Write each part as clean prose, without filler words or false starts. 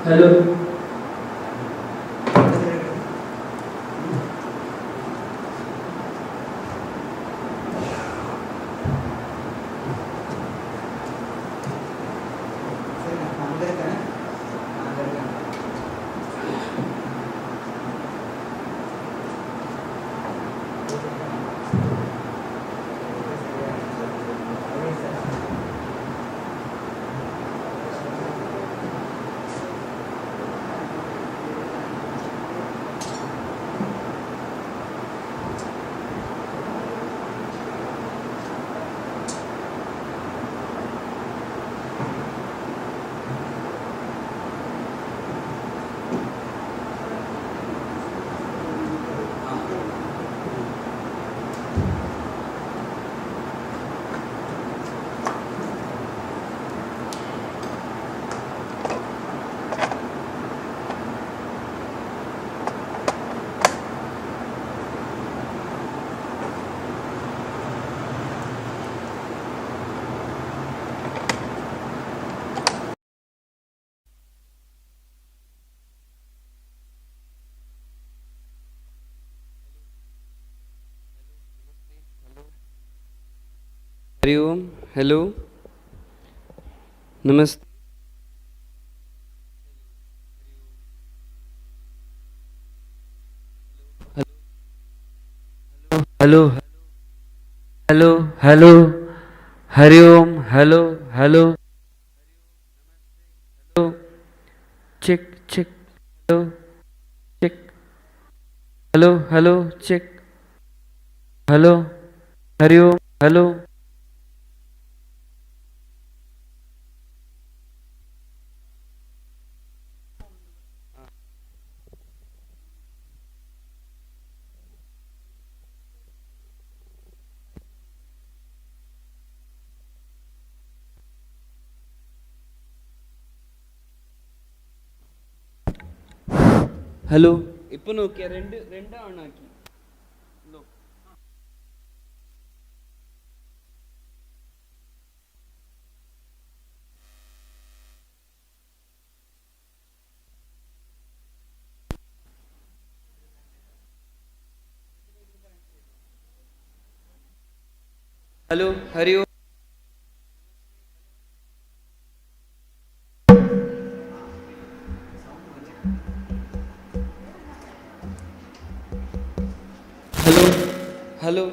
Hello. Hari Om. Hello. नमस्ते. Hello. Hello. Hello. Hari Om. Hello. Hello. Hello. Check check. Hello. Check. Hello. Hello. Check. Hello. Hari Om. Hello. Hello. ഇപ്പൊ നോക്കിയാ രണ്ട് ആണാക്കി. Hello. Hari Om. Hello. Hello.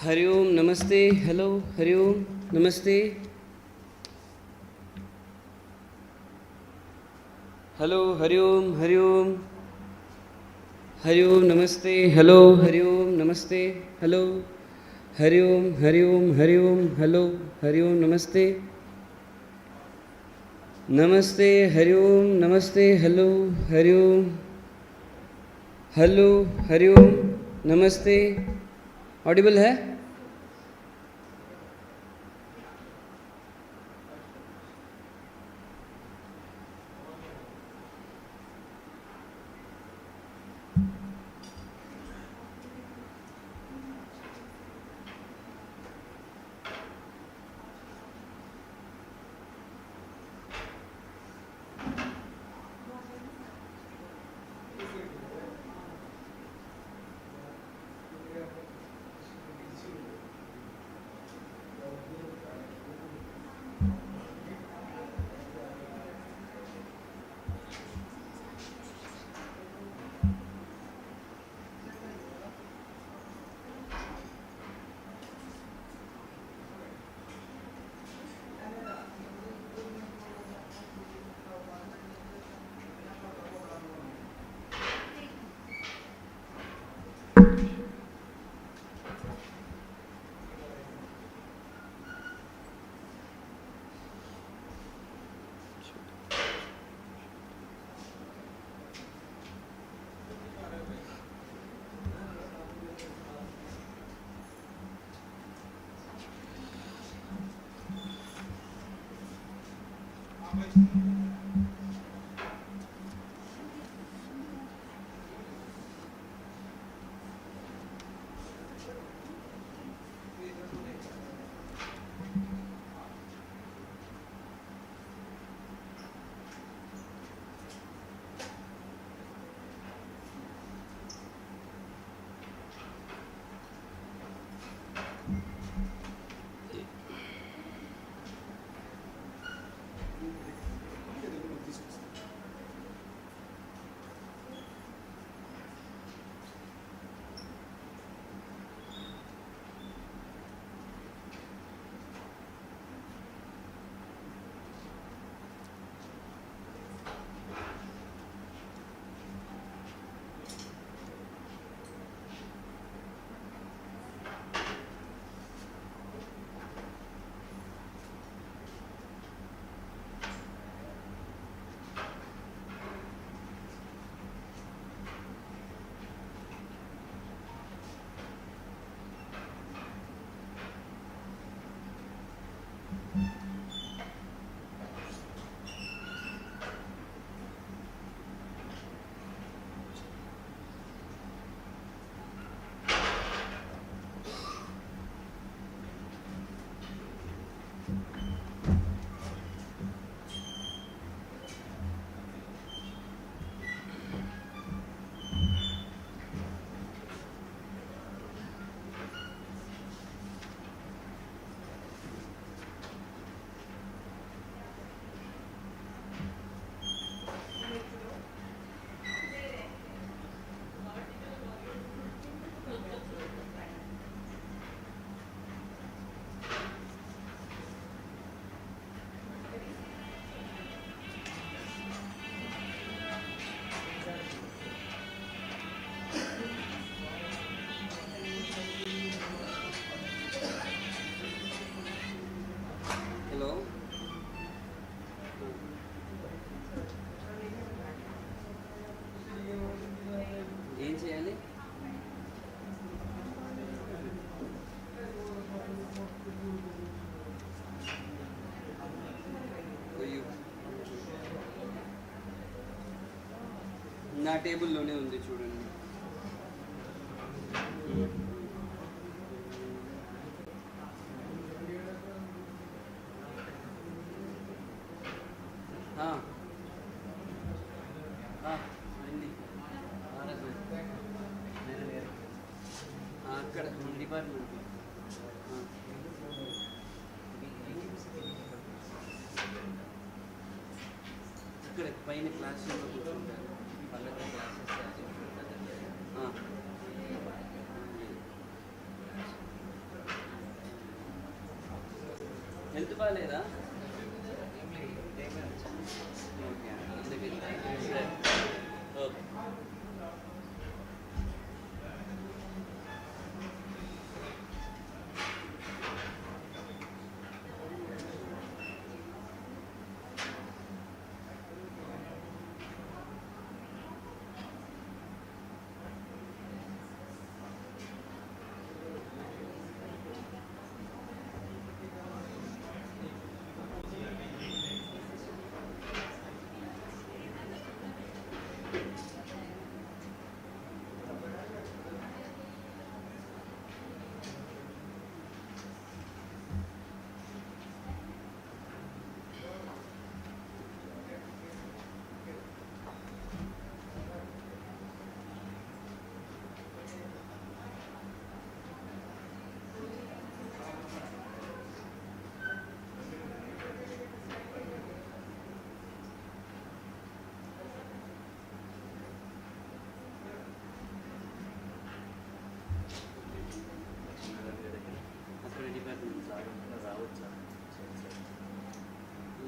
Hari Om. नमस्ते. Hello. Hari Om. नमस्ते. Hello. Hari Om. Hari Om. Hari Om. नमस्ते. हेलो. हरि ओम. नमस्ते. हेलो. हरि ओम. हरि ओम. हरि ओम. हेलो. हरि ओम. नमस्ते. नमस्ते. हरि ओम. नमस्ते. हेलो. हरि ओम. हेलो. हरि ओम. नमस्ते. ऑडिबल है? ఏం చేయాలి? నా టేబుల్లోనే ఉంది చూడండి. అక్కడ డిపార్ట్మెంట్ ఇక్కడ పైన క్లాస్ రూమ్లో కూర్చుంటారు. వాళ్ళకి క్లాసెస్ హెల్త్ బాగాలేదా? Okay okay.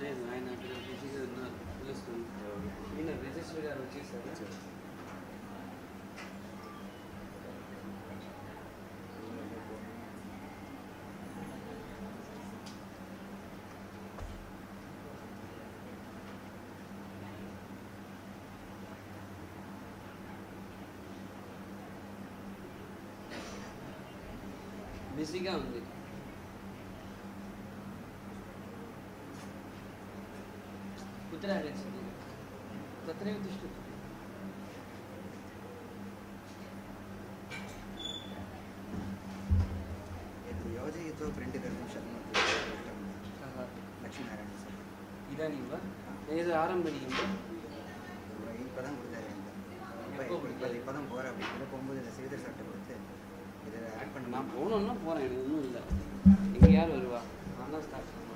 లేదు, ఆయన అక్కడ బిజీగా ఉన్నారు, పిలుస్తుంది. ఈయన రిజిస్టర్ గారు వచ్చేసారు. బిజీగా ఉంది. अत्र आगच्छति तत्रैव तिष्ठतु योजयित्वा प्रिण्ट् कर्तुं शक्नोति कः लक्ष्मीनारायण सर् इदानीं वा एतद् आरम्भणीयं वा இப்போதான் கொடுத்தாரு இப்போதான் போகிறேன் இதில் போகும்போது இந்த சிவிதர் சட்டை கொடுத்து இதில் ஆட் பண்ண நான் போகணுன்னா போகிறேன் எனக்கு ஒன்றும் இல்லை இங்கே யார் வருவா நான் தான் ஸ்டார்ட் பண்ணுவேன்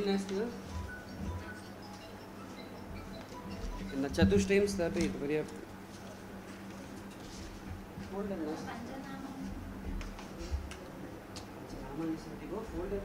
ऑइल नास्ति वा? चतुष्टयं स्थापयतु पर्याप्तम्। फोल्डर् नास्ति? पञ्चनामानि सन्ति भो फोल्डर्।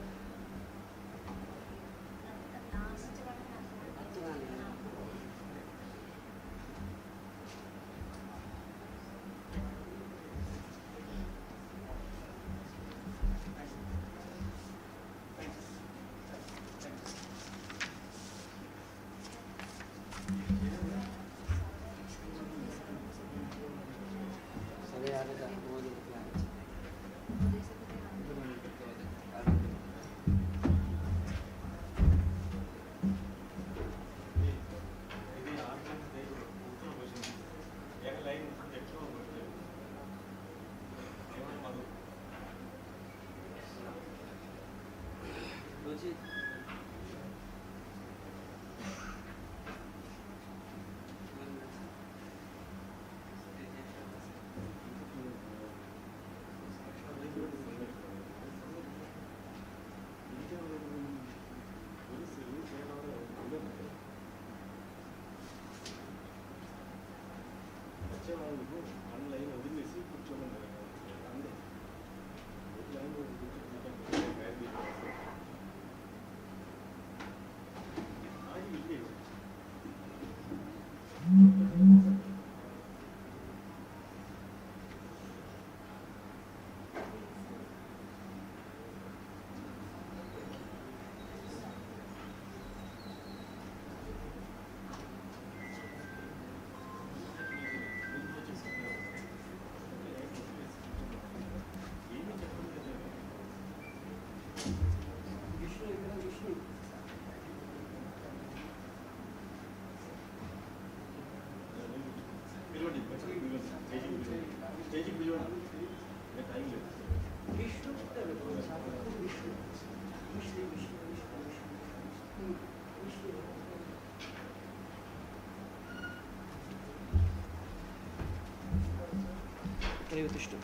उत्तिष्ठतु।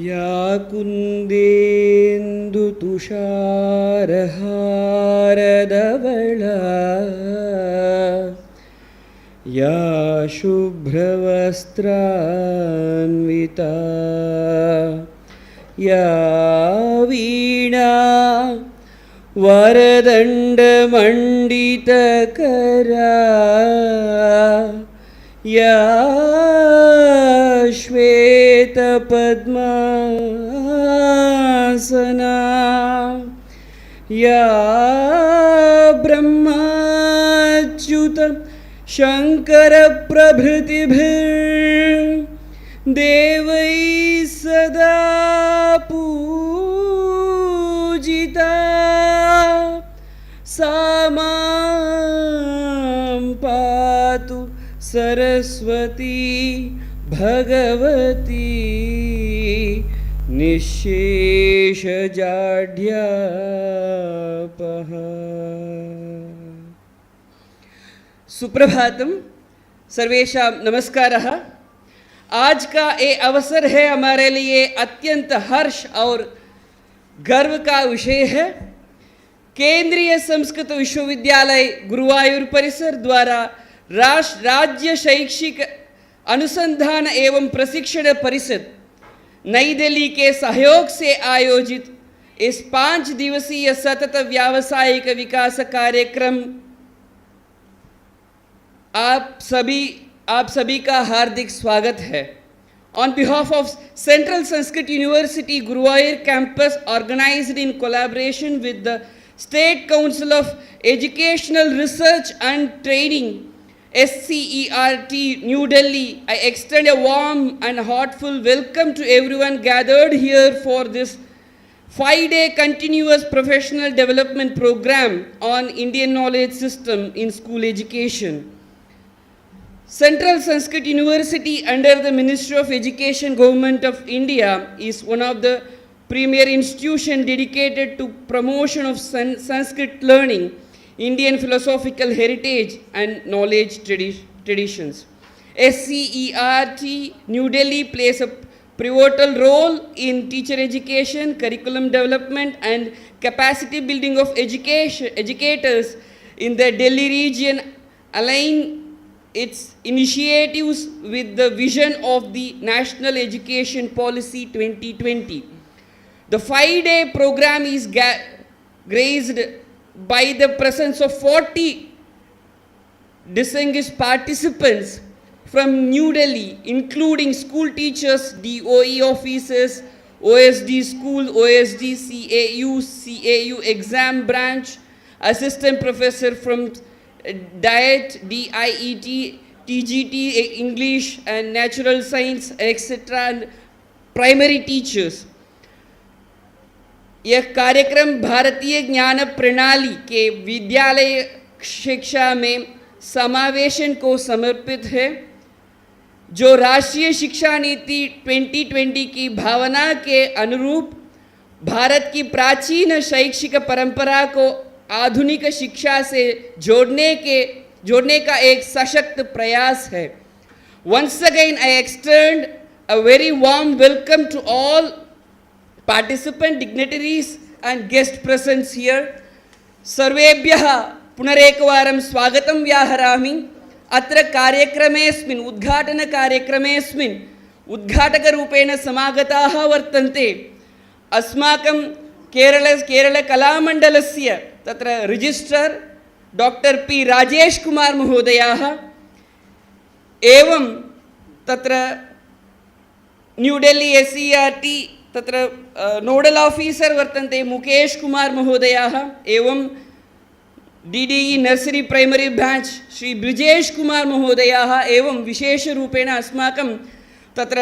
या कुन्देन्दुतुषारहारधवला या शुभ्रवस्त्रान्विता या वीणा वरदण्डमण्डितकरा या श्वेतपद्मासना या ब्रह्माच्युत शङ्करप्रभृतिभिर्देवैः सदा पूजिता सा मां पातु सरस्वती भगवती निःशेषजाड्यापः। सुप्रभातम, सर्वेषां नमस्कारः। आज का ये अवसर है हमारे लिए अत्यंत हर्ष और गर्व का विषय है। केंद्रीय संस्कृत विश्वविद्यालय गुरुवायूर परिसर द्वारा राज्य शैक्षिक अनुसंधान एवं प्रशिक्षण परिषद नई दिल्ली के सहयोग से आयोजित इस 5 दिवसीय सतत व्यावसायिक विकास कार्यक्रम आप सभी का हार्दिक स्वागत है। On behalf of Central Sanskrit University Guruvayooor campus, organized in collaboration with the State Council of Educational Research and Training SCERT New Delhi, I extend a warm and heartful welcome to everyone gathered here for this 5-day continuous professional development program on Indian knowledge system in school education. Central Sanskrit University under the Ministry of Education, Government of India is one of the premier institutions dedicated to promotion of Sanskrit learning, Indian philosophical heritage and knowledge traditions. SCERT New Delhi plays a pivotal role in teacher education, curriculum development and capacity building of educators in the Delhi region, align its initiatives with the vision of the National Education Policy 2020. The 5-day program is graced by the presence of 40 distinguished participants from New Delhi, including school teachers, DOE officers, OSD school, OSD CAU exam branch, assistant professor from DIET, TGT, English and natural science, etc. and primary teachers. यह कार्यक्रम भारतीय ज्ञान प्रणाली के विद्यालय शिक्षा में समावेशन को समर्पित है, जो राष्ट्रीय शिक्षा नीति 2020 की भावना के अनुरूप भारत की प्राचीन शैक्षिक परंपरा को आधुनिक शिक्षा से जोड़ने का एक सशक्त प्रयास है. Once again, I extend a very warm welcome to all participant dignitaries and guest presence here. सर्वेभ्यः पुनरेकवारं स्वागतं व्याहरामि. अत्र कार्यक्रमेऽस्मिन् उद्घाटनकार्यक्रमेऽस्मिन् उद्घाटकरूपेण समागताः वर्तन्ते अस्माकं केरलकलामण्डलस्य तत्र रजिस्ट्रार् डॉक्टर पी राजेश कुमार महोदयाः, एवं तत्र न्यू दिल्ली SCERT तत्र नोडल ऑफिसर वर्तन्ते मुकेश कुमार महोदयाः, एवं DDE nursery primary branch Shri Brijesh Kumar महोदयाः, एवं विशेषरूपेण अस्माकं तत्र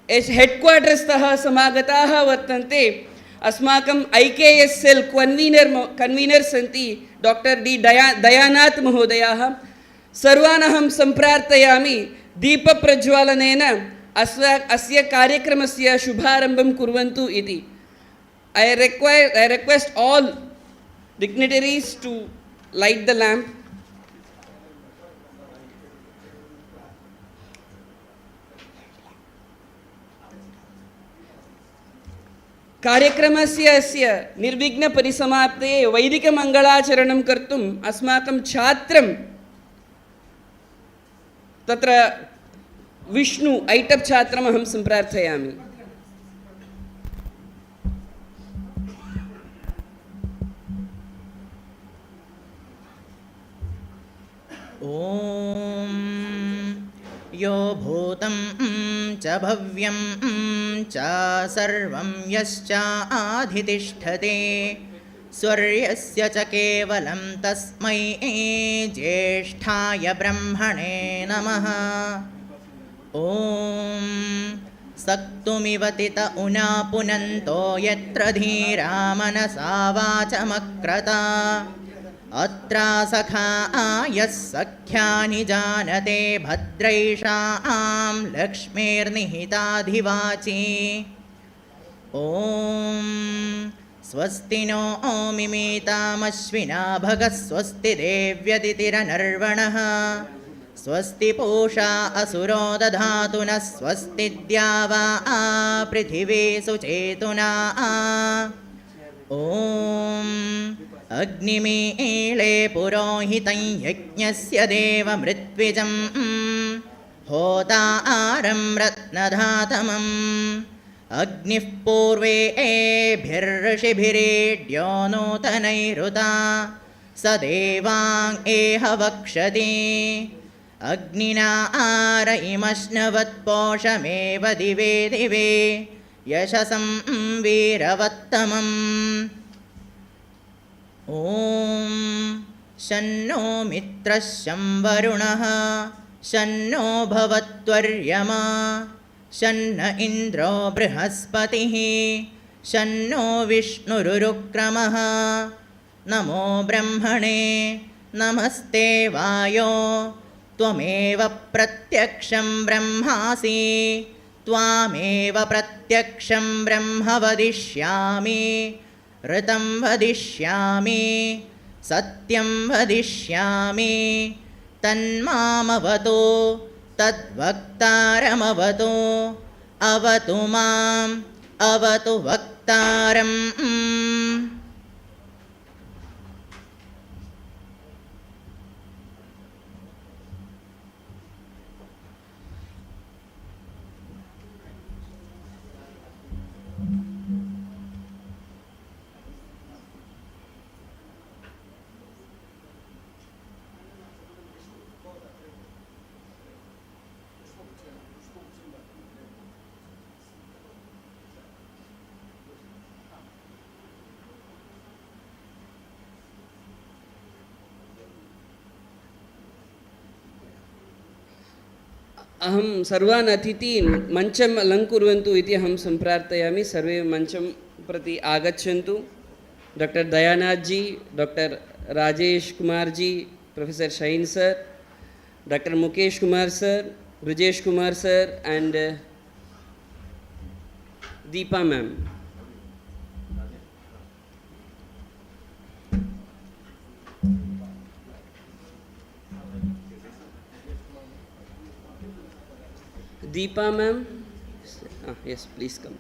हेडक्वार्टर्स् तः समागताः वर्तन्ते अस्माकं IKS सेल कन्वीनर सन्ति डॉक्टर डी दयानाथ महोदयाः. सर्वान् अहं सम्प्रार्थयामि दीपप्रज्वालनेन अस्य कार्यक्रमस्य शुभारम्भं कुर्वन्तु इति. I request all dignitaries to light the lamp. कार्यक्रमस्य अस्य निर्विघ्न परिसमाप्ते वैदिक मंगलाचरणं कर्तुम् अस्माकं छात्रं तत्र विष्णु ऐटप् छात्रम् अहं सम्प्रार्थयामि. ॐ यो भूतं च भव्यं च सर्वं यश्चाधितिष्ठते स्वर्यस्य च केवलं तस्मै ज्येष्ठाय ब्रह्मणे नमः. ॐ सक्तुमिव तित उना पुनन्तो यत्र धीरा मनसा वाचमक्रता अत्रा सखा यः सख्यानि जानते भद्रैषां लक्ष्मीर्निहिताधिवाची. ॐ स्वस्ति नो मिमीतामश्विना भगः स्वस्ति देव्यदितिरनर्वणः स्वस्ति पूषा असुरो दधातु नः स्वस्ति द्यावा पृथिवी सुचेतुना. ॐ अग्निमीळे पुरोहितं यज्ञस्य देवमृत्विजं होतारं रत्नधातमम् अग्निः पूर्वेभिर्षिभिरीड्यो नूतनैरुता स देवां एह वक्षति. अग्निना आरयिमश्नवत्पोषमेव दिवे दिवे यशसं वीरवत्तमम्. ॐ शन्नो मित्रः शं वरुणः शन्नो भवत्वर्यमा शन्न इन्द्रो बृहस्पतिः शन्नो विष्णुरुक्रमः. नमो ब्रह्मणे नमस्ते वायो त्वमेव प्रत्यक्षं ब्रह्मासि त्वामेव प्रत्यक्षं ब्रह्म वदिष्यामि ऋतं वदिष्यामि सत्यं वदिष्यामि तन्मामवतु तद्वक्तारमवतु अवतु माम् अवतु वक्तारम्। अहं सर्वान् अतिथीन् मञ्चम् अलङ्कुर्वन्तु इति अहं सम्प्रार्थयामि। सर्वे मञ्चं प्रति आगच्छन्तु। Doctor Dayanath ji, doctor Rajesh Kumar ji, professor Shaheen sir, doctor Mukesh Kumar sir, Brajesh Kumar sir and Deepa ma'am. Deepa ma'am, yes, please come.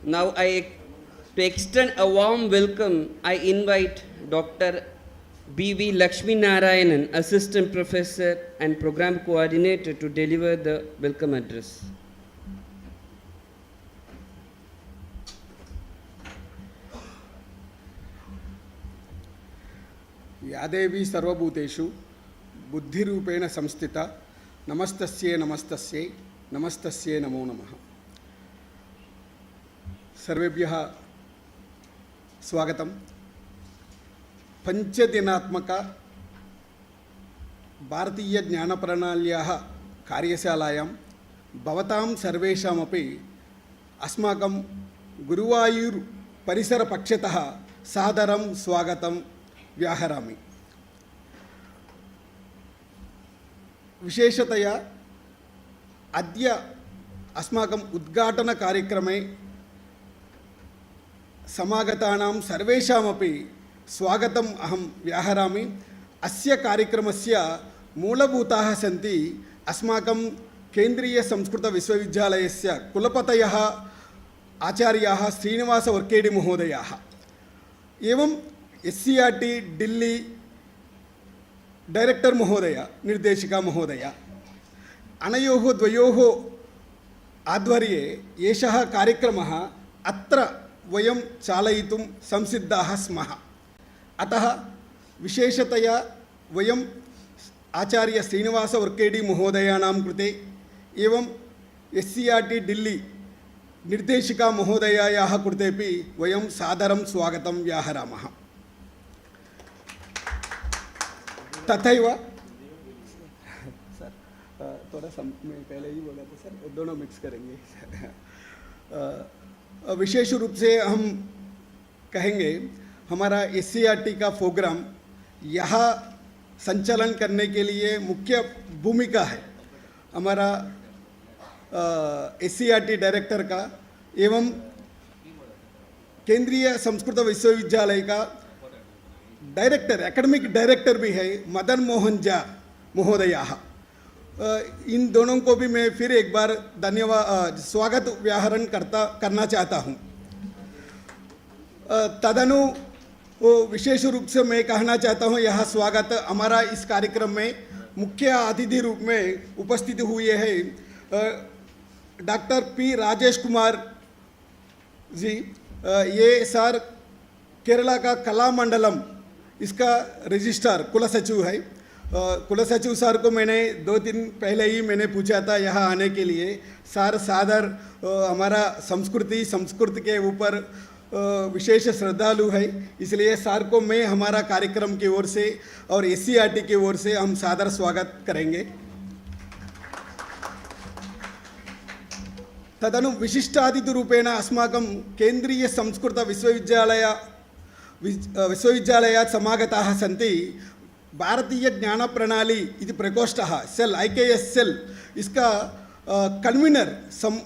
Now to extend a warm welcome, I invite Dr. B.V. Lakshmi Narayanan, Assistant Professor and Program Coordinator, to deliver the welcome address. यादेवी सर्वभूतेषु बुद्धिरूपेण संस्थिता नमस्तस्यै नमस्तस्यै नमस्तस्यै नमो नमः। सर्वेभ्यः स्वागतं। पञ्चदिनात्मक भारतीय ज्ञानप्रणाल्याः कार्यशालायां भवतां सर्वेषामपि अस्माकं गुरुवायूर् परिसरपक्षतः सादरं स्वागतं व्याहरामि। विशेषतया अद्य अस्माकम् उद्घाटनकार्यक्रमे समागतानां सर्वेषामपि स्वागतम् अहं व्याहरामि। अस्य कार्यक्रमस्य मूलभूताः सन्ति अस्माकं केन्द्रीयसंस्कृतविश्वविद्यालयस्य कुलपतयः आचार्याः श्रीनिवासवर्केडि महोदयाः एवं SCERT दिल्ली डैरेक्टर् महोदय निर्देशिका महोदया अनयोः द्वयोः आध्वर्ये एषः कार्यक्रमः अत्र वयं चालयितुं संसिद्धाः स्मः। अतः विशेषतया वयं आचार्य श्रीनिवासवर्केडि महोदयानां कृते एवं SCERT दिल्ली निर्देशिका महोदयायाः कृतेपि वयं सादरं स्वागतं व्याहरामः। तथैव सर थोड़ा मैं पहले ही बोला था सर, दोनों मिक्स करेंगे। विशेष रूप से हम कहेंगे हमारा SCERT का प्रोग्राम यहाँ संचालन करने के लिए मुख्य भूमिका है हमारा SCERT डायरेक्टर का एवं केंद्रीय संस्कृत विश्वविद्यालय का डायरेक्टर एकेडमिक डायरेक्टर भी है मदन मोहन झा महोदयाः। इन दोनों को भी मैं फिर एक बार धन्यवाद स्वागत व्याहरण करना चाहता हूँ। तदनु वो विशेष रूप से मैं कहना चाहता हूँ, यह स्वागत हमारा इस कार्यक्रम में मुख्य अतिथि रूप में उपस्थित हुए हैं डॉक्टर पी राजेश कुमार जी। ये सर केरला का कला मंडलम इसका रजिस्ट्रार कुलसचिव है। कुलसचिव सर को मैंने 2 दिन पहले ही मैंने पूछा था यहाँ आने के लिए। सर सादर हमारा संस्कृति के ऊपर विशेष श्रद्धालु है, इसलिए सर को मैं हमारा कार्यक्रम की ओर से और SCERT की ओर से हम सादर स्वागत करेंगे। तदनु विशिष्टातिथिरूपेण अस्माकं केन्द्रीय संस्कृत विश्वविद्यालयात् समागताः सन्ति। भारतीय ज्ञान प्रणाली इति प्रकोष्ठः सेल IKS सेल इसका कन्वीनर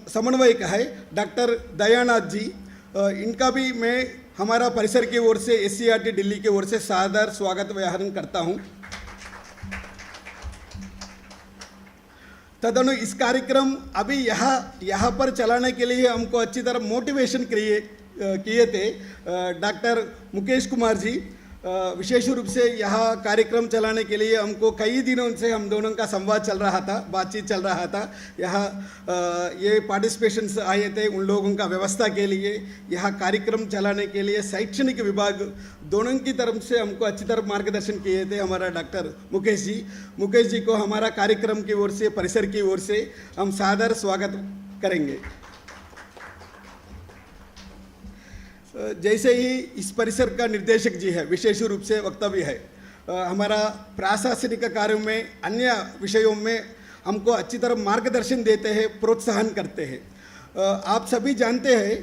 समन्वयक है डॉक्टर दयानाथ जी। इनका भी मैं हमारा परिसर की ओर से SCERT दिल्ली की ओर से सादर स्वागत व्याहरण करता हूँ। तदनु इस कार्यक्रम अभी यहाँ पर चलाने के लिए हमको अच्छी तरह मोटिवेशन किए थे डॉक्टर मुकेश कुमार जी। विशेष रूप से यह कार्यक्रम चलाने के लिए हमको कई दिनों से हम दोनों का संवाद चल रहा था, बातचीत चल रहा था। ये पार्टिसिपेशंस आए थे, उन लोगों का व्यवस्था के लिए, यह कार्यक्रम चलाने के लिए शैक्षणिक विभाग दोनों की तरफ से हमको अच्छी तरह मार्गदर्शन किए थे हमारा डॉक्टर मुकेश जी को हमारा कार्यक्रम की ओर से, परिसर की ओर से हम सादर स्वागत करेंगे। जैसे ही इस परिसर का निर्देशक जी है, विशेष रूप से वक्तव्य है, हमारा प्रशासनिक कार्यों में, अन्य विषयों में हमको अच्छी तरह मार्गदर्शन देते हैं, प्रोत्साहन करते हैं। आप सभी जानते हैं,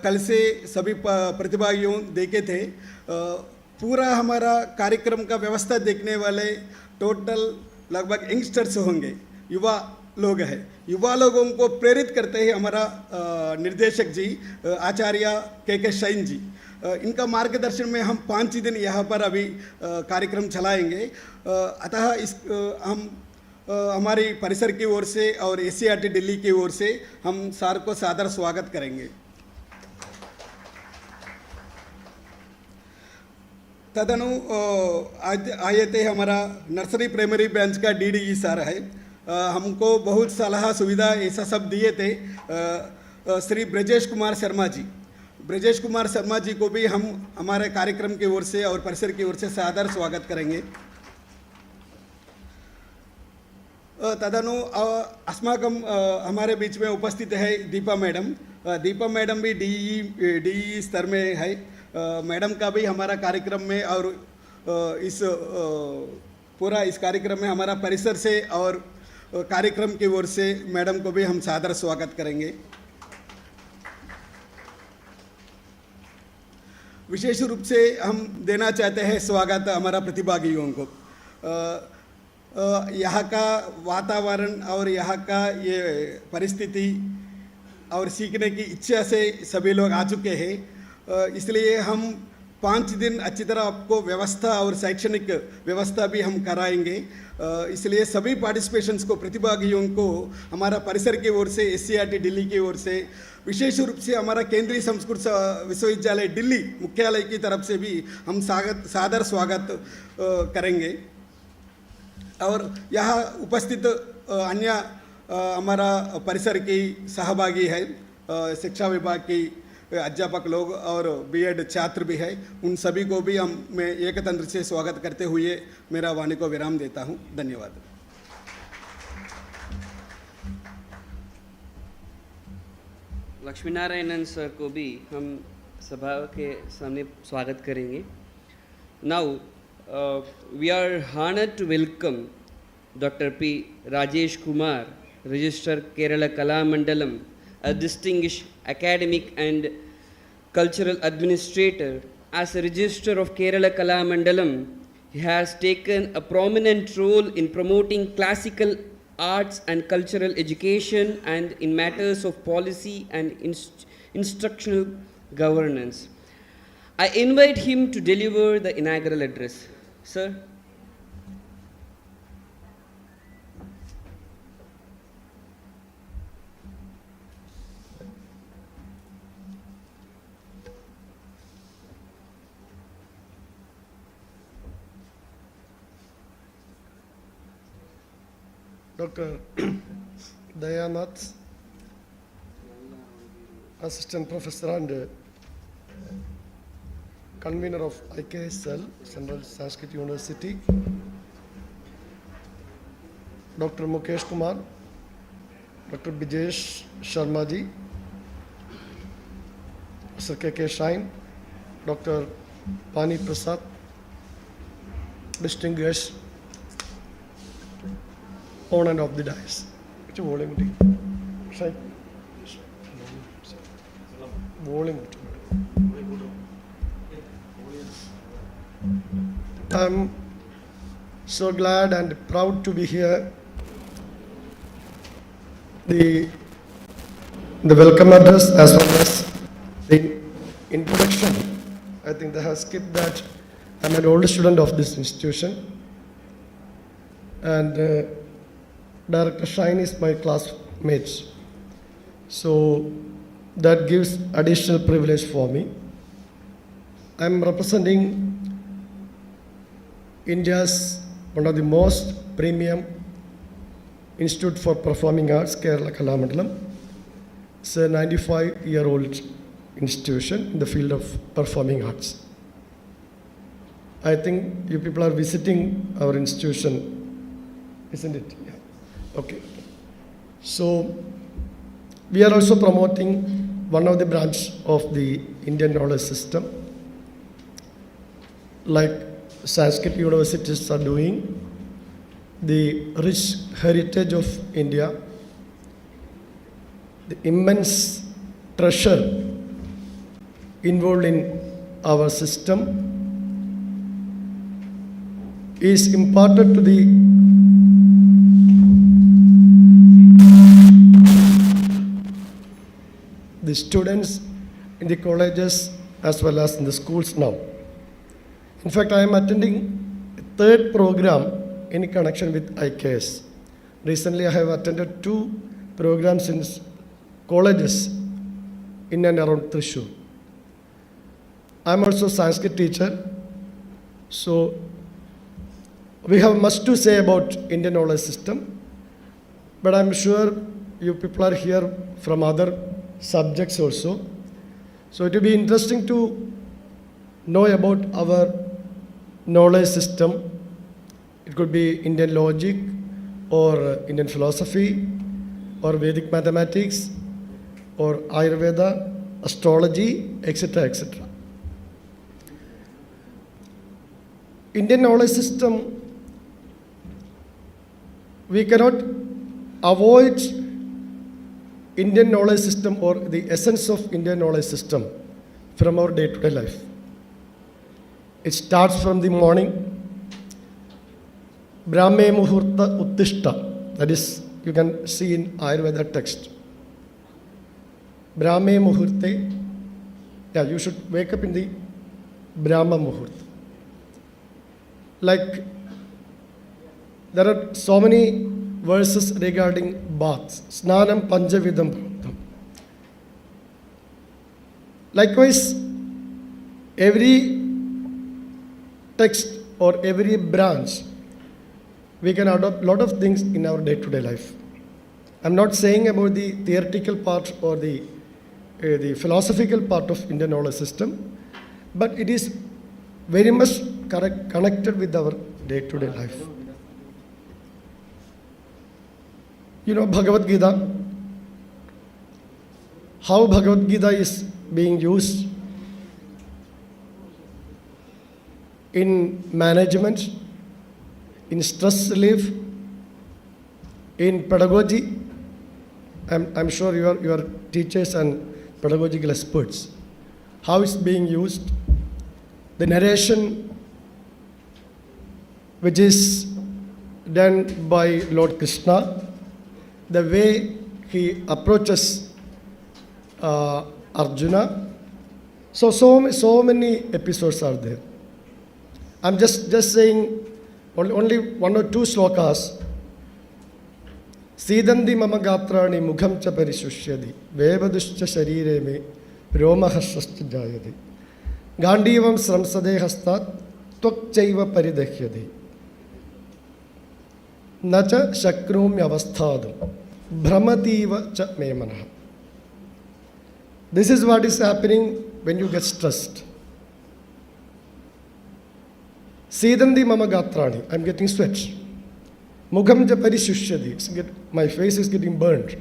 कल से सभी प्रतिभागियों देखे थे, पूरा हमारा कार्यक्रम का व्यवस्था देखने वाले टोटल लगभग यंगस्टर्स होंगे, युवा लोग हैं। युवा लोगों को प्रेरित करते हैं हमारा निर्देशक जी आचार्य के शैन जी। इनका मार्गदर्शन में हम 5 दिन यहाँ पर अभी कार्यक्रम चलाएंगे। अतः हम हमारी परिसर की ओर से और SCERT दिल्ली की ओर से हम सर को सादर स्वागत करेंगे। तदनु आज आए थे हमारा नर्सरी प्राइमरी ब्रांच का DDE सर है। हमको बहुत सलाह सुविधा ऐसा सब दिए थे श्री ब्रजेश कुमार शर्मा जी। ब्रजेश कुमार शर्मा जी को भी हम हमारे कार्यक्रम की ओर से और परिसर की ओर से सादर स्वागत करेंगे। तदनु अस्माकं हमारे बीच में उपस्थित है दीपा मैडम। दीपा मैडम भी DE स्तर में है। मैडम का भी हमारा कार्यक्रम में और इस पूरा इस कार्यक्रम में हमारा परिसर से और कार्यक्रम की ओर से मैडम को भी हम सादर स्वागत करेंगे। विशेष रूप से हम देना चाहते हैं स्वागत हमारा प्रतिभागियों को। यहाँ का वातावरण और यहाँ का ये परिस्थिति और सीखने की इच्छा से सभी लोग आ चुके हैं, इसलिए हम 5 दिन अच्छी तरह आपको व्यवस्था और शैक्षणिक व्यवस्था भी हम कराएंगे। इसलिए सभी पार्टिसिपेशंस को, प्रतिभागियों को हमारा परिसर की ओर से, SCERT दिल्ली की ओर से, विशेष रूप से हमारा केंद्रीय संस्कृत विश्वविद्यालय दिल्ली मुख्यालय की तरफ से भी हम सादर स्वागत करेंगे। और यहाँ उपस्थित अन्य हमारा परिसर की सहभागी है, शिक्षा विभाग की अध्यापक लोग और B.Ed छात्र भी है, उन सभी को भी मैं एक तंत्र से स्वागत करते हुए मेरा वाणी को विराम देता हूँ। धन्यवाद। लक्ष्मीनारायणन सर को भी हम सभा के सामने स्वागत करेंगे। Now we are honored to welcome Dr. P. Rajesh Kumar, Registrar Kerala Kala Mandalam, a distinguished academic and cultural administrator. As a registrar of Kerala Kala Mandalam, he has taken a prominent role in promoting classical arts and cultural education and in matters of policy and instructional governance. I invite him to deliver the inaugural address. Sir. Dr. Dayanath, Assistant Professor and Convener of IKSL, Central Sanskrit University, Dr. Mukesh Kumar, Dr. Bijesh Sharma ji, Sir K.K. Shine, Dr. Pani Prasad, distinguished on and off the dais. It's a volume. Shine. Volume. I'm so glad and proud to be here. The welcome address as well as the introduction, I think they have skipped that. I'm an old student of this institution, and Director Shine is my classmate. So that gives additional privilege for me. I'm representing India's one of the most premium Institute for Performing Arts, Kerala Kalamandalam. It's a 95-year-old institution in the field of performing arts. I think you people are visiting our institution, isn't it? Yeah. Okay. So we are also promoting one of the branch of the Indian knowledge system, like Sanskrit universities are doing, the rich heritage of India, the immense treasure involved in our system is imparted to the students in the colleges as well as in the schools now. In fact, I am attending a third program in connection with IKS. Recently, I have attended 2 programs in colleges in and around THRISSUR. I am also a Sanskrit teacher, so we have much to say about Indian knowledge system, but I am sure you people are here from other subjects also. So it will be interesting to know about our knowledge system. It could be Indian logic or Indian philosophy or Vedic mathematics or Ayurveda, astrology, etc., etc. Indian knowledge system, we cannot avoid Indian knowledge system or the essence of Indian knowledge system from our day-to-day life. It starts from the morning. Brahme Muhurta Uttishta, that is, you can see in Ayurveda text. Brahme Muhurte, yeah, you should wake up in the Brahma Muhurta. Like, there are so many verses regarding baths. Snanam Panjavidam Bhaktam. Likewise, every text or every branch, we can adopt a lot of things in our day-to-day life. I'm not saying about the theoretical part or the philosophical part of Indian knowledge system, but it is very much connected with our day-to-day life. You know Bhagavad Gita, how Bhagavad Gita is being used in management, in stress relief, in pedagogy. I'm sure you are teachers and pedagogical experts. How it's being used, the narration which is done by Lord Krishna, the way he approaches Arjuna. So many episodes are there. I'm just saying only 1 or 2 slokas. Sidandi mama gatrani mukham cha parishusyadi vevaduscha sharire me romahasrashcha jayadi gandivam sramsade hastat tvak chaiva paridahyadi. न च शक्नोम्यवस्थातुं भ्रमतीव च मे मनः. This is what is happening when you get stressed. Sedanti mama gatrani, I am getting sweat. Mukham ja parishushyati, my face is getting burned.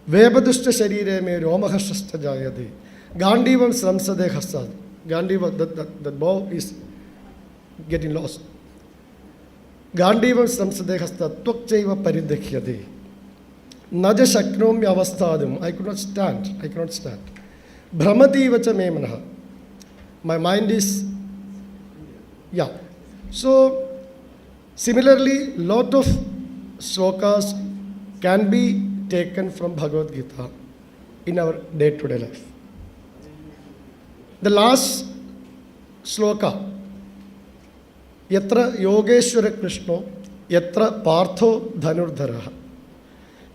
Vepadushta sharire me romahashasta jayati. Gandivam sramsade hasad. Gandiva, that bow is getting lost. Gandivam sramsade hasad, twakchaiva paridekhyati. Naja shaknomi avasthadim. I could not stand. I cannot stand. Brahmati vacha me manah. My mind is, yeah. So, similarly, lot of slokas can be taken from Bhagavad Gita in our day-to-day life. The last sloka, yatra yogeshwara krishno, yatra partho dhanurdharaha.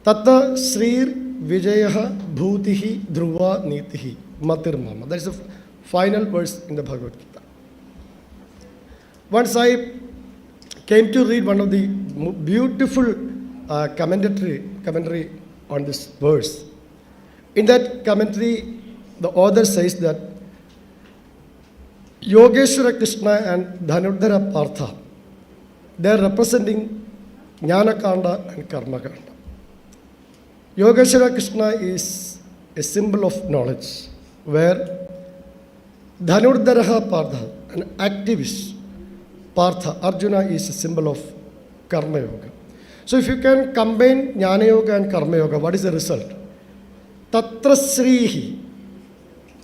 Tata Srir Vijayaha Bhutihi Dhruva Nitihi Matir Mama. That is the final verse in the Bhagavad Gita. Once I came to read one of the beautiful commentary on this verse. In that commentary, the author says that Yogeshwara Krishna and Dhanurdhara Partha, they are representing Jnana Kanda and Karma Kanda. Yogeshwara Krishna is a symbol of knowledge, where Dhanurdhara Partha, an activist, Partha, Arjuna is a symbol of Karma Yoga. So if you can combine Jnana Yoga and Karma Yoga, what is the result? Tatra Srihi,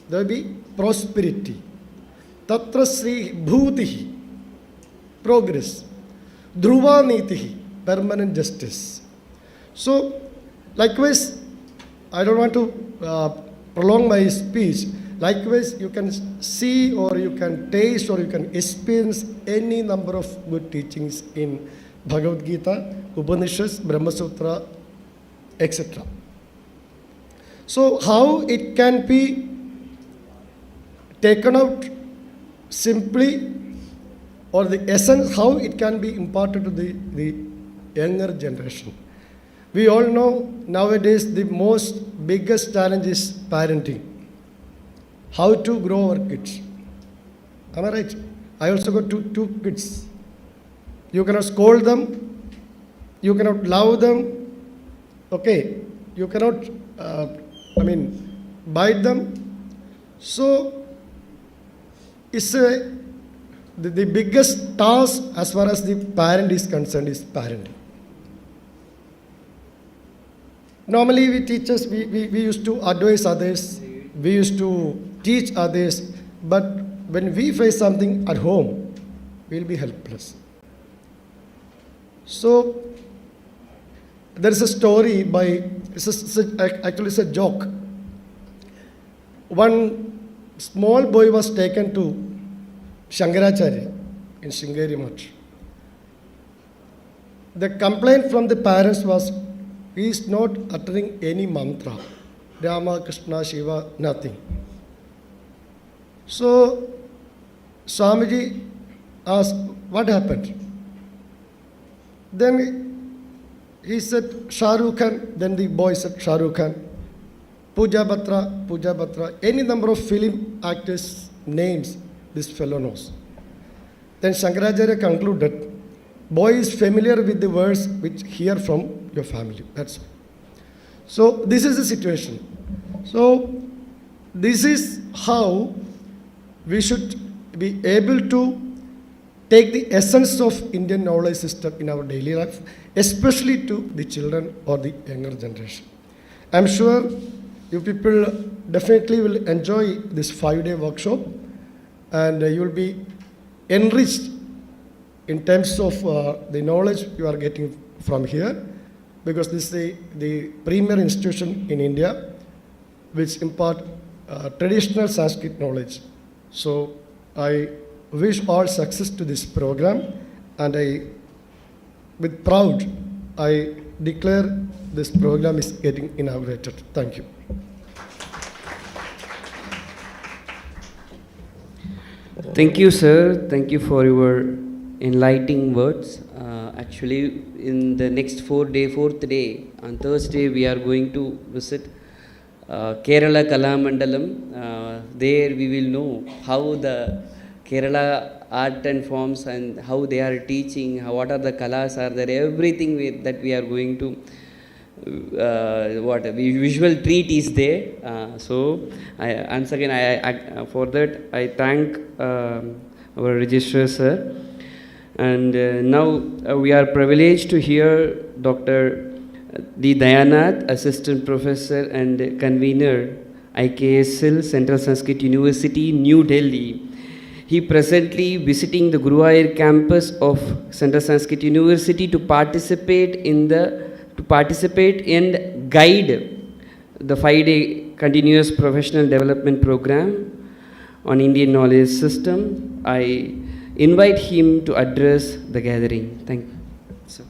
there will be prosperity. Tatra Srihi, Bhutihi, progress. Dhruva Nitihi, permanent justice. So, likewise, I don't want to prolong my speech. Likewise, you can see or you can taste or you can experience any number of good teachings in Bhagavad Gita, Upanishads, Brahma Sutra, etc. So, how it can be taken out simply, or the essence, how it can be imparted to the younger generation. We all know nowadays the most biggest challenge is parenting. How to grow our kids. Am I right? I also got two kids. You cannot scold them. You cannot love them. Okay. You cannot, bite them. So, it's the biggest task as far as the parent is concerned is parenting. Normally, we teachers, we used to advise others, we used to teach others, but when we face something at home, we'll be helpless. So, there is a story actually it's a joke. One small boy was taken to Shankaracharya in Sringeri Much. The complaint from the parents was, he is not uttering any mantra. Rama, Krishna, Shiva, nothing. So, Swamiji asked, what happened? Then he said, Shah Rukh Khan. Then the boy said, Shah Rukh Khan. Pooja Batra. Any number of film actors' names this fellow knows. Then Shankaracharya concluded, boy is familiar with the words which hear from your family. That's all. So this is the situation. So this is how we should be able to take the essence of Indian knowledge system in our daily life, especially to the children or the younger generation. I'm sure you people definitely will enjoy this 5-day workshop, and you will be enriched in terms of the knowledge you are getting from here, because this is the premier institution in India which impart traditional Sanskrit knowledge. So I wish all success to this program, and with proud, I declare this program is getting inaugurated. Thank you. Thank you, sir. Thank you for your enlightening words. Actually, in the next fourth day, on Thursday, we are going to visit Kerala Kala Mandalam. There we will know how the Kerala art and forms and how they are teaching, what are the kalas are there, everything that we are going to, visual treat is there. So, once again, for that, I thank our registrar sir. And now we are privileged to hear Dr. D. Dayanath, Assistant Professor and Convener, IKSL, Central Sanskrit University, New Delhi. He presently visiting the Guruvayooor campus of Central Sanskrit University to participate and guide the 5-day continuous professional development program on Indian knowledge system. I invite him to address the gathering. Thank you. So.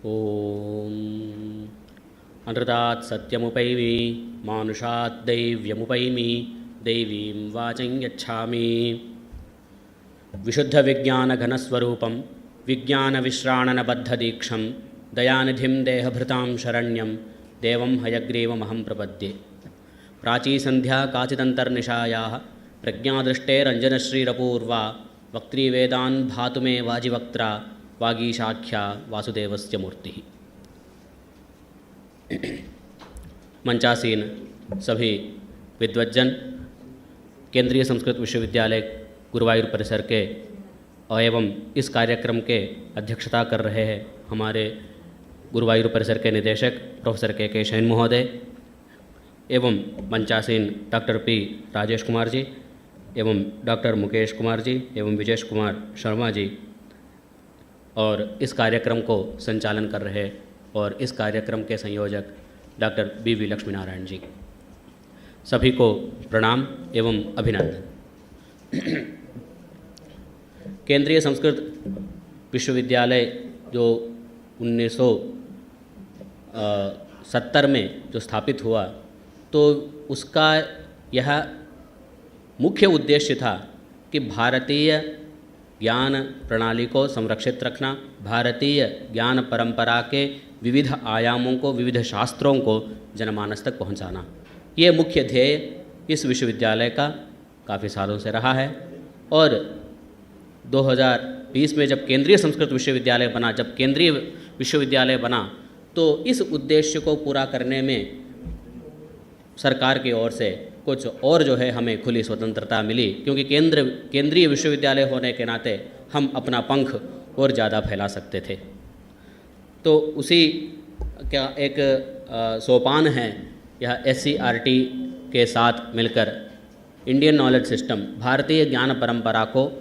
ॐ अनृतात् सत्यमुपैमि मानुषात् दैव्यमुपैमि दैवीं वाचं यच्छामि विशुद्धविज्ञानघनस्वरूपं विज्ञानविश्राणनबद्धदीक्षं दयानिधिं देहभृतां शरण्यं देवं हयग्रीवमहं प्रपद्ये। प्राचीसन्ध्या काचिदन्तर्निशायाः प्रज्ञादृष्टेरञ्जनश्रीरपूर्वा वक्त्रीवेदान् भातु मे वाजिवक्त्रा वागीशाख्या वासुदेवस्य मूर्तिः। मंचासीन सभी विद्वज्जन, केंद्रीय संस्कृत विश्वविद्यालय गुरुवायूर परिसर के एवं इस कार्यक्रम के अध्यक्षता कर रहे हैं हमारे गुरुवायूर परिसर के निदेशक प्रोफेसर के शैन महोदय, एवं मंचासीन डॉक्टर पी राजेश कुमार जी एवं डॉक्टर मुकेश कुमार जी एवं विजेश कुमार शर्मा जी, और इस कार्यक्रम को संचालन कर रहे और इस कार्यक्रम के संयोजक डॉक्टर बी लक्ष्मीनारायण जी, सभी को प्रणाम एवं अभिनंदन। केंद्रीय संस्कृत विश्वविद्यालय जो 1970 में जो स्थापित हुआ, तो उसका यह मुख्य उद्देश्य था कि भारतीय ज्ञान प्रणाली को संरक्षित रखना, भारतीय ज्ञान परंपरा के विविध आयामों को, विविध शास्त्रों को जनमानस तक पहुंचाना। ये मुख्य ध्येय इस विश्वविद्यालय का काफ़ी सालों से रहा है। और 2020 में जब केंद्रीय संस्कृत विश्वविद्यालय बना, तो इस उद्देश्य को पूरा करने में सरकार की ओर से कुछ और जो है हमें खुली स्वतंत्रता मिली, क्योंकि केंद्रीय विश्वविद्यालय होने के नाते हम अपना पंख और ज़्यादा फैला सकते थे। तो उसी का एक सोपान है यह SCERT के साथ मिलकर इंडियन नॉलेज सिस्टम, भारतीय ज्ञान परंपरा को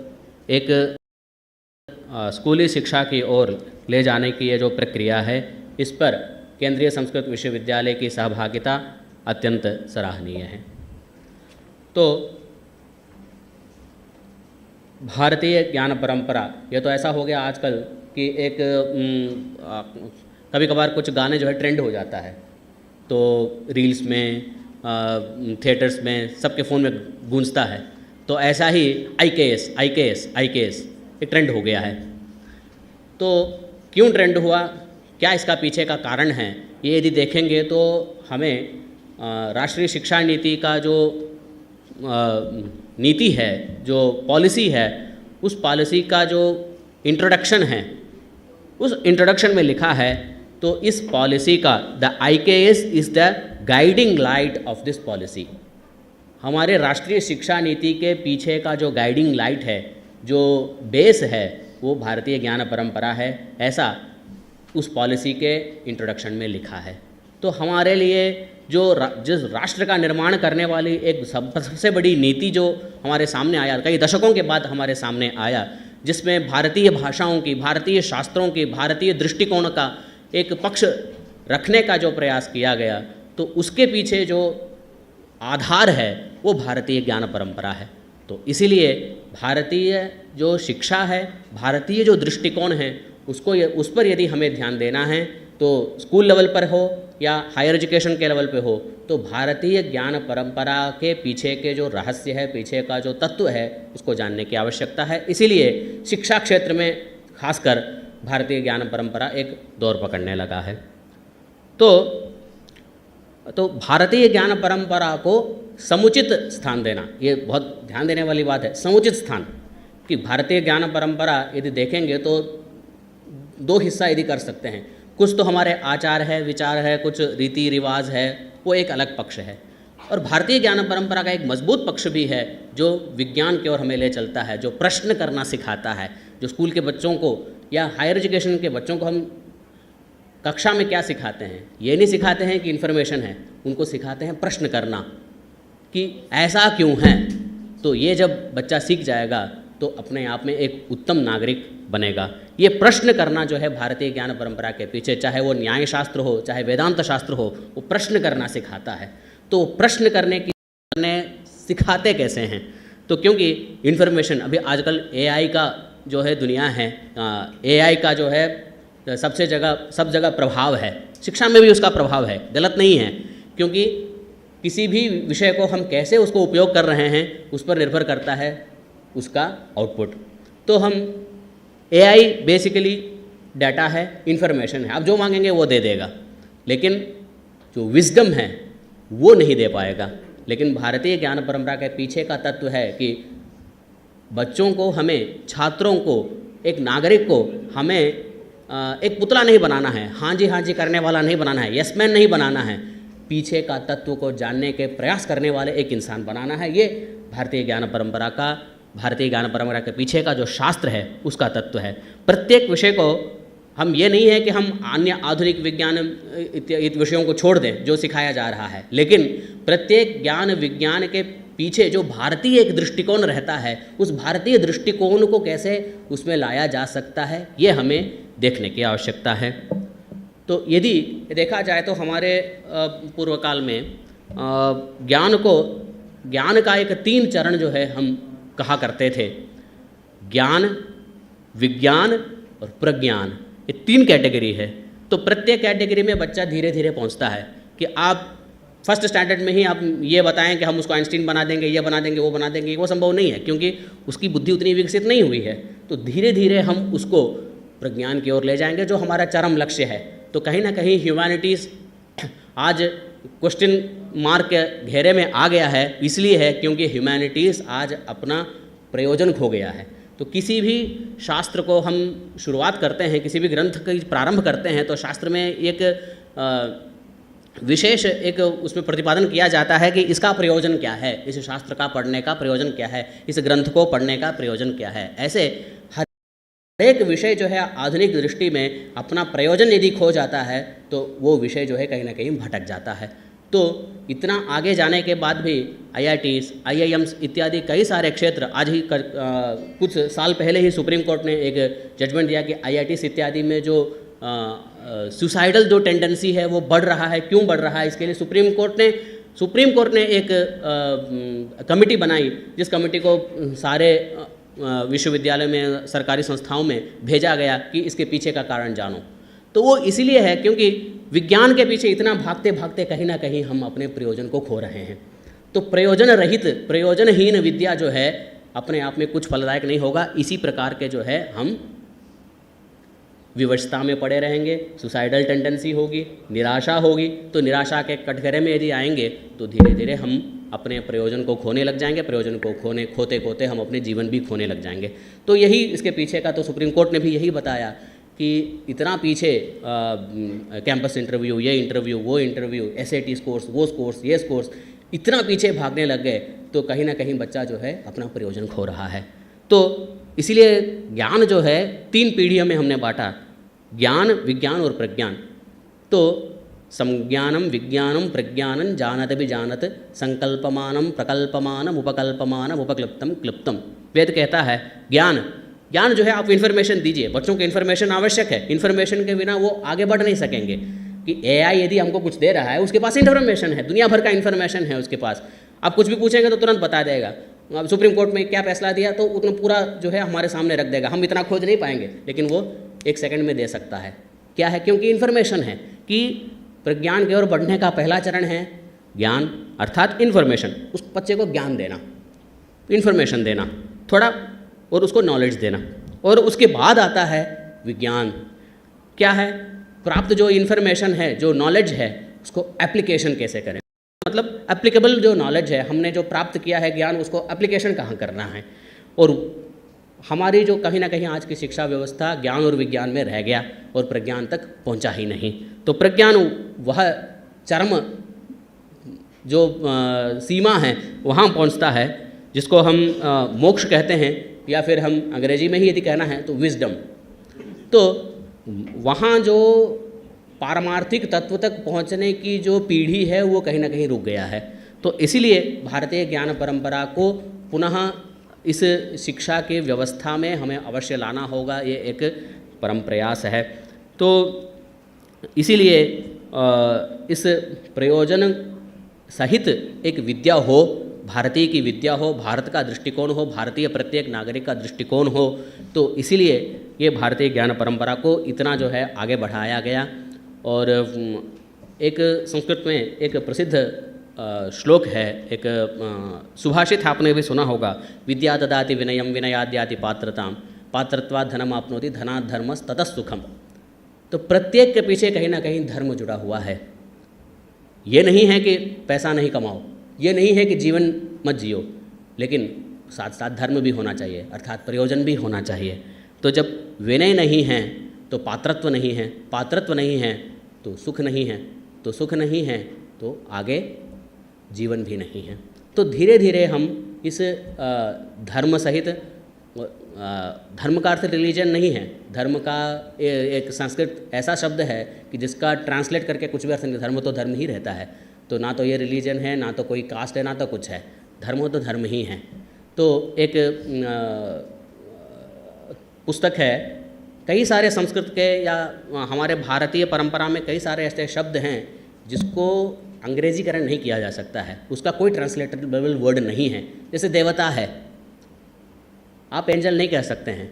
एक स्कूली शिक्षा की ओर ले जाने की ये जो प्रक्रिया है, इस पर केंद्रीय संस्कृत विश्वविद्यालय की सहभागिता अत्यंत सराहनीय है। तो भारतीय ज्ञान परंपरा, ये तो ऐसा हो गया आजकल कि एक कभी कभार कुछ गाने जो है ट्रेंड हो जाता है, तो रील्स में, थिएटर्स में, सबके फ़ोन में गूंजता है। तो ऐसा ही IKS एक ट्रेंड हो गया है। तो क्यों ट्रेंड हुआ, क्या इसका पीछे का कारण है, ये यदि देखेंगे तो हमें राष्ट्रीय शिक्षा नीति का जो नीति है, जो पॉलिसी है, उस पॉलिसी का जो इंट्रोडक्शन है, उस इंट्रोडक्शन में लिखा है, तो इस पॉलिसी का the IKS is the guiding light of this policy. हमारे राष्ट्रीय शिक्षा नीति के पीछे का जो गाइडिंग लाइट है, जो बेस है, वो भारतीय ज्ञान परंपरा है, ऐसा उस पॉलिसी के इंट्रोडक्शन में लिखा है। तो हमारे लिए जिस राष्ट्र का निर्माण करने वाली एक सबसे बड़ी नीति जो हमारे सामने आया, कई दशकों के बाद हमारे सामने आया, जिसमें भारतीय भाषाओं की, भारतीय शास्त्रों की, भारतीय दृष्टिकोण का एक पक्ष रखने का जो प्रयास किया गया, तो उसके पीछे जो आधार है वो भारतीय ज्ञान परंपरा है। तो इसीलिए भारतीय जो शिक्षा है, भारतीय जो दृष्टिकोण है, उस पर यदि हमें ध्यान देना है तो स्कूल लेवल पर हो या हायर एजुकेशन के लेवल पे हो, तो भारतीय ज्ञान परंपरा के पीछे के जो रहस्य है, पीछे का जो तत्व है, उसको जानने की आवश्यकता है। इसीलिए शिक्षा क्षेत्र में खासकर भारतीय ज्ञान परंपरा एक दौर पकड़ने लगा है। तो भारतीय ज्ञान परंपरा को समुचित स्थान देना, ये बहुत ध्यान देने वाली बात है, समुचित स्थान। कि भारतीय ज्ञान परंपरा यदि देखेंगे तो दो हिस्सा यदि कर सकते हैं, कुछ तो हमारे आचार है, विचार है, कुछ रीति रिवाज है, वो एक अलग पक्ष है, और भारतीय ज्ञान परंपरा का एक मजबूत पक्ष भी है जो विज्ञान की ओर हमें ले चलता है, जो प्रश्न करना सिखाता है। जो स्कूल के बच्चों को या हायर एजुकेशन के बच्चों को हम कक्षा में क्या सिखाते हैं, ये नहीं सिखाते हैं कि इन्फॉर्मेशन है, उनको सिखाते हैं प्रश्न करना कि ऐसा क्यों है। तो ये जब बच्चा सीख जाएगा तो अपने आप में एक उत्तम नागरिक बनेगा। ये प्रश्न करना जो है भारतीय ज्ञान परंपरा के पीछे, चाहे वो न्याय शास्त्र हो, चाहे वेदांत शास्त्र हो, वो प्रश्न करना सिखाता है। तो प्रश्न करने सिखाते कैसे हैं? तो क्योंकि इन्फॉर्मेशन अभी आजकल एआई का जो है दुनिया है, एआई का जो है सब जगह प्रभाव है, शिक्षा में भी उसका प्रभाव है, गलत नहीं है, क्योंकि किसी भी विषय को हम कैसे उसको उपयोग कर रहे हैं उस पर निर्भर करता है उसका आउटपुट। तो हम एआई बेसिकली डाटा है, इन्फॉर्मेशन है, आप जो मांगेंगे वो दे देगा, लेकिन जो विजडम है वो नहीं दे पाएगा। लेकिन भारतीय ज्ञान परंपरा के पीछे का तत्व है कि बच्चों को, हमें छात्रों को, एक नागरिक को हमें एक पुतला नहीं बनाना है, हाँ जी करने वाला नहीं बनाना है, यस मैन नहीं बनाना है, पीछे का तत्व को जानने के प्रयास करने वाले एक इंसान बनाना है। ये भारतीय ज्ञान परंपरा के पीछे का जो शास्त्र है उसका तत्व है। प्रत्येक विषय को हम ये नहीं है कि हम अन्य आधुनिक विज्ञान इत्यादि विषयों को छोड़ दें जो सिखाया जा रहा है, लेकिन प्रत्येक ज्ञान विज्ञान के पीछे जो भारतीय एक दृष्टिकोण रहता है, उस भारतीय दृष्टिकोण को कैसे उसमें लाया जा सकता है, ये हमें देखने की आवश्यकता है। तो यदि देखा जाए तो हमारे पूर्व काल में ज्ञान का एक 3 चरण जो है हम कहा करते थे, ज्ञान, विज्ञान और प्रज्ञान, ये 3 कैटेगरी है। तो प्रत्येक कैटेगरी में बच्चा धीरे धीरे पहुंचता है कि आप फर्स्ट स्टैंडर्ड में ही आप ये बताएं कि हम उसको आइंस्टीन बना देंगे, ये बना देंगे, वो बना देंगे, वो संभव नहीं है, क्योंकि उसकी बुद्धि उतनी विकसित नहीं हुई है। तो धीरे धीरे हम उसको प्रज्ञान की ओर ले जाएंगे, जो हमारा चरम लक्ष्य है। तो कहीं ना कहीं ह्यूमैनिटीज़ आज क्वेश्चन मार्क के घेरे में आ गया है, इसलिए है क्योंकि ह्यूमैनिटीज़ आज अपना प्रयोजन खो गया है। तो किसी भी शास्त्र को हम शुरुआत करते हैं, किसी भी ग्रंथ का प्रारंभ करते हैं, तो शास्त्र में एक विशेष एक उसमें प्रतिपादन किया जाता है कि इसका प्रयोजन क्या है, इस शास्त्र का पढ़ने का प्रयोजन क्या है, इस ग्रंथ को पढ़ने का प्रयोजन क्या है। ऐसे हर एक विषय जो है आधुनिक दृष्टि में अपना प्रयोजन यदि खो जाता है तो वो विषय जो है कहीं ना कहीं भटक जाता है। तो इतना आगे जाने के बाद भी IITs, IIMs इत्यादि कई सारे क्षेत्र, आज ही कुछ साल पहले ही सुप्रीम कोर्ट ने एक जजमेंट दिया कि IITs इत्यादि में जो सुसाइडल जो टेंडेंसी है वो बढ़ रहा है। क्यों बढ़ रहा है? इसके लिए सुप्रीम कोर्ट ने एक कमेटी बनाई, जिस कमेटी को सारे विश्वविद्यालय में, सरकारी संस्थाओं में भेजा गया कि इसके पीछे का कारण जानो। तो वो इसीलिए है क्योंकि विज्ञान के पीछे इतना भागते भागते कहीं ना कहीं हम अपने प्रयोजन को खो रहे हैं। तो प्रयोजनहीन विद्या जो है अपने आप में कुछ फलदायक नहीं होगा। इसी प्रकार के जो है हम विवशता में पड़े रहेंगे, सुसाइडल टेंडेंसी होगी, निराशा होगी। तो निराशा के कटघरे में यदि आएंगे तो धीरे धीरे हम अपने प्रयोजन को खोने लग जाएंगे, प्रयोजन को खोते खोते हम अपने जीवन भी खोने लग जाएंगे। तो यही इसके पीछे का, तो सुप्रीम कोर्ट ने भी यही बताया कि इतना पीछे कैंपस इंटरव्यू, ये इंटरव्यू, वो इंटरव्यू, SAT स्कोर्स, वो स्कोर्स, ये स्कोर्स, इतना पीछे भागने लग गए तो कहीं ना कहीं बच्चा जो है अपना प्रयोजन खो रहा है। तो इसीलिए ज्ञान जो है 3 पीढ़ियों में हमने बांटा, ज्ञान, विज्ञान और प्रज्ञान। तो संज्ञानम, विज्ञानम, प्रज्ञानम, जानत भी जानत, संकल्पमानम, प्रकल्पमानम, उपकल्पमानम, उपक्लिप्तम, क्लिप्तम। वेद कहता है ज्ञान जो है आप इन्फॉर्मेशन दीजिए, बच्चों को इन्फॉर्मेशन आवश्यक है, इन्फॉर्मेशन के बिना वो आगे बढ़ नहीं सकेंगे। कि AI यदि हमको कुछ दे रहा है, उसके पास इन्फॉर्मेशन है, दुनिया भर का इन्फॉर्मेशन है उसके पास, आप कुछ भी पूछेंगे तो तुरंत बता देगा। सुप्रीम कोर्ट में क्या फैसला दिया, तो उतना पूरा जो है हमारे सामने रख देगा। हम इतना खोज नहीं पाएंगे, लेकिन वो 1 सेकंड में दे सकता है। क्या है? क्योंकि इन्फॉर्मेशन है कि प्रज्ञान की ओर बढ़ने का पहला चरण है ज्ञान, अर्थात इन्फॉर्मेशन। उस बच्चे को ज्ञान देना, इन्फॉर्मेशन देना थोड़ा, और उसको नॉलेज देना, और उसके बाद आता है विज्ञान। क्या है? प्राप्त जो इन्फॉर्मेशन है, जो नॉलेज है, उसको एप्लीकेशन कैसे करें, मतलब एप्लीकेबल जो नॉलेज है, हमने जो प्राप्त किया है ज्ञान, उसको एप्लीकेशन कहाँ करना है। और हमारी जो कहीं ना कहीं आज की शिक्षा व्यवस्था ज्ञान और विज्ञान में रह गया और प्रज्ञान तक पहुंचा ही नहीं। तो प्रज्ञान वह चरम जो सीमा है वहाँ पहुंचता है, जिसको हम मोक्ष कहते हैं, या फिर हम अंग्रेजी में ही यदि कहना है तो विजडम। तो वहाँ जो पारमार्थिक तत्व तक पहुँचने की जो पीढ़ी है वो कहीं ना कहीं रुक गया है। तो इसीलिए भारतीय ज्ञान परंपरा को पुनः इस शिक्षा की व्यवस्था में हमें अवश्य लाना होगा, ये एक परम प्रयास है। तो इसीलिए इस प्रयोजन सहित एक विद्या हो, भारतीय की विद्या हो, भारत का दृष्टिकोण हो, भारतीय प्रत्येक नागरिक का दृष्टिकोण हो। तो इसीलिए ये भारतीय ज्ञान परंपरा को इतना जो है आगे बढ़ाया गया। और एक संस्कृत में एक प्रसिद्ध श्लोक है, एक सुभाषित आपने भी सुना होगा, विद्या ददाति विनयम विनयाद्याति पात्रताम पात्रत्वात् धनम आपनोति धनात् धर्मस् ततः सुखम। तो प्रत्येक के पीछे कहीं ना कहीं धर्म जुड़ा हुआ है। ये नहीं है कि पैसा नहीं कमाओ, ये नहीं है कि जीवन मत जियो, लेकिन साथ साथ धर्म भी होना चाहिए, अर्थात प्रयोजन भी होना चाहिए। तो जब विनय नहीं है तो पात्रत्व नहीं है, पात्रत्व नहीं है तो सुख नहीं है, तो सुख नहीं है तो आगे जीवन भी नहीं है। तो धीरे धीरे हम इस धर्म सहित, धर्म का अर्थ रिलीजन नहीं है, धर्म का एक संस्कृत ऐसा शब्द है कि जिसका ट्रांसलेट करके कुछ भी अर्थ नहीं, धर्म तो धर्म ही रहता है। तो ना तो ये रिलीजन है, ना तो कोई कास्ट है, ना तो कुछ है, धर्म हो तो धर्म ही है। तो एक पुस्तक है, कई सारे संस्कृत के या हमारे भारतीय परंपरा में कई सारे ऐसे शब्द हैं जिसको अंग्रेजीकरण नहीं किया जा सकता है, उसका कोई ट्रांसलेटेबल वर्ड नहीं है। जैसे देवता है, आप एंजल नहीं कह सकते हैं,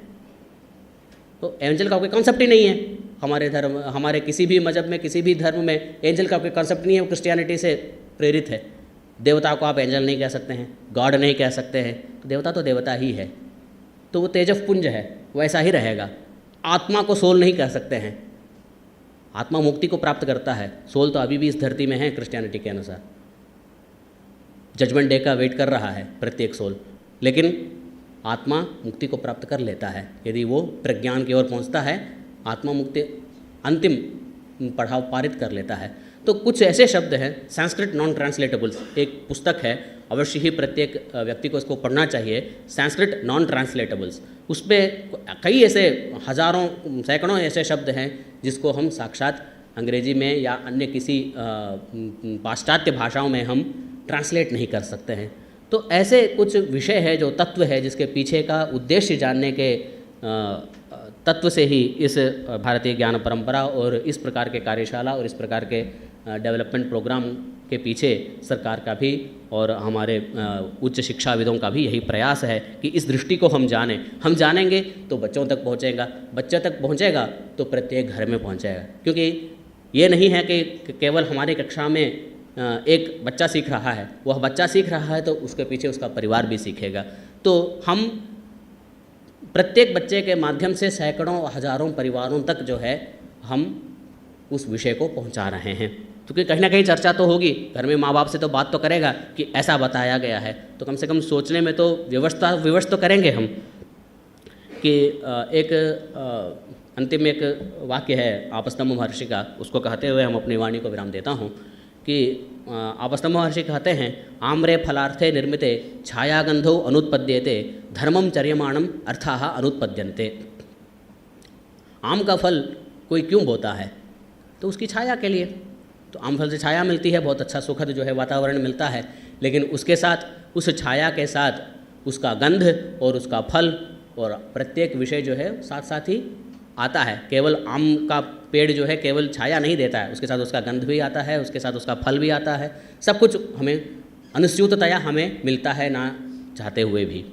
तो एंजल का कोई कॉन्सेप्ट ही नहीं है। हमारे धर्म, हमारे किसी भी मजहब में, किसी भी धर्म में एंजल का कोई कॉन्सेप्ट नहीं है, वो क्रिश्चियनिटी से प्रेरित है। देवता को आप एंजल नहीं कह सकते हैं, गॉड नहीं कह सकते हैं, तो देवता ही है, तो वो तेजस पुंज है, वैसा ही रहेगा। आत्मा को सोल नहीं कह सकते हैं, आत्मा मुक्ति को प्राप्त करता है, सोल तो अभी भी इस धरती में है क्रिश्चियनिटी के अनुसार। जजमेंट डे का वेट कर रहा है प्रत्येक सोल, लेकिन आत्मा मुक्ति को प्राप्त कर लेता है यदि वो प्रज्ञान की ओर पहुंचता है, आत्मा मुक्ति अंतिम पड़ाव पारित कर लेता है। तो कुछ ऐसे शब्द हैं, संस्कृत नॉन ट्रांसलेटेबल्स, एक पुस्तक है, अवश्य ही प्रत्येक व्यक्ति को इसको पढ़ना चाहिए, संस्कृत नॉन ट्रांसलेटेबल्स। उस पर कई ऐसे हजारों सैकड़ों ऐसे शब्द हैं जिसको हम साक्षात अंग्रेजी में या अन्य किसी पाश्चात्य भाषाओं में हम ट्रांसलेट नहीं कर सकते हैं। तो ऐसे कुछ विषय है, जो तत्व है, जिसके पीछे का उद्देश्य जानने के तत्व से ही इस भारतीय ज्ञान परंपरा और इस प्रकार के कार्यशाला और इस प्रकार के डेवलपमेंट प्रोग्राम के पीछे सरकार का भी और हमारे उच्च शिक्षाविदों का भी यही प्रयास है कि इस दृष्टि को हम जानें। हम जानेंगे तो बच्चों तक पहुंचेगा, बच्चे तक पहुंचेगा तो प्रत्येक घर में पहुंचेगा। क्योंकि ये नहीं है कि केवल हमारी कक्षा में एक बच्चा सीख रहा है, वह बच्चा सीख रहा है तो उसके पीछे उसका परिवार भी सीखेगा। तो हम प्रत्येक बच्चे के माध्यम से सैकड़ों हजारों परिवारों तक जो है हम उस विषय को पहुंचा रहे हैं। क्योंकि कहीं ना कहीं चर्चा तो होगी, घर में माँ बाप से तो बात तो करेगा कि ऐसा बताया गया है, तो कम से कम सोचने में तो विवश तो करेंगे हम। कि एक अंतिम एक वाक्य है आपस्तम्भ महर्षि का, उसको कहते हुए हम अपनी वाणी को विराम देता हूँ कि आपस्तम्भ महर्षि कहते हैं, आम्रे फलार्थे निर्मिते छायागंधो अनुत्पद्येते धर्मम चर्यमाणम अर्थाः अनुत्पद्यन्ते। आम का फल कोई क्यों बोता है? तो उसकी छाया के लिए। तो आम फल से छाया मिलती है, बहुत अच्छा सुखद जो है वातावरण मिलता है, लेकिन उसके साथ, उस छाया के साथ उसका गंध और उसका फल और प्रत्येक विषय जो है साथ साथ ही आता है। केवल आम का पेड़ जो है केवल छाया नहीं देता है, उसके साथ उसका गंध भी आता है, उसके साथ उसका फल भी आता है, सब कुछ हमें अनुस्यूततया हमें मिलता है, ना चाहते हुए भी।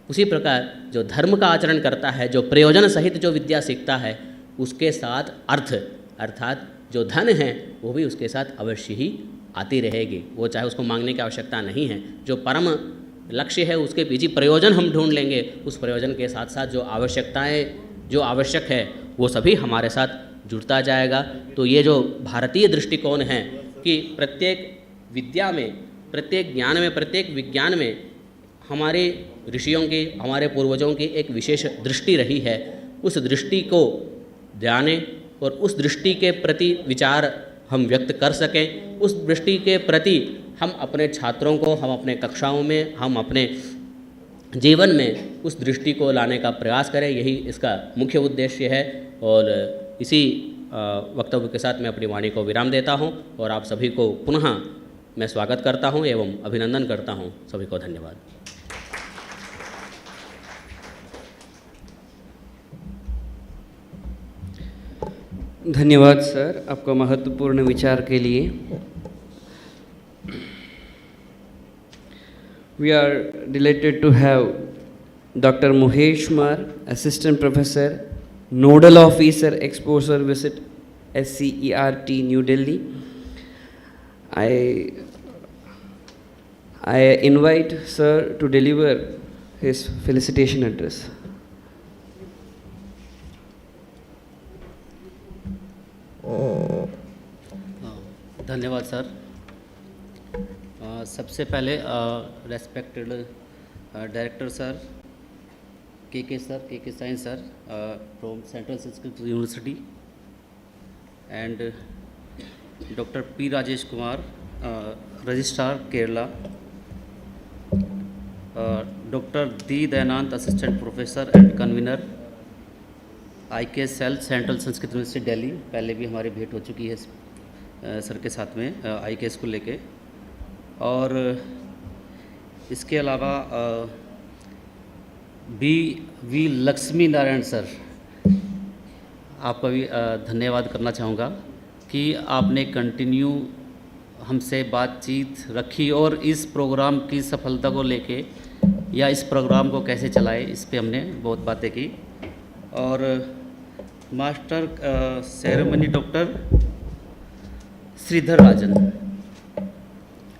उसी प्रकार जो धर्म का आचरण करता है, जो प्रयोजन सहित जो विद्या सीखता है, उसके साथ अर्थ अर्थात जो धन है वो भी उसके साथ अवश्य ही आती रहेगी। वो चाहे उसको मांगने की आवश्यकता नहीं है। जो परम लक्ष्य है उसके पीछे प्रयोजन हम ढूंढ लेंगे, उस प्रयोजन के साथ साथ जो आवश्यकताएं जो आवश्यक है वो सभी हमारे साथ जुड़ता जाएगा। तो ये जो भारतीय दृष्टिकोण है कि प्रत्येक विद्या में, प्रत्येक ज्ञान में, प्रत्येक विज्ञान में हमारे ऋषियों की, हमारे पूर्वजों की एक विशेष दृष्टि रही है, उस दृष्टि को जाने और उस दृष्टि के प्रति विचार हम व्यक्त कर सकें, उस दृष्टि के प्रति हम अपने छात्रों को, हम अपने कक्षाओं में, हम अपने जीवन में उस दृष्टि को लाने का प्रयास करें, यही इसका मुख्य उद्देश्य है। और इसी वक्तव्य के साथ मैं अपनी वाणी को विराम देता हूं और आप सभी को पुनः मैं स्वागत करता हूं एवं अभिनंदन करता हूं। सभी को धन्यवाद। धन्यवाद सर आपका महत्वपूर्ण विचार के लिए। We are delighted to have Dr. Muhesh Mar, Assistant Professor, Nodal Officer, Exposure Visit, SCERT, New Delhi. I invite sir to deliver his felicitation address. धन्यवाद सर। सबसे पहले रेस्पेक्टेड डायरेक्टर सर, के science sir from central Sanskrit university and doctor P Rajesh Kumar, registrar Kerala, doctor D Dayanand, assistant professor and convener IKS cell, central Sanskrit university Delhi. पहले भी हमारी भेंट हो चुकी है सर के साथ में IKS को लेके। और इसके अलावा वी लक्ष्मी नारायण सर, आपका भी धन्यवाद करना चाहूँगा कि आपने कंटिन्यू हमसे बातचीत रखी और इस प्रोग्राम की सफलता को लेके या इस प्रोग्राम को कैसे चलाए इस पे हमने बहुत बातें की। और मास्टर सेरेमनी डॉक्टर श्रीधर राजन,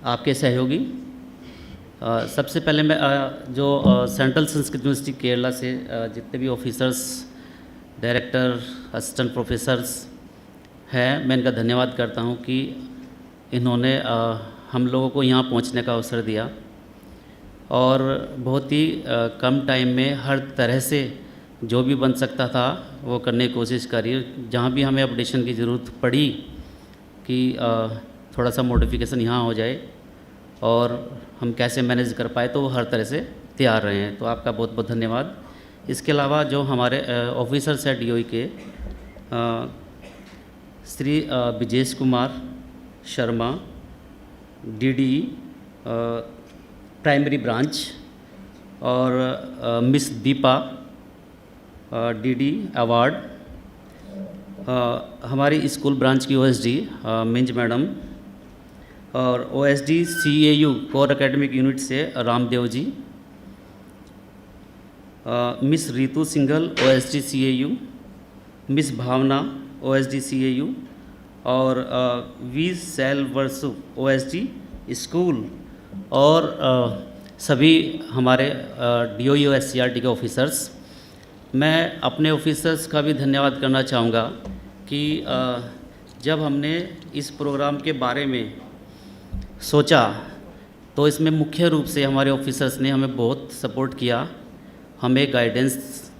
आपके सहयोगी। सबसे पहले मैं जो सेंट्रल संस्कृत यूनिवर्सिटी केरला से जितने भी ऑफिसर्स, डायरेक्टर, असिस्टेंट प्रोफेसर्स हैं, मैं इनका धन्यवाद करता हूं कि इन्होंने हम लोगों को यहाँ पहुँचने का अवसर दिया और बहुत ही कम टाइम में हर तरह से जो भी बन सकता था वो करने की कोशिश करी। जहाँ भी हमें अपडेशन की ज़रूरत पड़ी कि थोड़ा सा मॉडिफिकेशन यहाँ हो जाए और हम कैसे मैनेज कर पाए, तो वो हर तरह से तैयार रहे हैं। तो आपका बहुत बहुत धन्यवाद। इसके अलावा जो हमारे ऑफिसर्स हैं DOE के, Shri Vijesh Kumar Sharma, DDE primary branch, और मिस दीपा DD अवार्ड, हमारी स्कूल ब्रांच की OSD मिंज मैडम, और OSD CAU core academic unit से Ramdev ji, miss Ritu Singhal OSD CAU, miss Bhawna OSD CAU, और वी सेल वर्सु OSD स्कूल, और सभी हमारे DOE और SCERT के ऑफिसर्स। मैं अपने ऑफिसर्स का भी धन्यवाद करना चाहूँगा कि जब हमने इस प्रोग्राम के बारे में सोचा तो इसमें मुख्य रूप से हमारे ऑफिसर्स ने हमें बहुत सपोर्ट किया, हमें गाइडेंस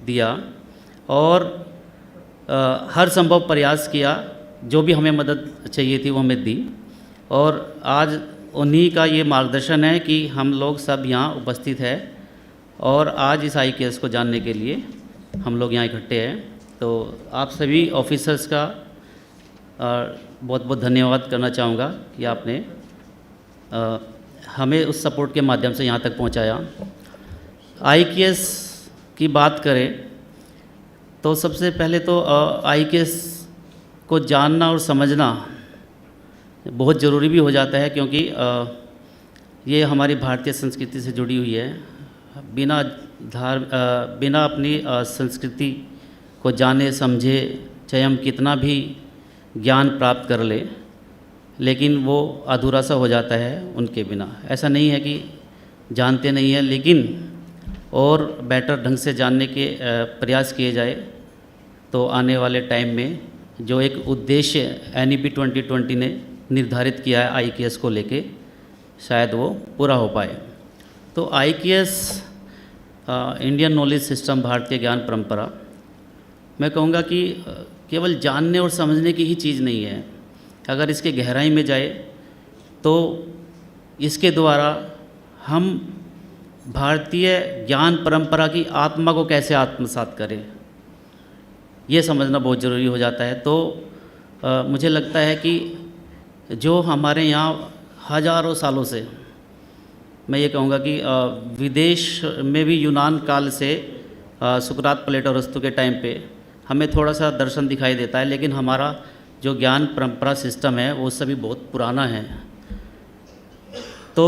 दिया और हर संभव प्रयास किया, जो भी हमें मदद चाहिए थी वो हमें दी। और आज उन्हीं का ये मार्गदर्शन है कि हम लोग सब यहाँ उपस्थित हैं और आज इस IKS को जानने के लिए हम लोग यहाँ इकट्ठे हैं। तो आप सभी ऑफिसर्स का बहुत बहुत धन्यवाद करना चाहूँगा कि आपने हमें उस सपोर्ट के माध्यम से यहाँ तक पहुँचाया। IKS की बात करें तो सबसे पहले तो IKS को जानना और समझना बहुत ज़रूरी भी हो जाता है, क्योंकि ये हमारी भारतीय संस्कृति से जुड़ी हुई है। बिना अपनी संस्कृति को जाने समझे चाहे हम कितना भी ज्ञान प्राप्त कर ले, लेकिन वो अधूरा सा हो जाता है उनके बिना। ऐसा नहीं है कि जानते नहीं हैं, लेकिन और बेटर ढंग से जानने के प्रयास किए जाए तो आने वाले टाइम में जो एक उद्देश्य NEP 2020 ने निर्धारित किया है IKS को लेके, शायद वो पूरा हो पाए। तो IKS इंडियन नॉलेज सिस्टम, भारतीय ज्ञान परंपरा, मैं कहूँगा कि केवल जानने और समझने की ही चीज़ नहीं है। अगर इसके गहराई में जाए तो इसके द्वारा हम भारतीय ज्ञान परंपरा की आत्मा को कैसे आत्मसात करें, ये समझना बहुत ज़रूरी हो जाता है। तो मुझे लगता है कि जो हमारे यहाँ हजारों सालों से, मैं ये कहूँगा कि विदेश में भी यूनान काल से सुकरात, प्लेटो, अरस्तु के टाइम पे हमें थोड़ा सा दर्शन दिखाई देता है, लेकिन हमारा जो ज्ञान परंपरा सिस्टम है वो सभी बहुत पुराना है। तो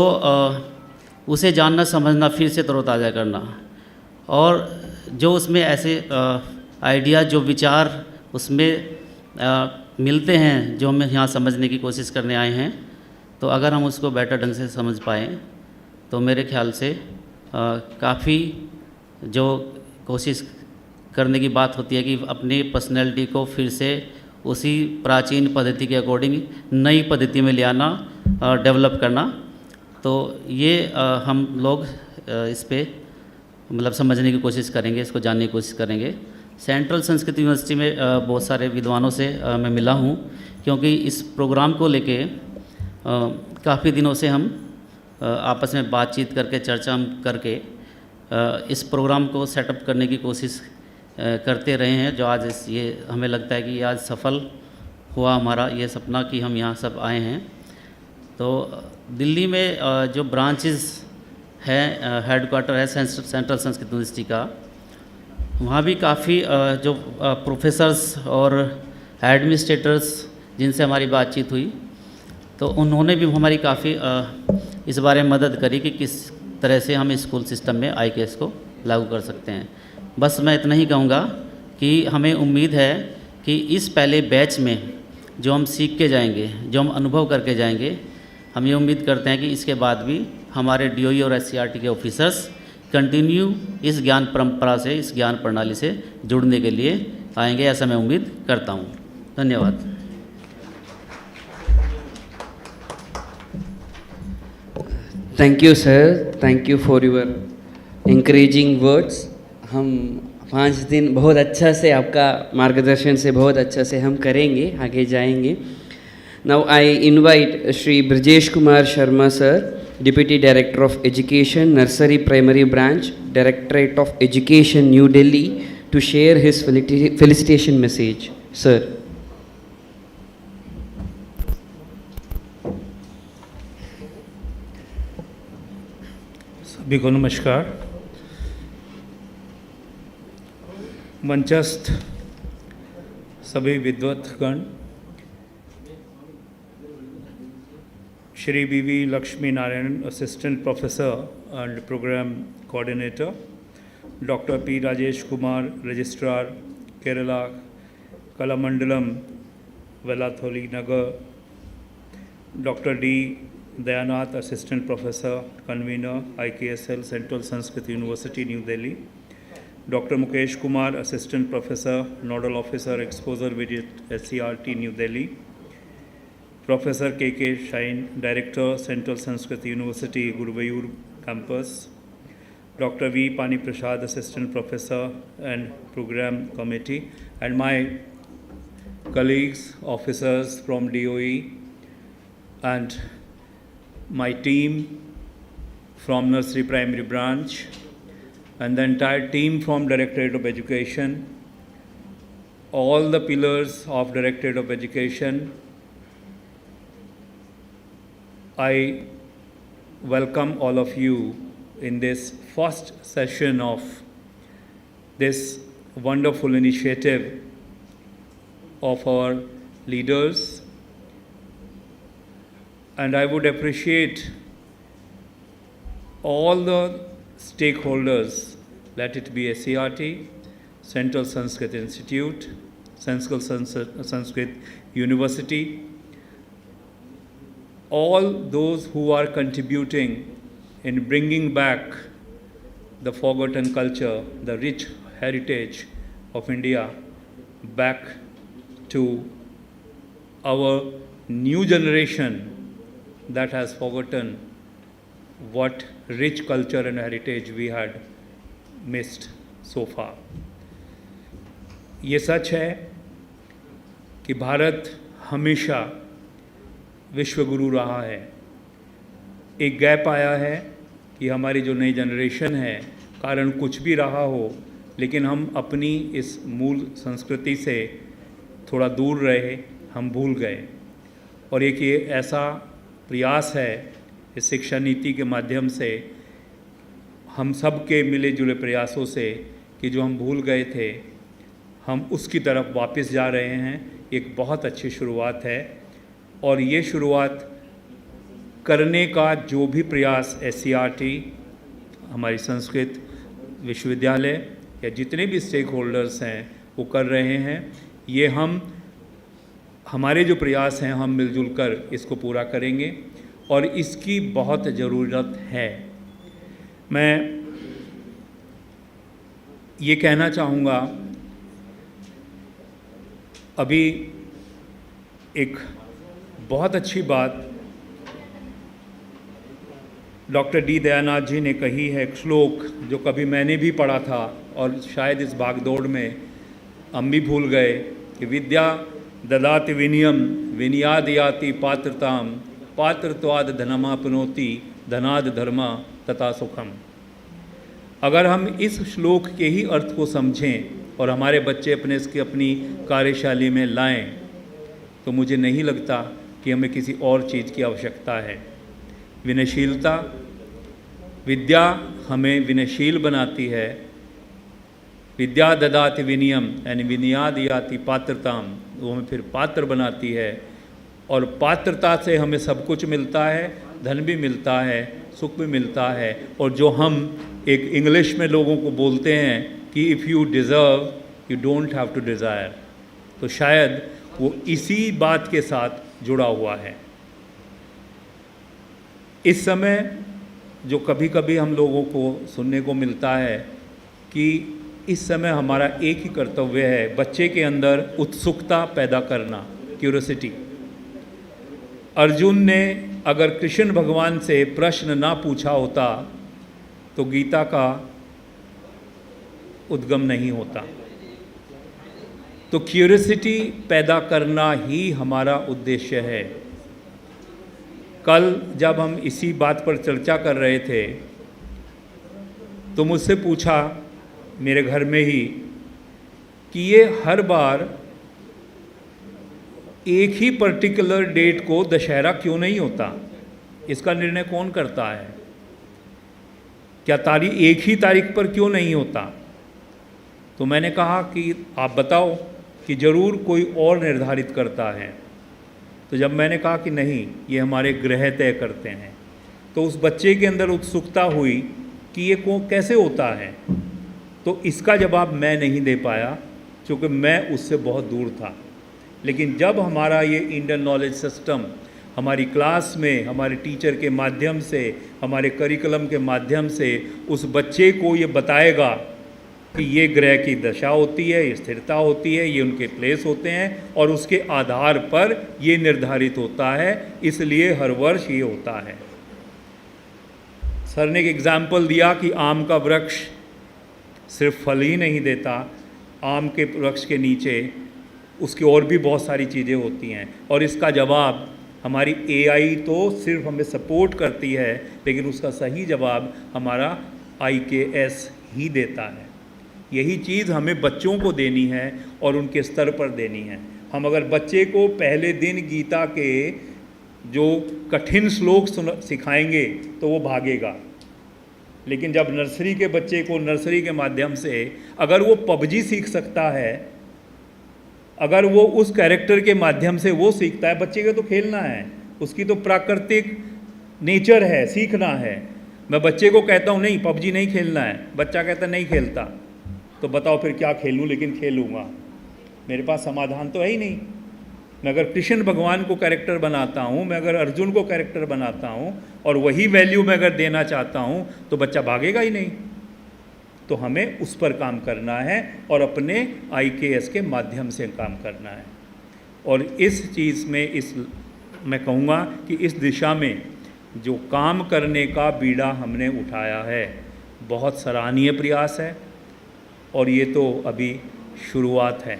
उसे जानना, समझना, फिर से तरोताज़ा करना, और जो उसमें ऐसे आइडिया, जो विचार उसमें मिलते हैं, जो हम यहाँ समझने की कोशिश करने आए हैं, तो अगर हम उसको बेटर ढंग से समझ पाएँ तो मेरे ख्याल से काफ़ी जो कोशिश करने की बात होती है कि अपनी पर्सनैलिटी को फिर से उसी प्राचीन पद्धति के अकॉर्डिंग नई पद्धति में ले आना, डेवलप करना, तो ये हम लोग इस पे मतलब समझने की कोशिश करेंगे, इसको जानने की कोशिश करेंगे। सेंट्रल संस्कृत यूनिवर्सिटी में बहुत सारे विद्वानों से मैं मिला हूँ, क्योंकि इस प्रोग्राम को लेके काफ़ी दिनों से हम आपस में बातचीत करके, चर्चा करके इस प्रोग्राम को सेटअप करने की कोशिश करते रहे हैं, जो आज ये हमें लगता है कि आज सफल हुआ हमारा ये सपना कि हम यहाँ सब आए हैं। तो दिल्ली में जो ब्रांचेस हैं, हेडक्वार्टर है सेंट्रल संस्कृत यूनिवर्सिटी का, वहाँ भी काफ़ी जो प्रोफेसर्स और एडमिनिस्ट्रेटर्स जिनसे हमारी बातचीत हुई, तो उन्होंने भी हमारी काफ़ी इस बारे में मदद करी कि किस तरह से हम स्कूल सिस्टम में IKS को लागू कर सकते हैं। बस मैं इतना ही कहूँगा कि हमें उम्मीद है कि इस पहले बैच में जो हम सीख के जाएंगे, जो हम अनुभव करके जाएंगे, हम ये उम्मीद करते हैं कि इसके बाद भी हमारे DOE और SCERT के ऑफिसर्स कंटिन्यू इस ज्ञान परंपरा से, इस ज्ञान प्रणाली से जुड़ने के लिए आएंगे, ऐसा मैं उम्मीद करता हूँ। धन्यवाद। Thank you sir, thank you for your encouraging words. हम 5 दिन बहुत अच्छा से आपका मार्गदर्शन से बहुत अच्छा से हम करेंगे, आगे जाएंगे। Now I invite Shri Brajesh Kumar Sharma sir, Deputy Director of Education, Nursery Primary Branch, Directorate of Education, New Delhi, to share his felicitation message. Sir. सभी को नमस्कार। मंचस्थ सभी विद्वत्गण, Shri BV Lakshmi Narayan, assistant professor and program coordinator, doctor P Rajesh Kumar, registrar, Kerala Kalamandalam, Vallathol Nagar, doctor D Dayanath, assistant professor, convener, IKSL, central Sanskrit university, new Delhi, doctor Mukesh Kumar, assistant professor, nodal officer, exposure visit, SCERT, new Delhi, professor KK Shine, director, central Sanskrit university, Guruvayur campus, doctor V Pani Prasad, assistant professor and program committee, and my colleagues, officers from DOE and my team from Nursery Primary Branch and the entire team from Directorate of Education, all the pillars of Directorate of Education. I welcome all of you in this first session of this wonderful initiative of our leaders, and I would appreciate all the stakeholders, let it be SCERT, Central Sanskrit Institute, Central Sanskrit University, all those who are contributing in bringing back the forgotten culture, the rich heritage of India back to our new generation that has forgotten what rich culture and heritage we had missed so far. ये सच है कि भारत हमेशा विश्वगुरु रहा है। एक gap आया है कि हमारी जो नई जनरेशन है, कारण कुछ भी रहा हो, लेकिन हम अपनी इस मूल संस्कृति से थोड़ा दूर रहे, हम भूल गए। और एक ये ऐसा प्रयास है इस शिक्षा नीति के माध्यम से, हम सब के मिले जुले प्रयासों से, कि जो हम भूल गए थे हम उसकी तरफ वापस जा रहे हैं। एक बहुत अच्छी शुरुआत है और ये शुरुआत करने का जो भी प्रयास SCERT, हमारी संस्कृत विश्वविद्यालय या जितने भी स्टेक होल्डर्स हैं वो कर रहे हैं, ये हमारे जो प्रयास हैं हम मिलजुल कर इसको पूरा करेंगे और इसकी बहुत ज़रूरत है। मैं ये कहना चाहूँगा, अभी एक बहुत अच्छी बात डॉक्टर डी दयानाथ जी ने कही है, एक श्लोक जो कभी मैंने भी पढ़ा था और शायद इस भागदौड़ में हम भी भूल गए, कि विद्या ददाति विनयम विनयाद याति पात्रताम पात्रत्वाद धनमापनोति धनाद धर्मा तथा सुखम। अगर हम इस श्लोक के ही अर्थ को समझें और हमारे बच्चे अपनी कार्यशाला में लाएं, तो मुझे नहीं लगता कि हमें किसी और चीज़ की आवश्यकता है। विनयशीलता, विद्या हमें विनयशील बनाती है। विद्या ददाति विनयम यानी विनयाद याति पात्रताम, वो हमें फिर पात्र बनाती है और पात्रता से हमें सब कुछ मिलता है, धन भी मिलता है, सुख भी मिलता है। और जो हम एक इंग्लिश में लोगों को बोलते हैं कि if you deserve you don't have to desire, तो शायद वो इसी बात के साथ जुड़ा हुआ है। इस समय जो कभी कभी हम लोगों को सुनने को मिलता है कि इस समय हमारा एक ही कर्तव्य है, बच्चे के अंदर उत्सुकता पैदा करना, क्यूरियोसिटी। अर्जुन ने अगर कृष्ण भगवान से प्रश्न ना पूछा होता तो गीता का उद्गम नहीं होता। तो क्यूरियोसिटी पैदा करना ही हमारा उद्देश्य है। कल जब हम इसी बात पर चर्चा कर रहे थे तो मुझसे पूछा मेरे घर में ही कि ये हर बार एक ही पर्टिकुलर डेट को दशहरा क्यों नहीं होता, इसका निर्णय कौन करता है? क्या तारीख एक ही तारीख पर क्यों नहीं होता? तो मैंने कहा कि आप बताओ कि ज़रूर कोई और निर्धारित करता है। तो जब मैंने कहा कि नहीं, ये हमारे ग्रह तय करते हैं, तो उस बच्चे के अंदर उत्सुकता हुई कि ये कैसे होता है। तो इसका जवाब मैं नहीं दे पाया क्योंकि मैं उससे बहुत दूर था। लेकिन जब हमारा ये इंडियन नॉलेज सिस्टम हमारी क्लास में हमारे टीचर के माध्यम से, हमारे करिकुलम के माध्यम से उस बच्चे को ये बताएगा कि ये ग्रह की दशा होती है, ये स्थिरता होती है, ये उनके प्लेस होते हैं और उसके आधार पर ये निर्धारित होता है, इसलिए हर वर्ष ये होता है। सर ने एक एग्जाम्पल दिया कि आम का वृक्ष सिर्फ फल ही नहीं देता, आम के वृक्ष के नीचे उसकी और भी बहुत सारी चीज़ें होती हैं। और इसका जवाब हमारी AI तो सिर्फ हमें सपोर्ट करती है, लेकिन उसका सही जवाब हमारा IKS ही देता है। यही चीज़ हमें बच्चों को देनी है और उनके स्तर पर देनी है। हम अगर बच्चे को पहले दिन गीता के जो कठिन श्लोक सिखाएंगे तो वो भागेगा, लेकिन जब नर्सरी के बच्चे को नर्सरी के माध्यम से अगर वो PUBG सीख सकता है, अगर वो उस कैरेक्टर के माध्यम से वो सीखता है, बच्चे का तो खेलना है, उसकी तो प्राकृतिक नेचर है, सीखना है। मैं बच्चे को कहता हूँ नहीं पबजी नहीं खेलना है, बच्चा कहता नहीं खेलता, तो बताओ फिर क्या खेलूँ, लेकिन खेलूँगा। मेरे पास समाधान तो है ही नहीं। मैं अगर कृष्ण भगवान को कैरेक्टर बनाता हूँ, मैं अगर अर्जुन को कैरेक्टर बनाता हूँ और वही वैल्यू मैं अगर देना चाहता हूँ तो बच्चा भागेगा ही नहीं। तो हमें उस पर काम करना है और अपने IKS के माध्यम से काम करना है। और इस चीज़ में मैं कहूँगा कि इस दिशा में जो काम करने का बीड़ा हमने उठाया है, बहुत सराहनीय प्रयास है। और ये तो अभी शुरुआत है।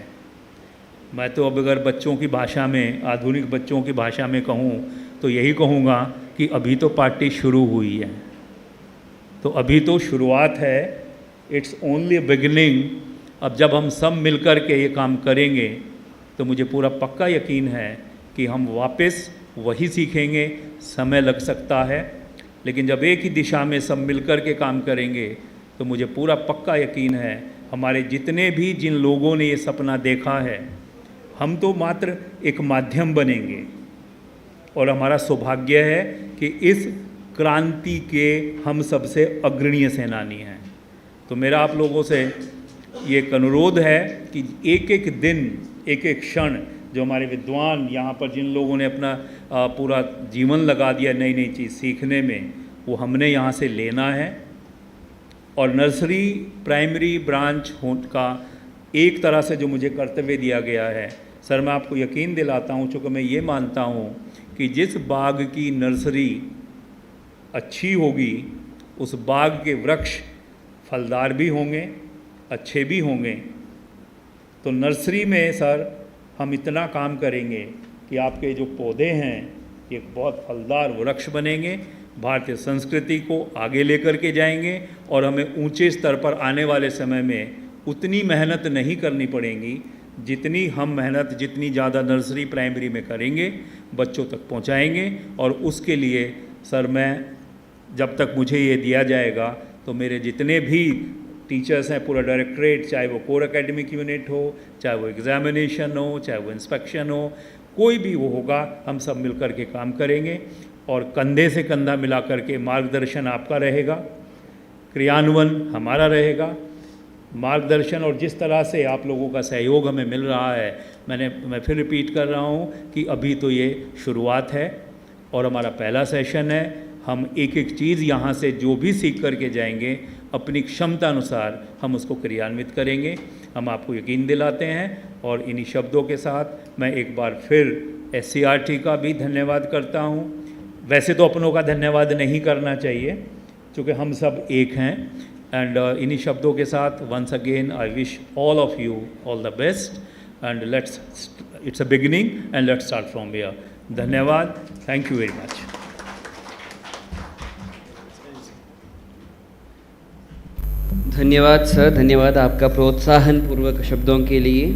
मैं तो अब अगर बच्चों की भाषा में, आधुनिक बच्चों की भाषा में कहूँ तो यही कहूँगा कि अभी तो पार्टी शुरू हुई है। तो अभी तो शुरुआत है, इट्स ओनली बिगिनिंग। अब जब हम सब मिलकर के ये काम करेंगे तो मुझे पूरा पक्का यकीन है कि हम वापस वही सीखेंगे। समय लग सकता है, लेकिन जब एक ही दिशा में सब मिलकर के काम करेंगे तो मुझे पूरा पक्का यकीन है हमारे जितने भी जिन लोगों ने ये सपना देखा है, हम तो मात्र एक माध्यम बनेंगे। और हमारा सौभाग्य है कि इस क्रांति के हम सबसे अग्रणीय सेनानी हैं। तो मेरा आप लोगों से ये एक अनुरोध है कि एक एक दिन, एक एक क्षण जो हमारे विद्वान यहाँ पर जिन लोगों ने अपना पूरा जीवन लगा दिया नई नई चीज़ सीखने में, वो हमने यहाँ से लेना है। और नर्सरी प्राइमरी ब्रांच का एक तरह से जो मुझे कर्तव्य दिया गया है, सर मैं आपको यकीन दिलाता हूँ, चूँकि मैं ये मानता हूँ कि जिस बाग की नर्सरी अच्छी होगी उस बाग के वृक्ष फलदार भी होंगे, अच्छे भी होंगे। तो नर्सरी में सर हम इतना काम करेंगे कि आपके जो पौधे हैं ये बहुत फलदार वृक्ष बनेंगे, भारतीय संस्कृति को आगे लेकर के जाएंगे और हमें ऊंचे स्तर पर आने वाले समय में उतनी मेहनत नहीं करनी पड़ेगी जितनी हम मेहनत जितनी ज़्यादा नर्सरी प्राइमरी में करेंगे बच्चों तक पहुंचाएंगे। और उसके लिए सर मैं जब तक मुझे ये दिया जाएगा तो मेरे जितने भी टीचर्स हैं, पूरा डायरेक्टरेट, चाहे वो कोर एकेडमिक यूनिट हो, चाहे वो एग्जामिनेशन हो, चाहे वो इंस्पेक्शन हो, कोई भी वो होगा, हम सब मिलकर के काम करेंगे और कंधे से कंधा मिला करके मार्गदर्शन आपका रहेगा, क्रियान्वयन हमारा रहेगा। मार्गदर्शन और जिस तरह से आप लोगों का सहयोग हमें मिल रहा है, मैं फिर रिपीट कर रहा हूँ कि अभी तो ये शुरुआत है और हमारा पहला सेशन है। हम एक एक चीज़ यहाँ से जो भी सीख करके जाएंगे अपनी क्षमता अनुसार हम उसको क्रियान्वित करेंगे, हम आपको यकीन दिलाते हैं। और इन्हीं शब्दों के साथ मैं एक बार फिर SCERT का भी धन्यवाद करता हूँ। वैसे तो अपनों का धन्यवाद नहीं करना चाहिए क्योंकि हम सब एक हैं। एंड इन्हीं शब्दों के साथ once again I wish all of you all the best and it's a beginning and let's start from here. धन्यवाद, थैंक यू वेरी मच। धन्यवाद सर, धन्यवाद आपका प्रोत्साहन पूर्वक शब्दों के लिए।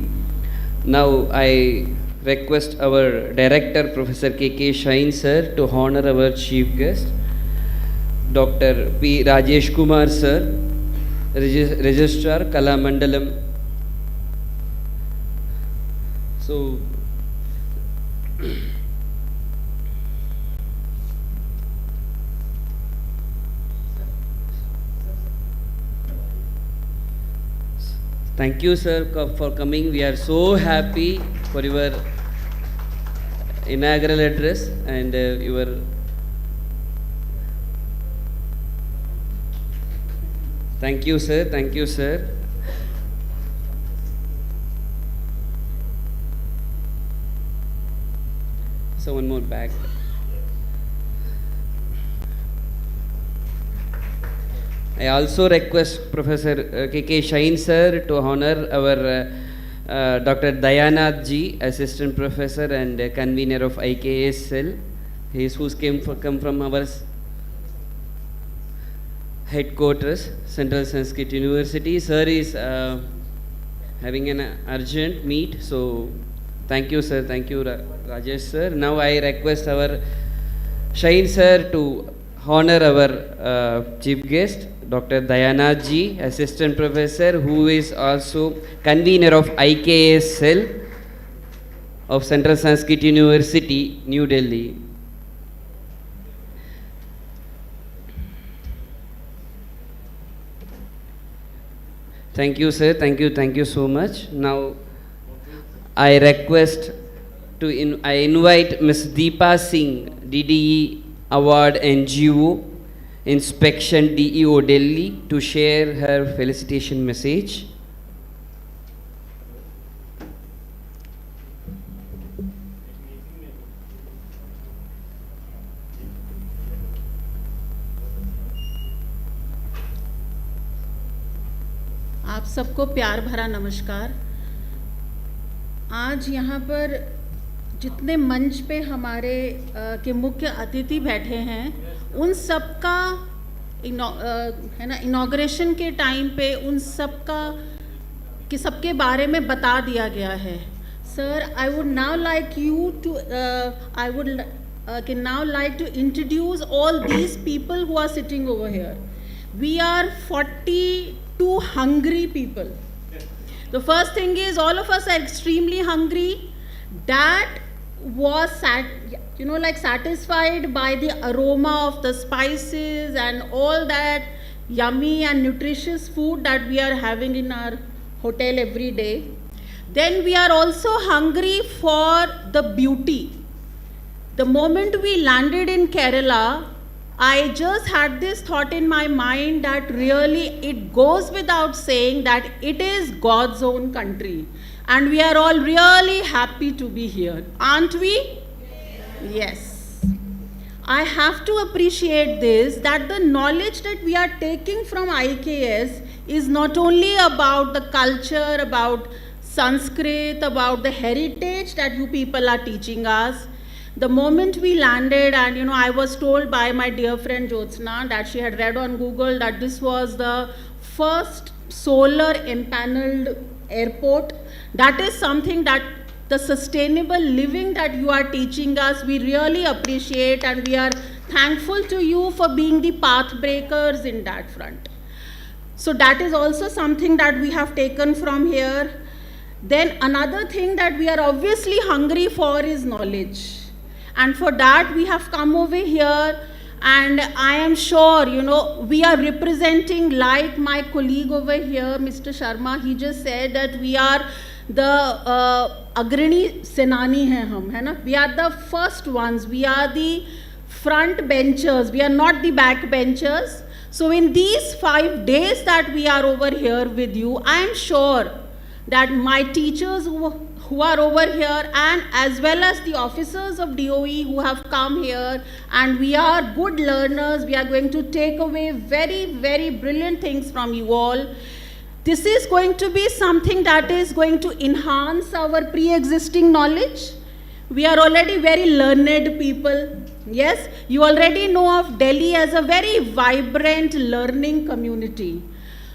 Now I request our director professor K Shine sir to honour our chief guest doctor P. Rajesh Kumar sir, registrar Kalamandalam. So thank you sir for coming. We are so happy for your inaugural address and your thank you sir, thank you sir. So one more back. I also request Professor K. Shain sir to honor our Dr. Dayanath ji, Assistant Professor and Convener of IKS cell. He is who's come from our headquarters, Central Sanskrit University. Sir is having an urgent meet, so thank you sir, thank you Rajesh sir. Now I request our Shain sir to honor our chief guest Dr. Dayanath ji, Assistant Professor, who is also Convener of IKS cell of Central Sanskrit University, New Delhi. Thank you, sir. Thank you so much. Now, I request I invite Ms. Deepa Singh, DDE Award NGO, Inspection DEO Delhi, to share her felicitation message. आप सबको प्यार भरा नमस्कार। आज यहाँ पर जितने मंच पे हमारे के मुख्य अतिथि बैठे हैं, उन सबका है ना इनॉग्रेशन के टाइम पे उन सबके बारे में बता दिया गया है। Sir, I would now like you to now like to introduce all these people who are sitting over here. We are 42 hungry people. The first thing is all of us are extremely hungry. That was satisfied by the aroma of the spices and all that yummy and nutritious food that we are having in our hotel every day. Then we are also hungry for the beauty. The moment we landed in Kerala, I just had this thought in my mind that really it goes without saying that it is God's own country. And we are all really happy to be here. Aren't we? Yes. I have to appreciate this, that the knowledge that we are taking from IKS is not only about the culture, about Sanskrit, about the heritage that you people are teaching us. The moment we landed, and I was told by my dear friend Jyotsna that she had read on Google that this was the first solar empaneled airport. That is something that the sustainable living that you are teaching us, we really appreciate, and we are thankful to you for being the path breakers in that front. So that is also something that we have taken from here. Then another thing that we are obviously hungry for is knowledge. And for that we have come over here, and I am sure, we are representing, like my colleague over here, Mr. Sharma, he just said that we are the Agrani Senani hai hum, hai na? We are the first ones, we are the front benchers, we are not the back benchers. So in these 5 days that we are over here with you, I am sure that my teachers who are over here, and as well as the officers of DOE who have come here, and we are good learners, we are going to take away very, very brilliant things from you all. This is going to be something that is going to enhance our pre-existing knowledge. We are already very learned people. Yes, you already know of Delhi as a very vibrant learning community.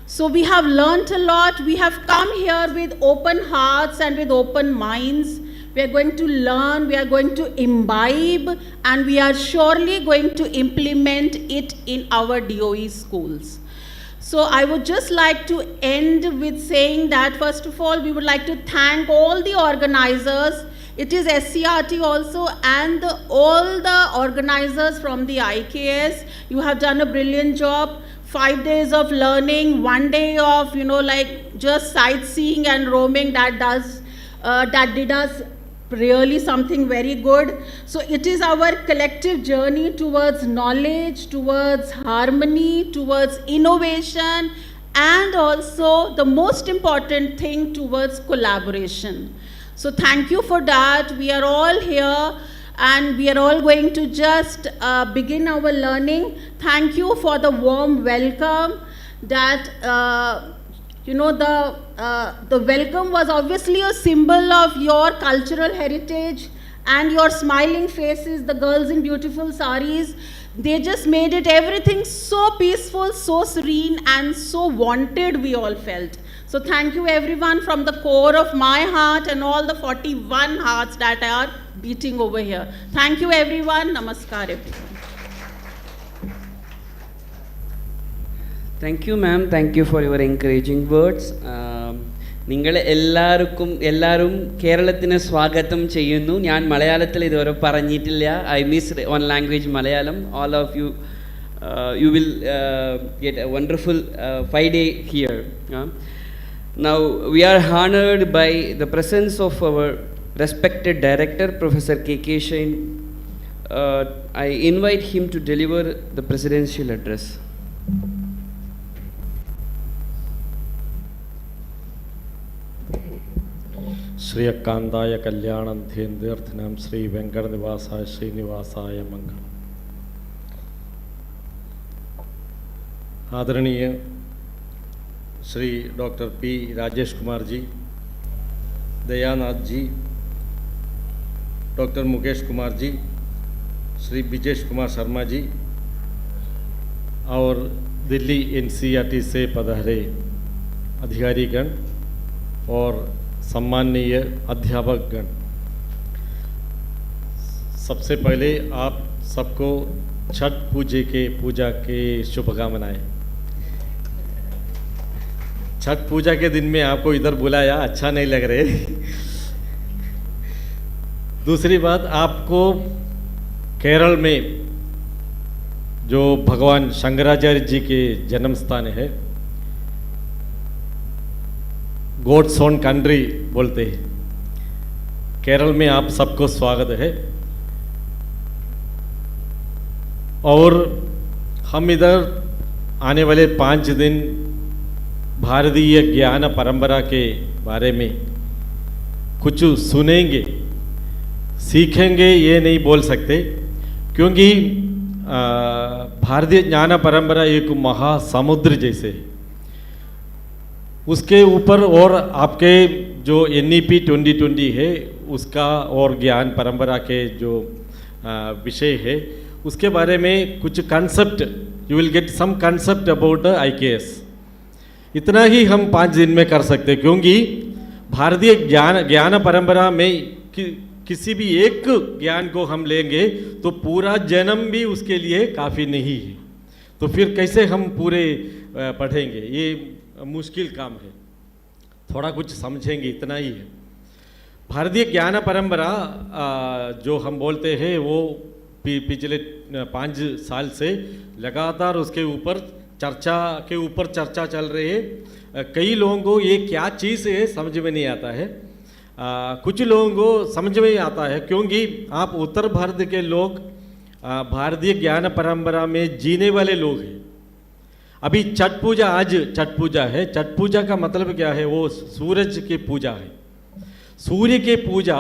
So we have learnt a lot. We have come here with open hearts and with open minds. We are going to learn, we are going to imbibe, and we are surely going to implement it in our DOE schools. So I would just like to end with saying that, first of all, we would like to thank all the organizers. It is SCRT also, and all the organizers from the IKS. You have done a brilliant job. 5 days of learning, 1 day of, just sightseeing and roaming, that did us really something very good. So it is our collective journey towards knowledge, towards harmony, towards innovation, and also the most important thing, towards collaboration. So thank you for that. We are all here, and we are all going to just begin our learning. Thank you for the warm welcome. That the welcome was obviously a symbol of your cultural heritage and your smiling faces, the girls in beautiful saris. They just made it everything so peaceful, so serene, and so wanted, we all felt. So thank you everyone from the core of my heart and all the 41 hearts that are beating over here. Thank you everyone. Namaskar everyone. Thank you ma'am, thank you for your encouraging words. നിങ്ങൾ എല്ലാവരും കേരളത്തിന് സ്വാഗതം ചെയ്യുന്നു. ഞാൻ മലയാളത്തിൽ ഇതുവരെ പറഞ്ഞിട്ടില്ല. I missed one language, Malayalam. All of you, you will get a wonderful 5 day here. Now we are honored by the presence of our respected director, Professor K.K. Shain. I invite him to deliver the presidential address. श्रीयकांताय कल्याणंध्येन्द्यर्थनम Shri Venkat निवासाय श्रीनिवासाय मंगल। आदरणीय Shri doctor P Rajesh Kumar जी, Dayanath ji, doctor Mukesh Kumar ji, Shri Vijesh Kumar Sharma ji और Delhi NCERT से पधारे अधिकारीगण और सम्माननीय अध्यापकगण, सबसे पहले आप सबको छठ पूजा के शुभकामनाएं। छठ पूजा के दिन में आपको इधर बुलाया, अच्छा नहीं लग रहे। दूसरी बात, आपको केरल में जो भगवान शंकराचार्य जी के जन्म स्थान है, गॉड्स ओन कंट्री बोलते हैं, केरल में आप सबको स्वागत है। और हम इधर आने वाले 5 दिन भारतीय ज्ञान परंपरा के बारे में कुछ सुनेंगे, सीखेंगे ये नहीं बोल सकते, क्योंकि भारतीय ज्ञान परंपरा एक महासमुद्र जैसे है। उसके ऊपर और आपके जो NEP 2020 है उसका और ज्ञान परंपरा के जो विषय है उसके बारे में कुछ concept, you will get some concept about IKS। इतना ही हम 5 दिन में कर सकते, क्योंकि भारतीय ज्ञान परंपरा में किसी भी एक ज्ञान को हम लेंगे तो पूरा जन्म भी उसके लिए काफ़ी नहीं है, तो फिर कैसे हम पूरे पढ़ेंगे, ये मुश्किल काम है। थोड़ा कुछ समझेंगे, इतना ही है। भारतीय ज्ञान परंपरा जो हम बोलते हैं वो पिछले 5 साल से लगातार उसके ऊपर चर्चा चल रही है। कई लोगों को ये क्या चीज़ है समझ में नहीं आता है, कुछ लोगों को समझ में आता है, क्योंकि आप उत्तर भारत के लोग भारतीय ज्ञान परंपरा में जीने वाले लोग हैं। अभी छठ पूजा, आज छठ पूजा है। छठ पूजा का मतलब क्या है? वो सूरज की पूजा है। सूर्य की पूजा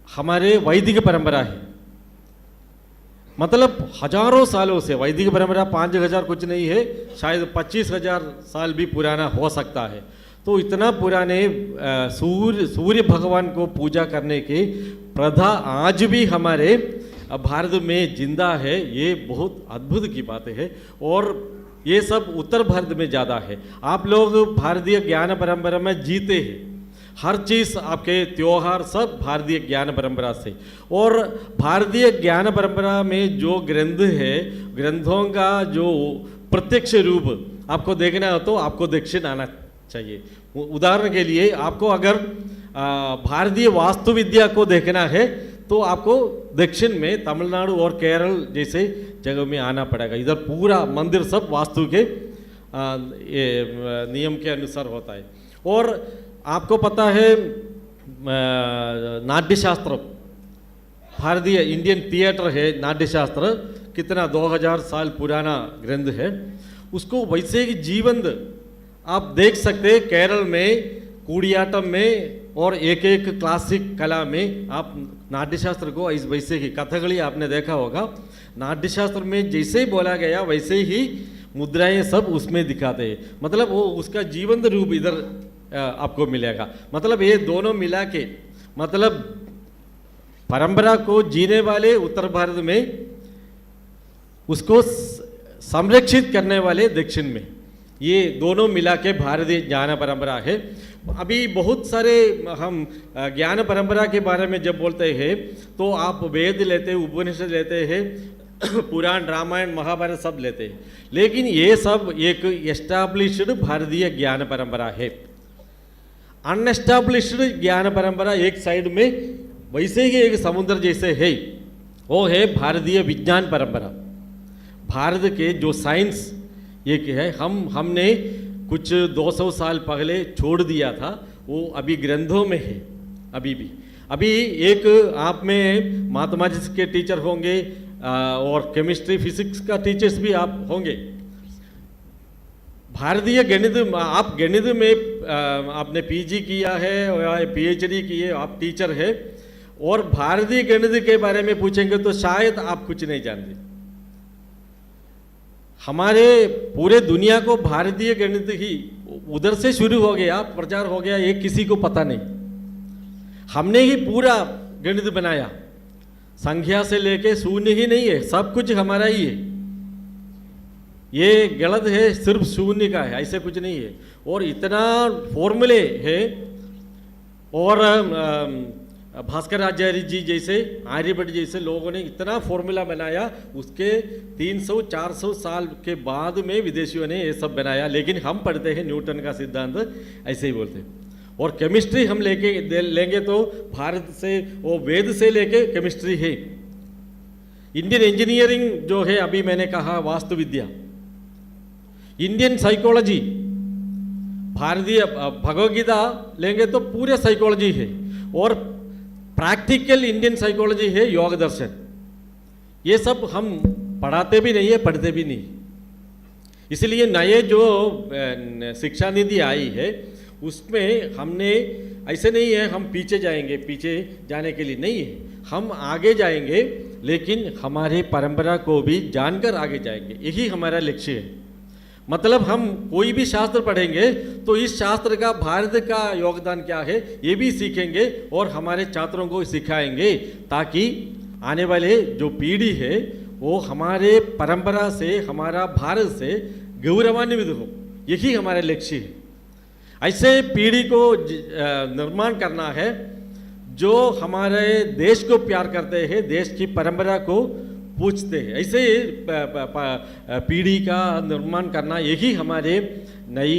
हमारे वैदिक परंपरा है, मतलब हजारों सालों से वैदिक परंपरा 5000 कुछ नहीं है, शायद 25,000 साल भी पुराना हो सकता है। तो इतना पुराने सूर्य भगवान को पूजा करने की प्रथा आज भी हमारे भारत में जिंदा है। ये बहुत अद्भुत की बात है, और ये सब उत्तर भारत में ज़्यादा है। आप लोग भारतीय ज्ञान परंपरा में जीते हैं, हर चीज़ आपके त्योहार सब भारतीय ज्ञान परंपरा से। और भारतीय ज्ञान परंपरा में जो ग्रंथ है, ग्रंथों का जो प्रत्यक्ष रूप आपको देखना हो तो आपको दक्षिण आना चाहिए। उदाहरण के लिए आपको अगर भारतीय वास्तुविद्या को देखना है तो आपको दक्षिण में तमिलनाडु और केरल जैसे जगह में आना पड़ेगा। इधर पूरा मंदिर सब वास्तु के नियम के अनुसार होता है। और आपको पता है नाट्यशास्त्र, भारतीय इंडियन थिएटर है, नाट्यशास्त्र कितना 2000 साल पुराना ग्रंथ है, उसको वैसे ही जीवंत आप देख सकते हैं। केरल में कूड़ियाटम में और एक क्लासिक कला में आप नाट्यशास्त्र को वैसे ही, कथकली आपने देखा होगा, नाट्यशास्त्र में जैसे ही बोला गया वैसे ही मुद्राएं सब उसमें दिखाते हैं। मतलब वो उसका जीवंत रूप इधर आपको मिलेगा। मतलब ये दोनों मिला के, मतलब परंपरा को जीने वाले उत्तर भारत में, उसको संरक्षित करने वाले दक्षिण में, ये दोनों मिला के भारतीय ज्ञान परंपरा है। अभी बहुत सारे हम ज्ञान परंपरा के बारे में जब बोलते हैं तो आप वेद लेते हैं, उपनिषद लेते हैं, पुराण रामायण महाभारत सब लेते हैं, लेकिन ये सब एक एस्टैब्लिश्ड भारतीय ज्ञान परंपरा है। अनएस्टैब्लिश्ड ज्ञान परंपरा एक साइड में वैसे ही एक समुद्र जैसे है, वो है भारतीय विज्ञान परंपरा। भारत के जो साइंस एक है, हमने कुछ 200 साल पहले छोड़ दिया था, वो अभी ग्रंथों में है अभी भी। अभी एक आप में मैथमेटिक्स के टीचर होंगे और केमिस्ट्री फिजिक्स का टीचर्स भी आप होंगे। भारतीय गणित, आप गणित में आपने पीजी किया है या पीएचडी की है, आप टीचर है, और भारतीय गणित के बारे में पूछेंगे तो शायद आप कुछ नहीं जानते। हमारे पूरे दुनिया को भारतीय गणित ही उधर से शुरू हो गया, प्रचार हो गया, ये किसी को पता नहीं। हमने ही पूरा गणित बनाया, संख्या से लेके शून्य ही नहीं है, सब कुछ हमारा ही है। ये गलत है, सिर्फ शून्य का है, ऐसे कुछ नहीं है। और इतना फॉर्मूले है, और भास्कर आचार्य जी जैसे, आर्यभट्ट जैसे लोगों ने इतना फॉर्मूला बनाया, उसके 300-400 साल के बाद में विदेशियों ने ये सब बनाया। लेकिन हम पढ़ते हैं न्यूटन का सिद्धांत, ऐसे ही बोलते हैं। और केमिस्ट्री हम लेंगे तो भारत से, वो वेद से लेके केमिस्ट्री है। इंडियन इंजीनियरिंग जो है, अभी मैंने कहा वास्तुविद्या, इंडियन साइकोलॉजी, भारतीय भगवद्गीता लेंगे तो पूरे साइकोलॉजी है। और प्रैक्टिकल इंडियन साइकोलॉजी है योग दर्शन। ये सब हम पढ़ाते भी नहीं है, पढ़ते भी नहीं। इसलिए नए जो शिक्षा नीति आई है उसमें हमने, ऐसे नहीं है हम पीछे जाएंगे, पीछे जाने के लिए नहीं है, हम आगे जाएंगे, लेकिन हमारी परंपरा को भी जानकर आगे जाएंगे, यही हमारा लक्ष्य है। मतलब हम कोई भी शास्त्र पढ़ेंगे तो इस शास्त्र का, भारत का योगदान क्या है ये भी सीखेंगे और हमारे छात्रों को सिखाएंगे, ताकि आने वाले जो पीढ़ी है वो हमारे परंपरा से, हमारा भारत से गौरवान्वित हो। यही हमारा लक्ष्य है। ऐसे पीढ़ी को निर्माण करना है जो हमारे देश को प्यार करते हैं, देश की परंपरा को पूछते हैं। ऐसे पीढ़ी का निर्माण करना, यही हमारे नई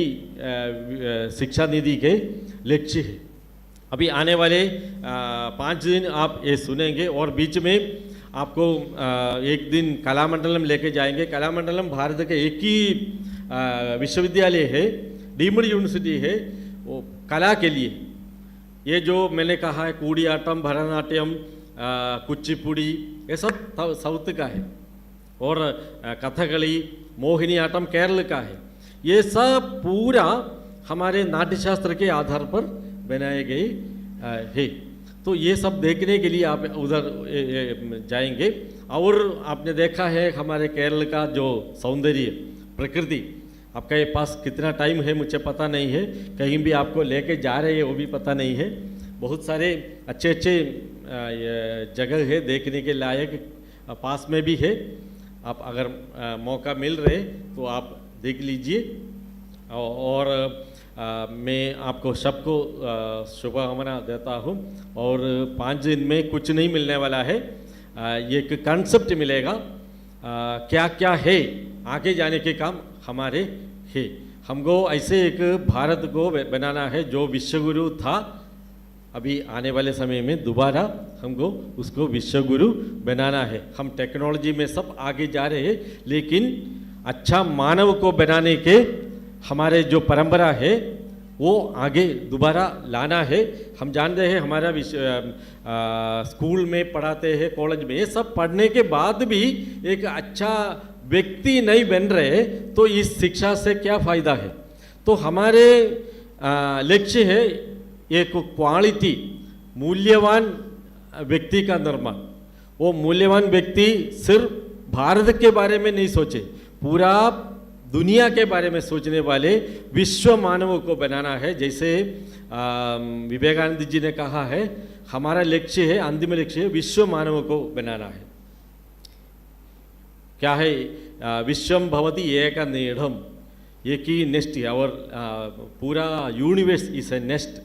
शिक्षा नीति के लक्ष्य है। अभी आने वाले 5 दिन आप ये सुनेंगे, और बीच में आपको एक दिन कलामंडलम लेके जाएंगे। कलामंडलम भारत के एक ही विश्वविद्यालय है, डीम्ड यूनिवर्सिटी है, वो कला के लिए। ये जो मैंने कहा है, कूडियाटम, भरतनाट्यम, कुचिपुड़ी, ये सब साउथ का है, और कथकली, मोहिनी आटम केरल का है। ये सब पूरा हमारे नाट्यशास्त्र के आधार पर बनाए गए है। तो ये सब देखने के लिए आप उधर जाएंगे। और आपने देखा है हमारे केरल का जो सौंदर्य, प्रकृति, आपके पास कितना टाइम है मुझे पता नहीं है, कहीं भी आपको लेके जा रहे हैं वो भी पता नहीं है। बहुत सारे अच्छे अच्छे जगह है देखने के लायक, पास में भी है। आप अगर मौका मिल रहे तो आप देख लीजिए। और मैं आपको सबको शुभकामना देता हूँ। और 5 दिन में कुछ नहीं मिलने वाला है, ये एक कंसेप्ट मिलेगा, क्या क्या है आगे जाने के काम हमारे है। हमको ऐसे एक भारत को बनाना है जो विश्वगुरु था, अभी आने वाले समय में दोबारा हमको उसको विश्वगुरु बनाना है। हम टेक्नोलॉजी में सब आगे जा रहे हैं, लेकिन अच्छा मानव को बनाने के हमारे जो परंपरा है वो आगे दोबारा लाना है। हम जान रहे हैं हमारा स्कूल में पढ़ाते हैं, कॉलेज में, ये सब पढ़ने के बाद भी एक अच्छा व्यक्ति नहीं बन रहे तो इस शिक्षा से क्या फ़ायदा है। तो हमारे लक्ष्य है एक क्वालिटी, मूल्यवान व्यक्ति का निर्माण। वो मूल्यवान व्यक्ति सिर्फ भारत के बारे में नहीं सोचे, पूरा दुनिया के बारे में सोचने वाले विश्व मानवों को बनाना है। जैसे विवेकानंद जी ने कहा है, हमारा लक्ष्य है, अंतिम लक्ष्य है विश्व मानवों को बनाना है। क्या है, विश्वम भवति एक नेढ़म, एक ही नेस्ट है, और पूरा यूनिवर्स इज ए नेस्ट।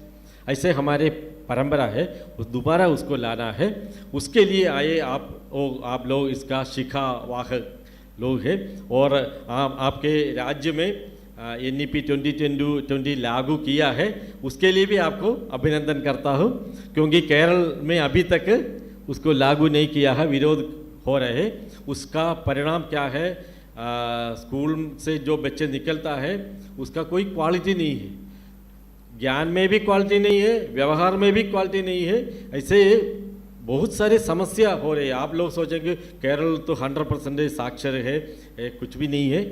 ऐसे हमारे परंपरा है, उस दोबारा उसको लाना है। उसके लिए आए आप लोग इसका शिखा वाहक लोग हैं। और आपके राज्य में NEP 2020 लागू किया है, उसके लिए भी आपको अभिनंदन करता हूँ, क्योंकि केरल में अभी तक उसको लागू नहीं किया है, विरोध हो रहे हैं। उसका परिणाम क्या है, स्कूल से जो बच्चे निकलता है उसका कोई क्वालिटी नहीं है, ज्ञान में भी क्वालिटी नहीं है, व्यवहार में भी क्वालिटी नहीं है। ऐसे बहुत सारी समस्या हो रही है। आप लोग सोचेंगे केरल तो 100% साक्षर है, कुछ भी नहीं है,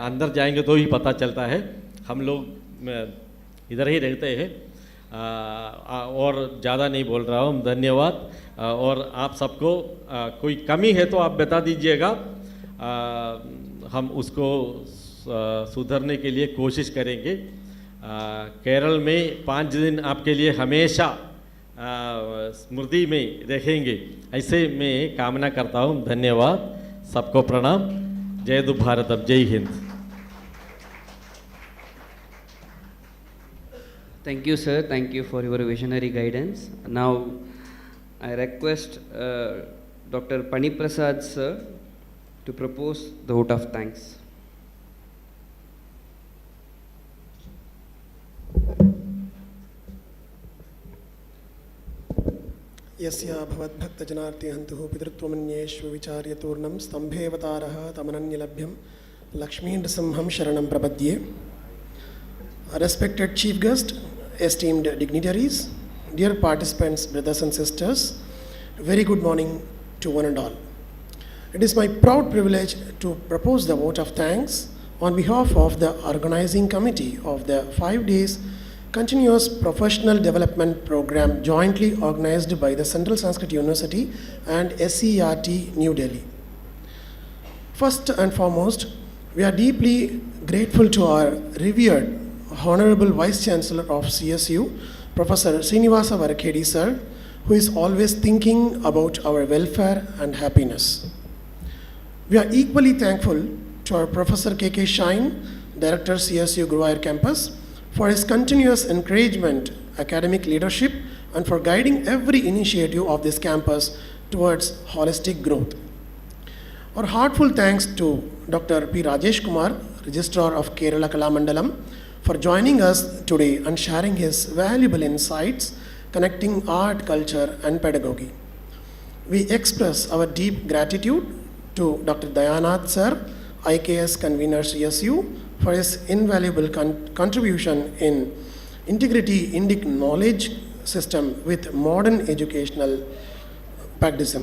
अंदर जाएंगे तो ही पता चलता है। हम लोग इधर ही रहते हैं। और ज़्यादा नहीं बोल रहा हूँ, धन्यवाद। और आप सबको कोई कमी है तो आप बता दीजिएगा, हम उसको सुधरने के लिए कोशिश करेंगे। केरल में 5 दिन आपके लिए हमेशा स्मृति में रहेंगे, ऐसे मैं कामना करता हूँ। धन्यवाद, सबको प्रणाम। जय दु भारतम, जय Hind. Thank you, sir. Thank you for your visionary guidance. Now, I request Dr. Paniprasad, sir, to propose the vote of thanks. यस्य भवद्भक्तजनार्तिहन्तुः पितृत्वमन्येषु विचार्य तूर्णं स्तम्भेऽवतारः तमनन्यलभ्यं लक्ष्मीनृसिंहं शरणं प्रपद्ये. Respected Chief Guest, esteemed dignitaries, dear participants, brothers and sisters, very good morning to one and all. It is my proud privilege to propose the vote of thanks on behalf of the organizing committee of the 5 days continuous professional development program jointly organized by the Central Sanskrit University and SCERT New Delhi. First and foremost, we are deeply grateful to our revered Honorable Vice Chancellor of CSU, Professor Srinivasa Varakhedi sir, who is always thinking about our welfare and happiness. We are equally thankful to our Professor KK Shine, Director CSU Guruvayooor Campus, for his continuous encouragement, academic leadership, and for guiding every initiative of this campus towards holistic growth. Our heartfelt thanks to Dr. P. Rajesh Kumar, Registrar of Kerala Kalamandalam, for joining us today and sharing his valuable insights connecting art, culture, and pedagogy. We express our deep gratitude to Dr. Dayanath sir, IKS Convener CSU, for his invaluable contribution in integrity Indic knowledge system with modern educational practice.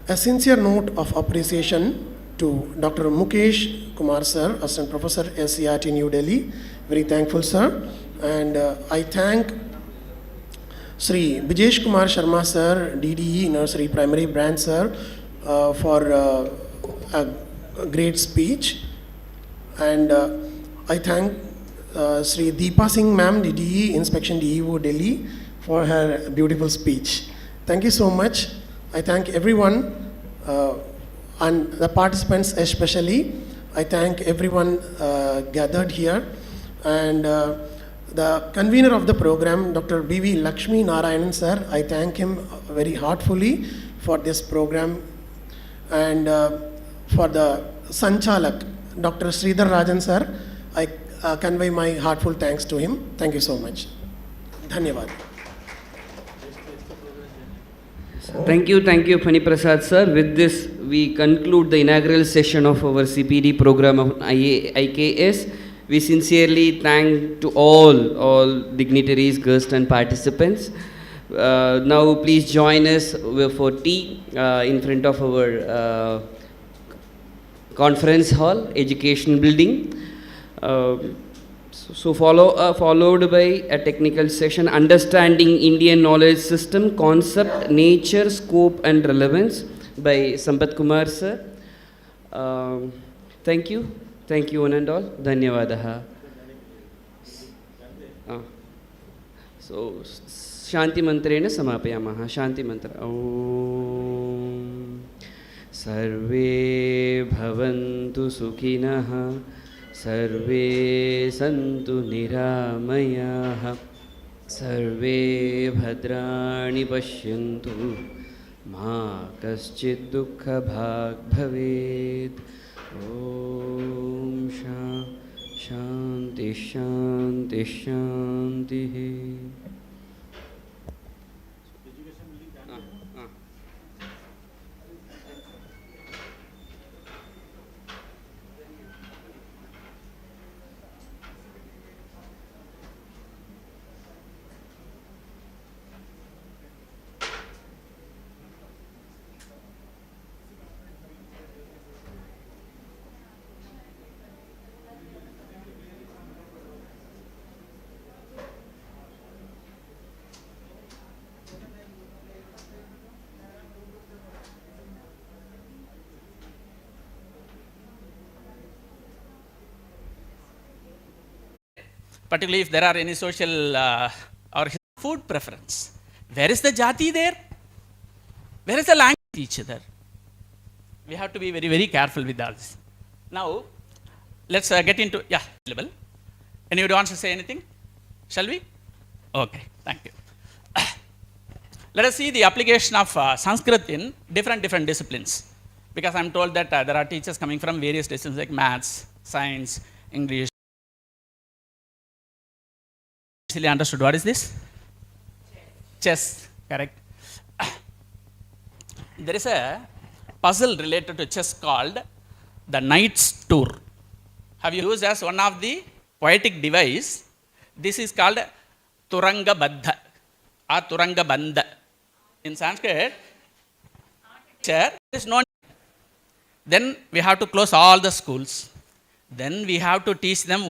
A sincere note of appreciation to Dr. Mukesh Kumar sir, Assistant Professor, SCERT New Delhi. Very thankful, sir. And I thank Sri Bijesh Kumar Sharma sir, DDE Nursery Primary Branch sir, for a great speech. And I thank Sri Deepa Singh ma'am, DDE Inspection DEO Delhi, for her beautiful speech. Thank you so much. I thank everyone and the participants especially. I thank everyone gathered here, and the convener of the program, Dr. B.V. Lakshmi Narayanan sir, I thank him very heartfully for this program, and for the Sanchalak, Dr. Sridhar Rajan sir, I convey my heartfelt thanks to him. Thank you so much. Dhanyavad. Thank you, Pani Prasad sir. With this, we conclude the inaugural session of our CPD program of IKS. We sincerely thank to all dignitaries, guests and participants. Now please join us for tea in front of our conference hall, education building. Followed by a technical session, Understanding Indian Knowledge System, Concept, Nature, Scope and Relevance by Sampath Kumar sir. Thank you one and all. Dhanyavadaha. So, Shanti Mantrena Samapayamaha. Shanti Mantra. Om Sarve Bhavantu Sukhinaha Sarve Santu Niramayaha Sarve Bhadrani Pashyantu Ma Kaschid Dukkha Bhag Bhaved. Om Shanti Shanti Shanti. particularly if there are any social or food preference. Where is the jati there? Where is the language each other? We have to be very, very careful with all this. Now, let's get into, available. Anybody wants to say anything? Shall we? Okay, thank you. Let us see the application of Sanskrit in different disciplines. Because I'm told that there are teachers coming from various disciplines like maths, science, English. Easily understood. What is this? Chess, correct. There is a puzzle related to chess called the Knight's Tour. Have you used as one of the poetic device? This is called Turanga Baddha or Turanga Bandha. In Sanskrit, is known. Then we have to close all the schools. Then we have to teach them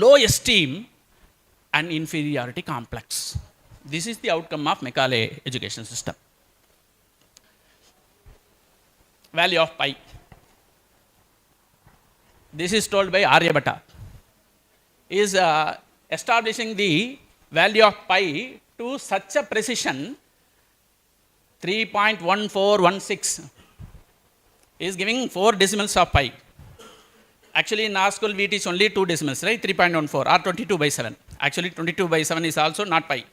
low esteem and inferiority complex. This is the outcome of Macaulay education system. Value of pi. This is told by Aryabhatta. Is establishing the value of pi to such a precision 3.1416 is giving 4 decimals of pi. Actually, in our school, we teach only 2 decimals, right? 3.14 or 22/7. Actually, 22/7 is also not pi.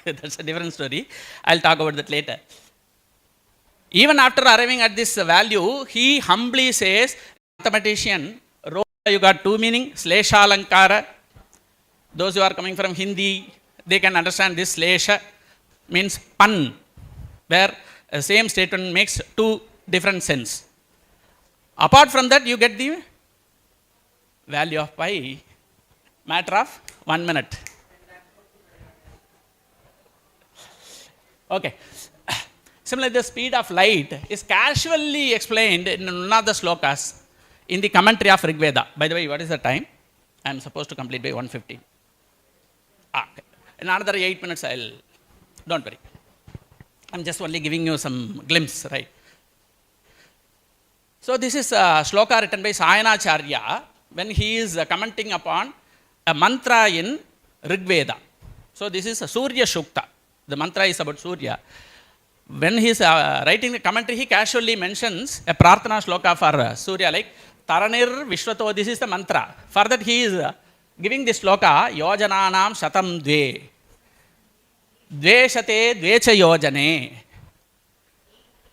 That's a different story. I'll talk about that later. Even after arriving at this value, he humbly says, mathematician, you got 2 meaning, Slesha Alankara. Those who are coming from Hindi, they can understand this. Slesha means pun, where the same statement makes 2 different sense. Apart from that, you get the value of pi, matter of 1 minute. Okay. Similarly, the speed of light is casually explained in one of the slokas in the commentary of Rig Veda. By the way, what is the time? I am supposed to complete by 1:15. Okay. In another 8 minutes, don't worry. I'm just only giving you some glimpse, right? So this is a sloka written by Sayanacharya when he is commenting upon a mantra in Rig Veda. So this is a Surya Shukta. The mantra is about Surya. When he is writing the commentary, he casually mentions a Prarthana sloka for Surya, like Taranir Vishwato. This is the mantra. For that, he is giving this sloka, Yojananam Shatam Dve. Dveshate Dvecha Yojane.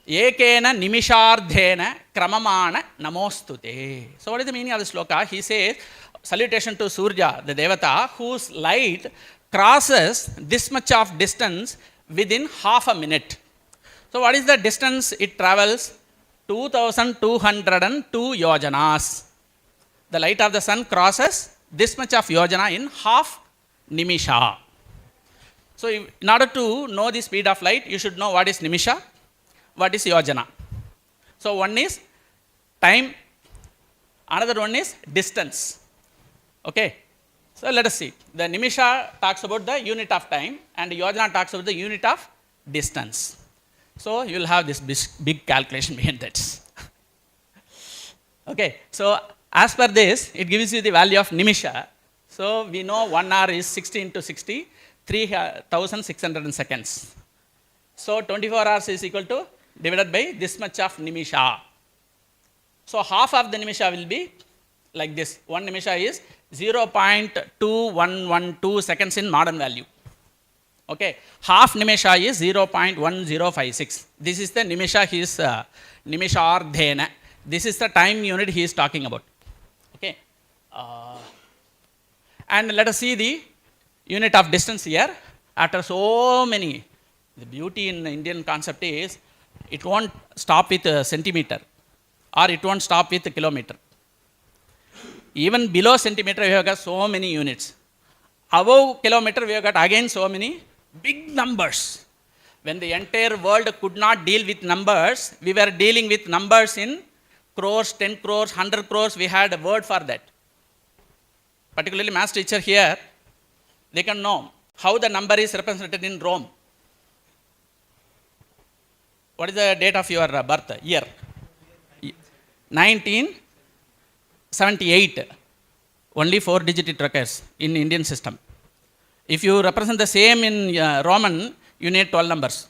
Ekena Nimishardhena Kramamana Namostute. So, what is the meaning of the sloka? He says, salutation to Surya, the Devata, whose light crosses this much of distance within half a minute. So, what is the distance it travels? 2202 yojanas. The light of the sun crosses this much of yojana in half nimisha. So, in order to know the speed of light, you should know what is nimisha, what is yojana. So, one is time, another one is distance. Okay. So, let us see. The nimisha talks about the unit of time and yojana talks about the unit of distance. So, you will have this big calculation behind that. Okay. So, as per this, it gives you the value of nimisha. So, we know 1 hour is 60 into 60, 3,600 seconds. So, 24 hours is equal to divided by this much of nimisha. So, half of the nimisha will be like this. 1 nimisha is 0.2112 seconds in modern value. Okay. Half nimisha is 0.1056. This is the nimisha he is nimishardhena. This is the time unit he is talking about. Okay. And let us see the unit of distance here. After so many, the beauty in the Indian concept is it won't stop with a centimeter or it won't stop with a kilometer. Even below centimeter, we have got so many units. Above kilometer, we have got again so many big numbers. When the entire world could not deal with numbers, we were dealing with numbers in crores, 10 crores, 100 crores. We had a word for that. Particularly maths teacher here, they can know how the number is represented in Rome. What is the date of your birth? Year? 1978. only 4-digit it requires in Indian system. If you represent the same in Roman, you need 12 numbers.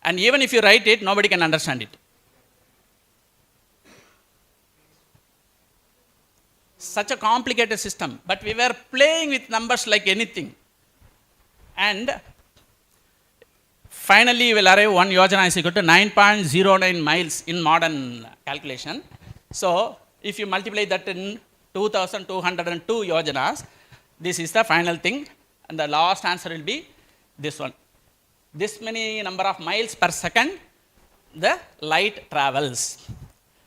And even if you write it, nobody can understand it. Such a complicated system, but we were playing with numbers like anything. And finally, you will arrive 1 yojana is equal to 9.09 miles in modern calculation. So, if you multiply that in 2202 yojanas, this is the final thing, and the last answer will be this one. This many number of miles per second the light travels.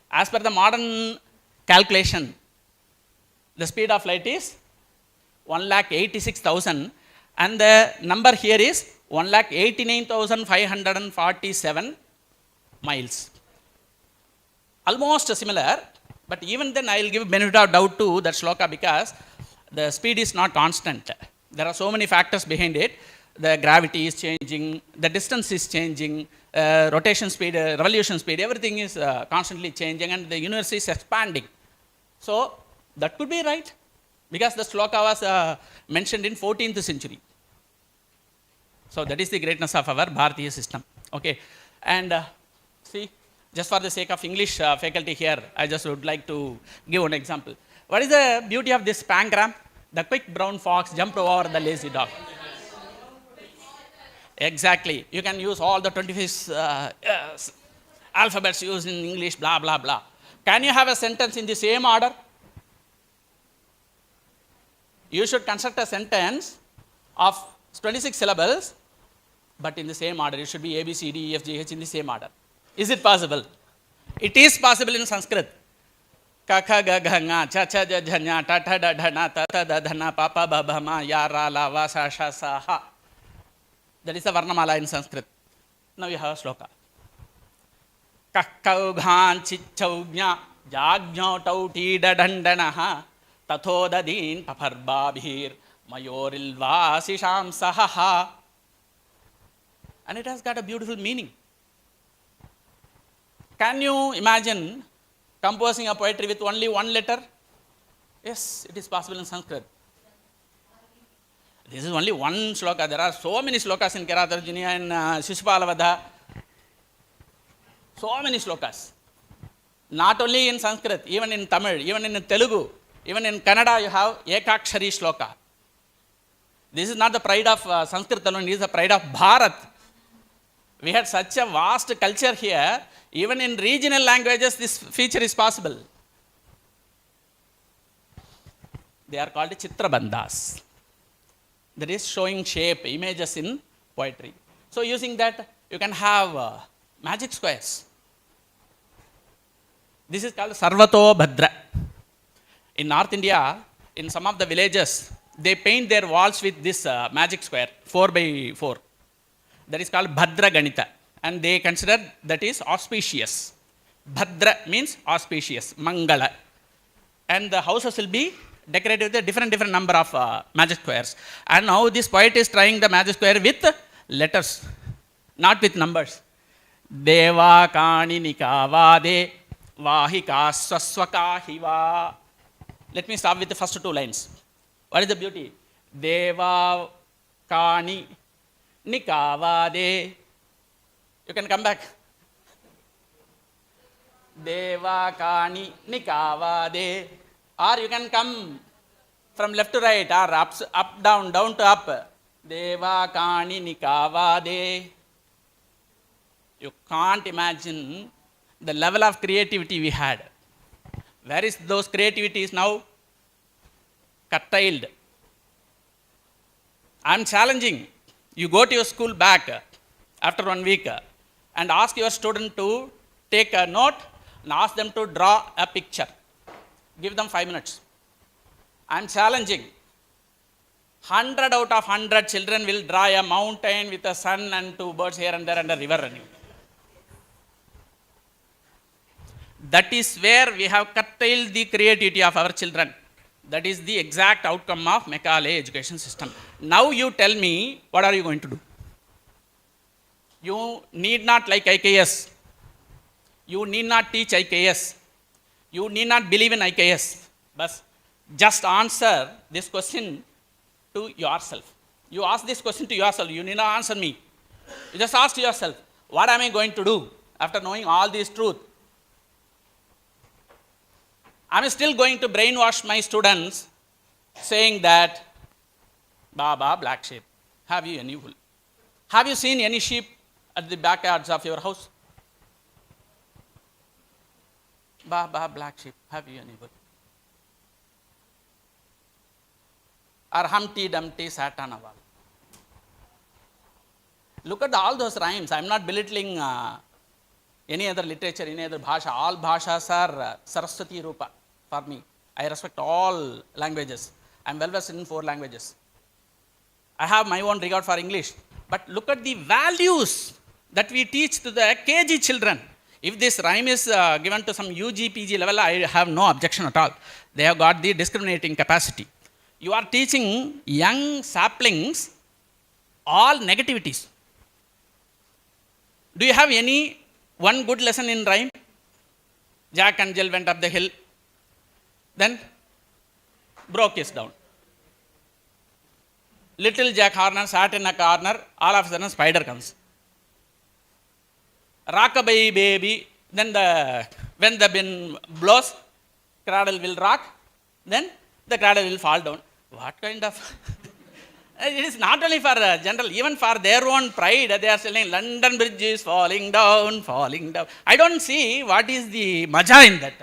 As per the modern calculation, the speed of light is 1,86,000, and the number here is 1,89,547 miles. Almost similar, but even then I will give benefit of doubt to that shloka because the speed is not constant. There are so many factors behind it. The gravity is changing, the distance is changing, rotation speed, revolution speed, everything is constantly changing, and the universe is expanding. So, that could be right, because the shloka was mentioned in 14th century. So, that is the greatness of our Bharatiya system. Okay, and see, just for the sake of English faculty here, I just would like to give one example. What is the beauty of this pangram? The quick brown fox jumped over the lazy dog. Exactly. You can use all the 25 alphabets used in English, blah, blah, blah. Can you have a sentence in the same order? You should construct a sentence of 26 syllables, but in the same order. It should be A, B, C, D, E, F, G, H in the same order. Is it possible? It is possible in Sanskrit. Ka, kha, ga, gha, nga, cha, cha, ja, jha, nya, ta, ta, da, dha, na, ta, ta, da, dha, na, pa, pa, ba, bha, ma, ya, ra, la, va, sa, sha, sa, ha. That is the Varnamala in Sanskrit. Now you have a shloka. Kakkau ghan chichau jna jagnyau tau ti da dandanaha tatho dadin paparbabhir mayoril vasisham sahaha. And it has got a beautiful meaning. Can you imagine composing a poetry with only one letter? Yes, it is possible in Sanskrit. This is only one shloka. There are so many slokas in Kiratarjuniya and Shishpalavadha. So many slokas. Not only in Sanskrit, even in Tamil, even in Telugu, even in Kannada you have Ekakshari shloka. This is not the pride of Sanskrit alone, it is the pride of Bharat. We had such a vast culture here, even in regional languages this feature is possible. They are called Chitrabandhas. That is showing shape, images in poetry. So using that, you can have magic squares. This is called Sarvato Bhadra. In North India, in some of the villages, they paint their walls with this magic square, 4 by 4. That is called Bhadra Ganita. And they consider that is auspicious. Bhadra means auspicious, Mangala. And the houses will be decorated with a different number of magic squares. And now this poet is trying the magic square with letters, not with numbers. Deva kani nikavade vahika swaswaka hiva. Let me start with the first 2 lines. What is the beauty? Deva kani nikavade. You can come back. Deva kani nikavade. Or you can come from left to right, or up, down to up. Deva kani nikavade. You can't imagine the level of creativity we had. Where is those creativities now? Curtailed. I am challenging. You go to your school back after 1 week and ask your student to take a note and ask them to draw a picture. Give them 5 minutes. I am challenging. 100 out of 100 children will draw a mountain with a sun and 2 birds here and there and a river running. That is where we have curtailed the creativity of our children. That is the exact outcome of Macaulay education system. Now you tell me, what are you going to do? You need not like IKS. You need not teach IKS. You need not believe in IKS. But Just answer this question to yourself. You ask this question to yourself. You need not answer me. You just ask yourself, what am I going to do after knowing all these truth? I am still going to brainwash my students saying that, Baba, black sheep, have you any wool? Have you seen any sheep at the backyards of your house? Baba, black sheep, have you any wool? Or Humpty Dumpty sat on a wall. Look at all those rhymes. I am not belittling any other literature, any other bhasha. All bhashas are Saraswati Rupa for me. I respect all languages. I am well versed in 4 languages. I have my own regard for English. But look at the values that we teach to the KG children. If this rhyme is given to some UG, PG level, I have no objection at all. They have got the discriminating capacity. You are teaching young saplings all negativities. Do you have any one good lesson in rhyme? Jack and Jill went up the hill. Then broke his down. Little Jack Horner sat in a corner. All of a sudden, spider comes. Rockabye baby. Then when the wind blows, cradle will rock. Then the cradle will fall down. What kind of? It is not only for general, even for their own pride, they are saying London Bridge is falling down, falling down. I don't see what is the maja in that.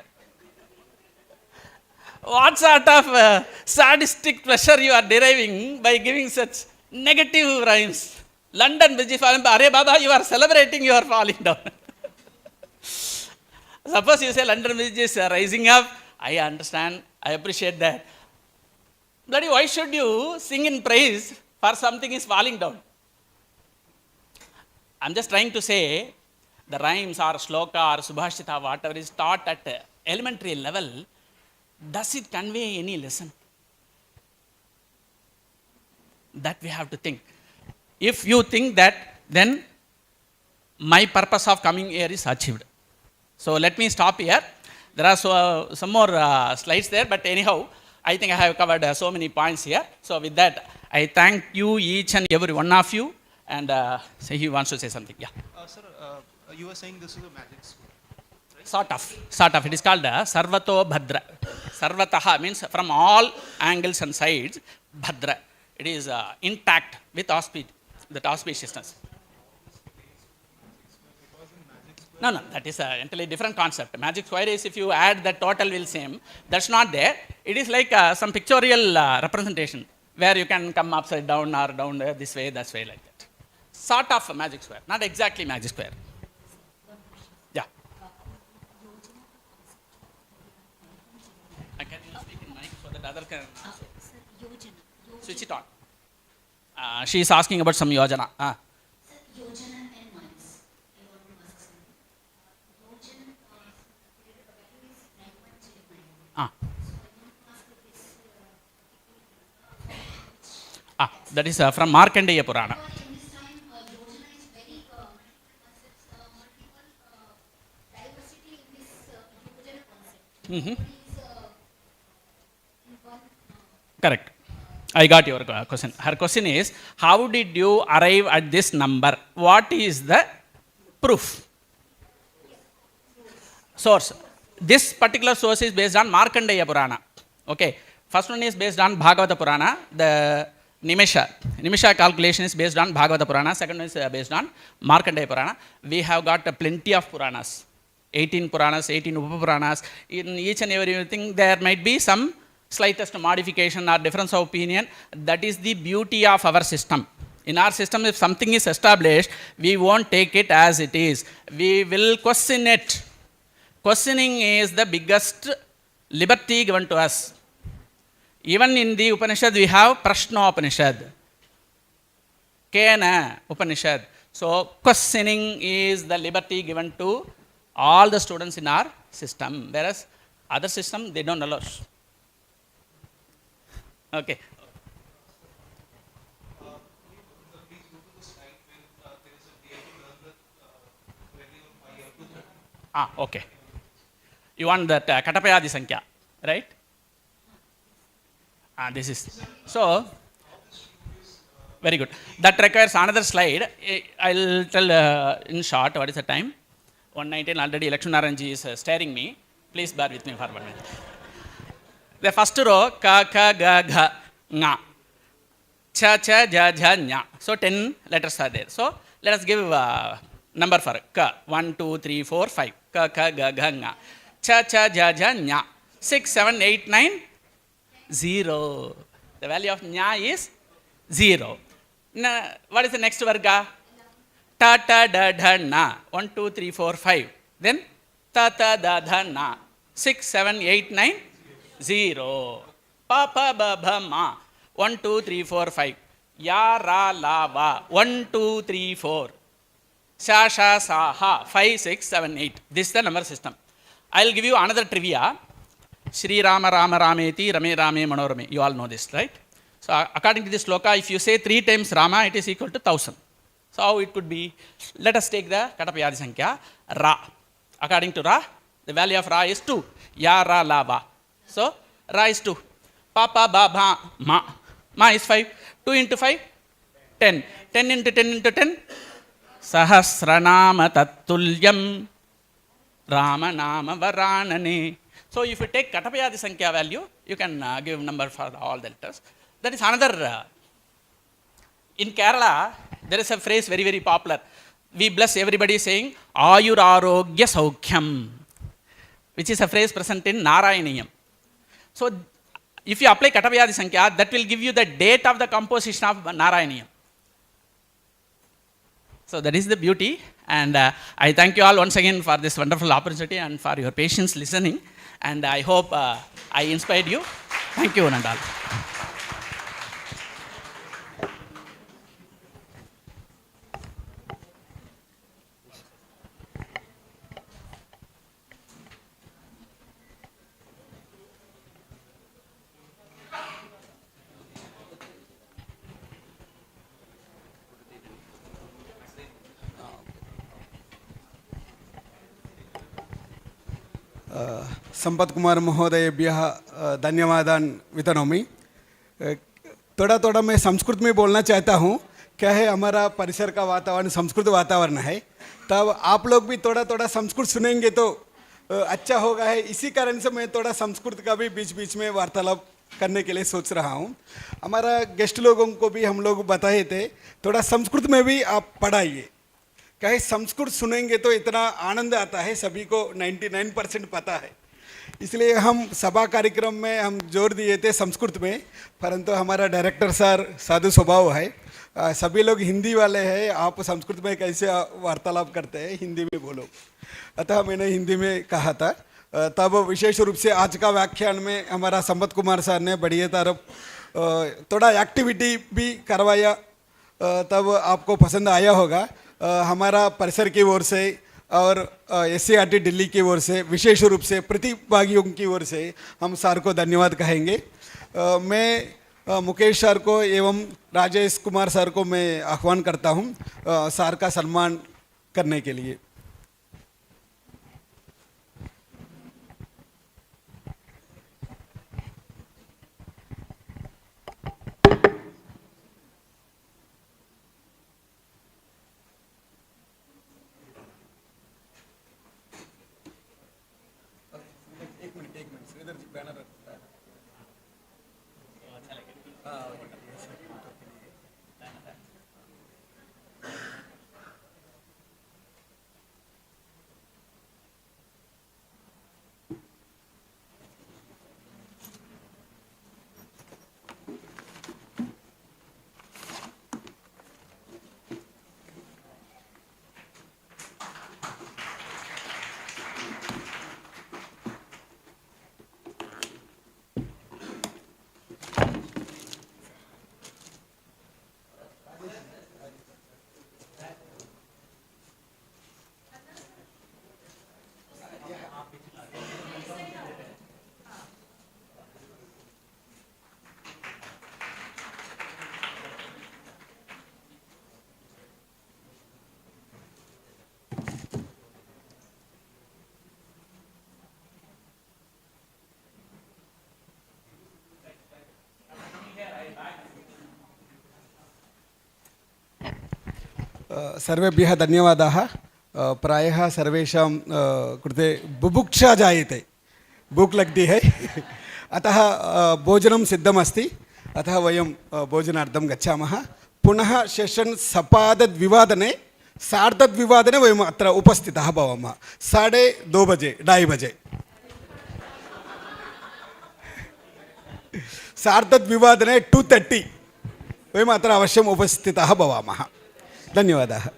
What sort of sadistic pleasure you are deriving by giving such negative rhymes? London Bridge is falling down. Arey Baba, you are celebrating, you are falling down. Suppose you say London Bridge is rising up. I understand, I appreciate that. Bloody, why should you sing in praise for something is falling down? I am just trying to say, the rhymes or shloka or subhashita, whatever is taught at elementary level, does it convey any lesson? That we have to think. If you think that, then my purpose of coming here is achieved. So let me stop here. There are some more slides there, but anyhow, I think I have covered so many points here. So with that, I thank you, each and every one of you. And say he wants to say something. Yeah. Sir, you were saying this is a magic school. Right? Sort of. It is called Sarvato Bhadra. Sarvataha means from all angles and sides, Bhadra. It is intact with that auspiciousness. No, that is an entirely different concept. Magic square is if you add the total will same. That's not there. It is like some pictorial representation where you can come upside down or down this way, that way, like that. Sort of a magic square, not exactly magic square. Yeah. Can you speak in mic so that other can switch it on? She is asking about some yojana. That is from Markandeya Purana. Correct. I got your question. Her question is, how did you arrive at this number? What is the proof? Source. This particular source is based on Markandeya Purana. Okay. First one is based on Bhagavata Purana. The Nimisha calculation is based on Bhagavata Purana. Second one is based on Markandeya Purana. We have got plenty of Puranas. 18 Puranas, 18 Upa-Puranas. In each and everything there might be some slightest modification or difference of opinion. That is the beauty of our system. In our system, if something is established, we won't take it as it is. We will question it. Questioning is the biggest liberty given to us. Even in the Upanishad, we have Prashna Upanishad, Kena Upanishad. So, questioning is the liberty given to all the students in our system, whereas other system, they don't allow. Okay. Okay. You want that Katapayadi Sankhya, right? This is. So, very good. That requires another slide. I'll tell in short what is the time. 1:19 already Lakshman Naranji is staring me. Please bear with me for 1 minute. The first row, ka, ka, ga, gha, nga. Cha, cha, ja, ja, nya. So 10 letters are there. So let us give number for ka. 1, 2, 3, 4, 5. Ka, ka, ga, gha, nga. Cha, cha, ja, ja, nya. 6, 7, 8, 9, 0. The value of nya is 0. Now, what is the next varga? Ta, ta, da, dha, na. 1, 2, 3, 4, 5. Then ta, ta, da, dha, na. 6, 7, 8, 9, 0. Pa, pa, ba, bha, ma. 1, 2, 3, 4, 5. Ya, ra, la, va. 1, 2, 3, 4. Sha, sha, sa, ha. 5, 6, 7, 8. This is the number system. I will give you another trivia. Shri Rama Rama Rameti Rame Rame Manorame. You all know this, right? So according to this sloka, if you say 3 times Rama, it is equal to 1000. So how it could be? Let us take the Katapayadi Sankhya. Ra. According to Ra, the value of Ra is 2. Ya, Ra, La, Va. So Ra is 2. Pa, pa, ba, ba, ma. Ma is 5. 2 into 5, 10. 10 into 10 into 10. Sahasranama Tattulyam Rama Nama Varanane. So if you take Katapayadi Sankhya value, you can give number for all the letters. That is another. In Kerala, there is a phrase very, very popular. We bless everybody saying, Ayur Arogya Saukhyam, which is a phrase present in Narayaniyam. So if you apply Katapayadi Sankhya, that will give you the date of the composition of Narayaniyam. So that is the beauty. And I thank you all once again for this wonderful opportunity and for your patience listening. And I hope I inspired you. Thank you, Nandal. Sampat Kumar महोदयेभ्यः धन्यवादान् वितनोमि। थोड़ा थोड़ा मैं संस्कृत में बोलना चाहता हूँ। क्या है, हमारा परिसर का वातावरण संस्कृत वातावरण है, तब आप लोग भी थोड़ा थोड़ा संस्कृत सुनेंगे तो अच्छा होगा है। इसी कारण से मैं थोड़ा संस्कृत का भी बीच बीच में वार्तालाप करने के लिए सोच रहा हूँ। हमारा गेस्ट लोगों को भी हम लोग बताए थे, थोड़ा संस्कृत में भी आप पढ़ाइए। कहे संस्कृत सुनेंगे तो इतना आनंद आता है, सभी को 99% पता है। इसलिए हम सभा कार्यक्रम में हम जोर दिए थे संस्कृत में, परंतु हमारा डायरेक्टर सर साधु स्वभाव है, सभी लोग हिंदी वाले हैं, आप संस्कृत में कैसे वार्तालाप करते हैं, हिंदी में बोलो। अतः मैंने हिंदी में कहा था। तब विशेष रूप से आज का व्याख्यान में हमारा संपत कुमार सर ने बढ़िया तरफ थोड़ा एक्टिविटी भी करवाया, तब आपको पसंद आया होगा। हमारा परिसर की ओर से और SCERT दिल्ली की ओर से विशेष रूप से प्रतिभागियों की ओर से हम सर को धन्यवाद कहेंगे। मैं मुकेश सर को एवं राजेश कुमार सर को मैं आह्वान करता हूं सर का सम्मान करने के लिए। सर्वेभ्यः धन्यवादाः। प्रायः सर्वेषां कृते बुभुक्षा जायते, भूक् लग्ति है अतः भोजनं सिद्धमस्ति, अतः वयं भोजनार्थं गच्छामः। पुनः सेशन् सपादद्विवादने सार्धद्विवादने वयम् अत्र उपस्थिताः भवामः, 2:30 बजे 2:30 बजे सार्धद्विवादने 2:30 वयम् अत्र अवश्यम् उपस्थिताः भवामः। धन्यवादाः।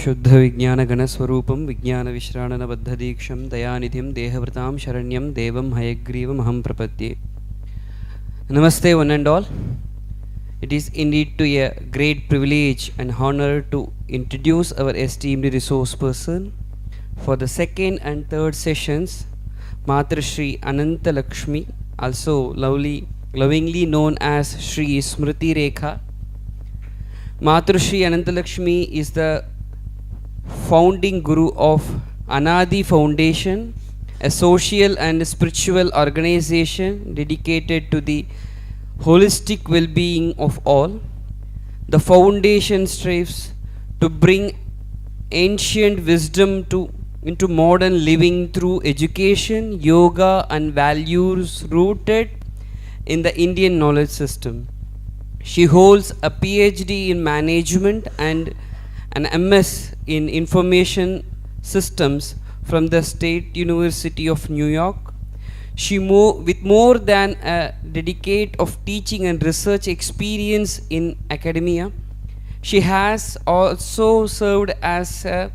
शुद्धविज्ञानगणस्वरूपं विज्ञानविश्राणनबद्धदीक्षं दयानिधिं देहवृतां शरण्यं देवं हयग्रीवमहं प्रपद्ये. Namaste one and all. It is indeed to a great privilege and honor to introduce our esteemed resource person for the second and third sessions, Matri Ananta Lakshmi, also lovingly known as Shri Smriti Rekha. Matri Ananta Lakshmi is the founding guru of Anadi Foundation, a social and spiritual organization dedicated to the holistic well-being of all. The foundation strives to bring ancient wisdom into modern living through education, yoga and values rooted in the Indian knowledge system. She holds a PhD in management and an MS in information systems from the State University of New York. With more than a decade of teaching and research experience in academia, she has also served as a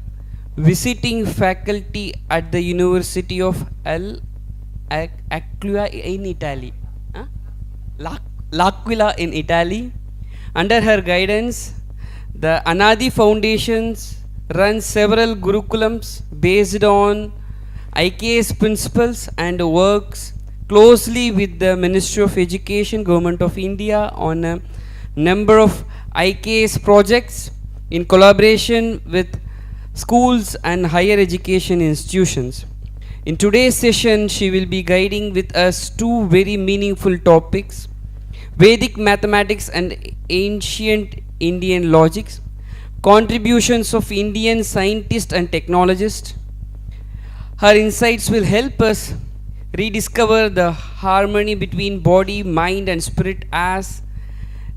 visiting faculty at the University of L'Aquila in Italy. L'Aquila in Italy. Under her guidance, the Anadi Foundations runs several gurukulams based on IKS principles and works closely with the Ministry of Education, Government of India on a number of IKS projects in collaboration with schools and higher education institutions. In today's session, she will be guiding with us two very meaningful topics: Vedic mathematics and ancient Indian logics, contributions of Indian scientists and technologists. Her insights will help us rediscover the harmony between body, mind and spirit as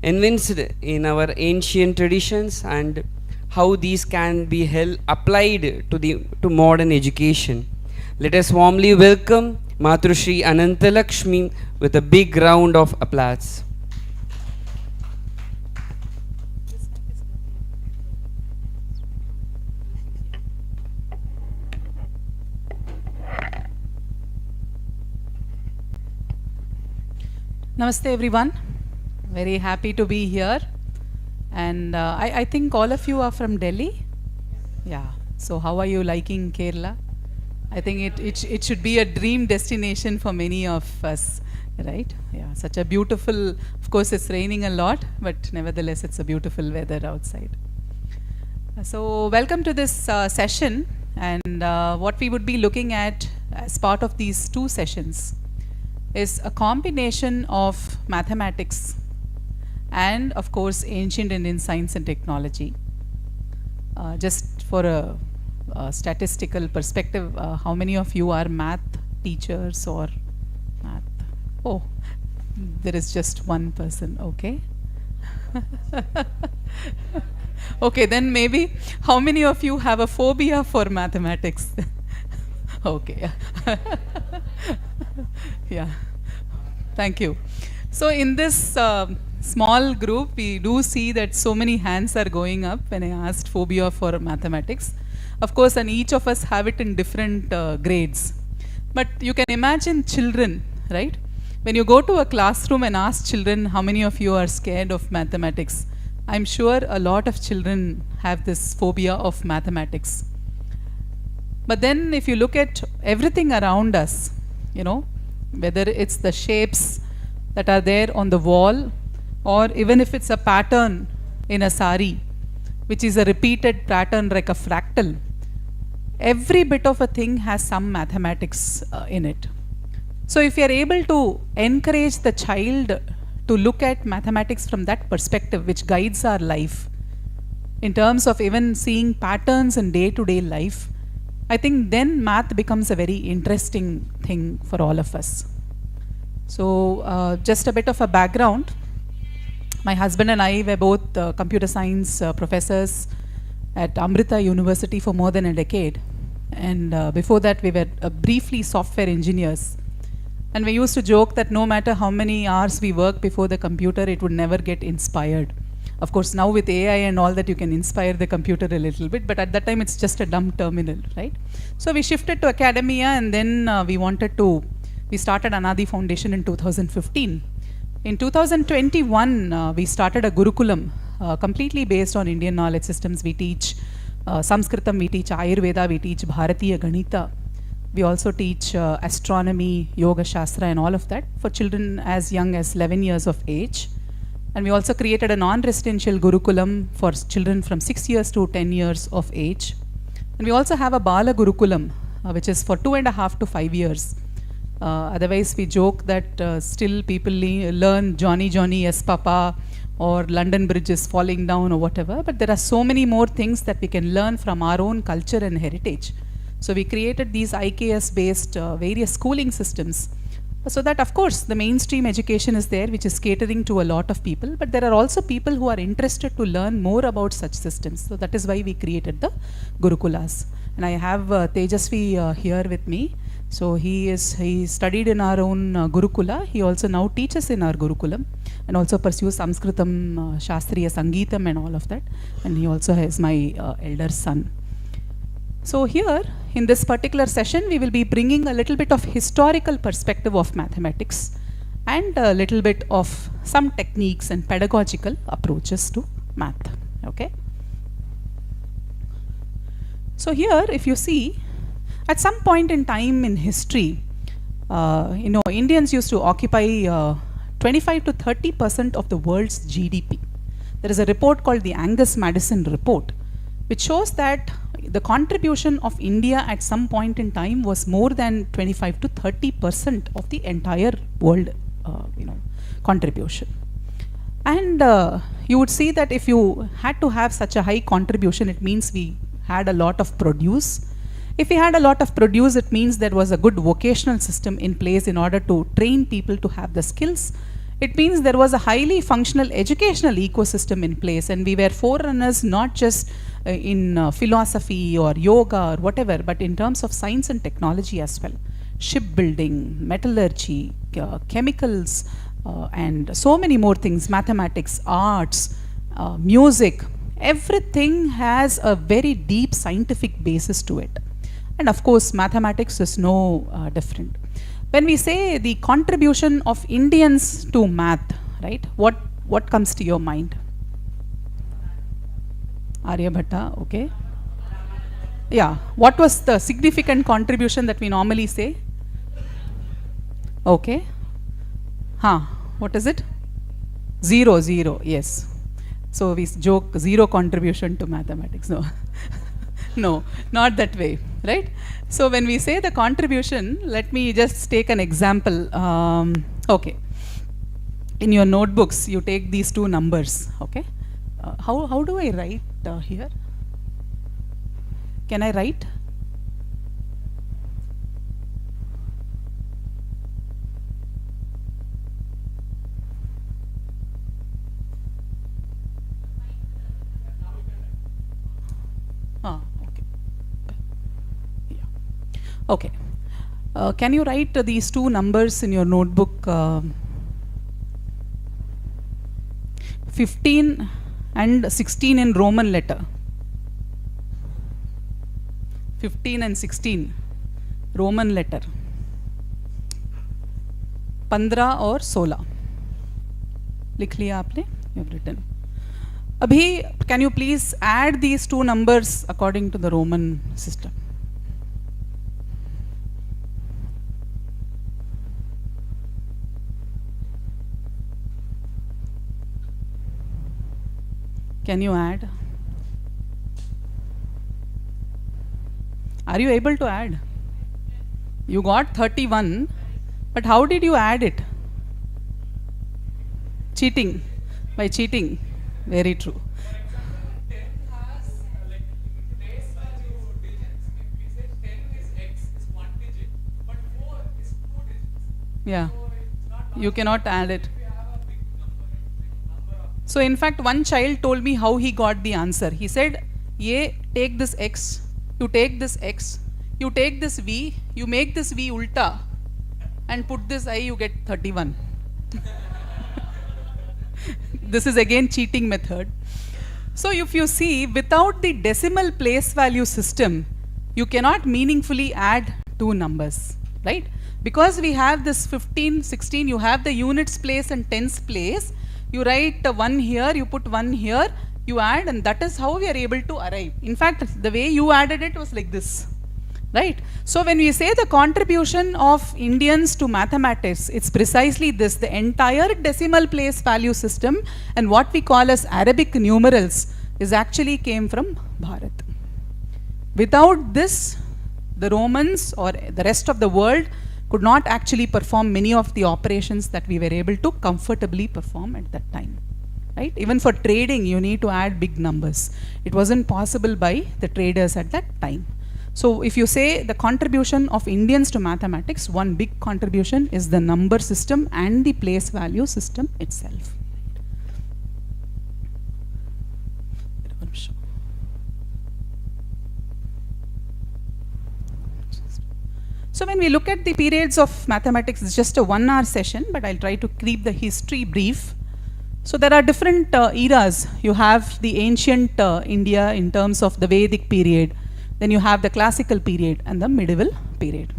evinced in our ancient traditions and how these can be applied to modern education. Let us warmly welcome Matri Ananta Lakshmi with a big round of applause. Namaste everyone, very happy to be here, and I think all of you are from Delhi. Yeah, so how are you liking Kerala? I think it should be a dream destination for many of us, right? Yeah, such a beautiful, of course it's raining a lot, but nevertheless it's a beautiful weather outside. So welcome to this session, and what we would be looking at as part of these two sessions is a combination of mathematics and of course ancient Indian science and technology. Just for a statistical perspective, how many of you are math teachers or math? Oh, there is just one person, okay. Okay, then maybe how many of you have a phobia for mathematics? Okay. Yeah, thank you. So in this small group, we do see that so many hands are going up when I asked phobia for mathematics. Of course, and each of us have it in different grades. But you can imagine children, right? When you go to a classroom and ask children how many of you are scared of mathematics, I'm sure a lot of children have this phobia of mathematics. But then if you look at everything around us, you know, whether it's the shapes that are there on the wall, or even if it's a pattern in a sari, which is a repeated pattern like a fractal, every bit of a thing has some mathematics in it. So if you are able to encourage the child to look at mathematics from that perspective, which guides our life, in terms of even seeing patterns in day-to-day life, I think then math becomes a very interesting thing for all of us. So just a bit of a background. My husband and I were both computer science professors at Amrita University for more than a decade. And before that we were briefly software engineers. And we used to joke that no matter how many hours we work before the computer, it would never get inspired. Of course, now with AI and all that, you can inspire the computer a little bit, but at that time, it's just a dumb terminal, right? So we shifted to academia, and then we started Anadi Foundation in 2015. In 2021, we started a Gurukulam, completely based on Indian knowledge systems. We teach Sanskritam, we teach Ayurveda, we teach Bharatiya Ganita. We also teach astronomy, Yoga Shastra and all of that for children as young as 11 years of age. And we also created a non-residential Gurukulam for children from 6 years to 10 years of age. And we also have a Bala Gurukulam, which is for 2.5 to 5 years. Otherwise, we joke that still people learn Johnny, Johnny, yes, Papa, or London Bridge is falling down or whatever. But there are so many more things that we can learn from our own culture and heritage. So we created these IKS-based various schooling systems, so that of course the mainstream education is there, which is catering to a lot of people, but there are also people who are interested to learn more about such systems. So that is why we created the Gurukulas. And I have Tejasvi here with me. So he studied in our own Gurukula. He also now teaches in our Gurukulam and also pursues Sanskritam, Shastriya Sangeetam and all of that. And he also is my elder son. So here, in this particular session, we will be bringing a little bit of historical perspective of mathematics and a little bit of some techniques and pedagogical approaches to math. Okay. So here, if you see, at some point in time in history, Indians used to occupy 25 to 30% of the world's GDP. There is a report called the Angus-Madison report, which shows that the contribution of India at some point in time was more than 25 to 30% of the entire world, contribution. And you would see that if you had to have such a high contribution, it means we had a lot of produce. If we had a lot of produce, it means there was a good vocational system in place in order to train people to have the skills. It means there was a highly functional educational ecosystem in place, and we were forerunners not just in philosophy or yoga or whatever, but in terms of science and technology as well. Shipbuilding, metallurgy, chemicals, and so many more things, mathematics, arts, music, everything has a very deep scientific basis to it. And of course, mathematics is no different. When we say the contribution of Indians to math, right, what comes to your mind? Aryabhatta, okay. Yeah, what was the significant contribution that we normally say? Okay. What is it? Zero, yes. So we joke, zero contribution to mathematics. No, no, not that way, right? So when we say the contribution, let me just take an example. Okay. In your notebooks, you take these two numbers, okay? How do I write here? Can I write? Okay. Yeah. Okay. Can you write these two numbers in your notebook? 15 and 16 in Roman letter. 15 and 16 Roman letter. 15 और 16 लिख लिया आपने? You have written. Abhi, can you please add these two numbers according to the Roman system? Can you add? Are you able to add? You got 31, but how did you add it? Cheating. By cheating. Very true. Yeah. You cannot add it. So in fact, one child told me how he got the answer. He said, "Ye, take this x, you take this x, you take this v, you make this v ulta, and put this I, you get 31." This is again cheating method. So if you see, without the decimal place value system, you cannot meaningfully add two numbers, right? Because we have this 15, 16, you have the units place and tens place. You write 1 here, you put 1 here, you add, and that is how we are able to arrive. In fact, the way you added it was like this. Right? So when we say the contribution of Indians to mathematics, it's precisely this, the entire decimal place value system and what we call as Arabic numerals is actually came from Bharat. Without this, the Romans or the rest of the world could not actually perform many of the operations that we were able to comfortably perform at that time. Right? Even for trading, you need to add big numbers. It wasn't possible by the traders at that time. So if you say the contribution of Indians to mathematics, one big contribution is the number system and the place value system itself. So when we look at the periods of mathematics, it's just a 1 hour session, but I'll try to keep the history brief. So there are different eras. You have the ancient India in terms of the Vedic period. Then you have the classical period and the medieval period.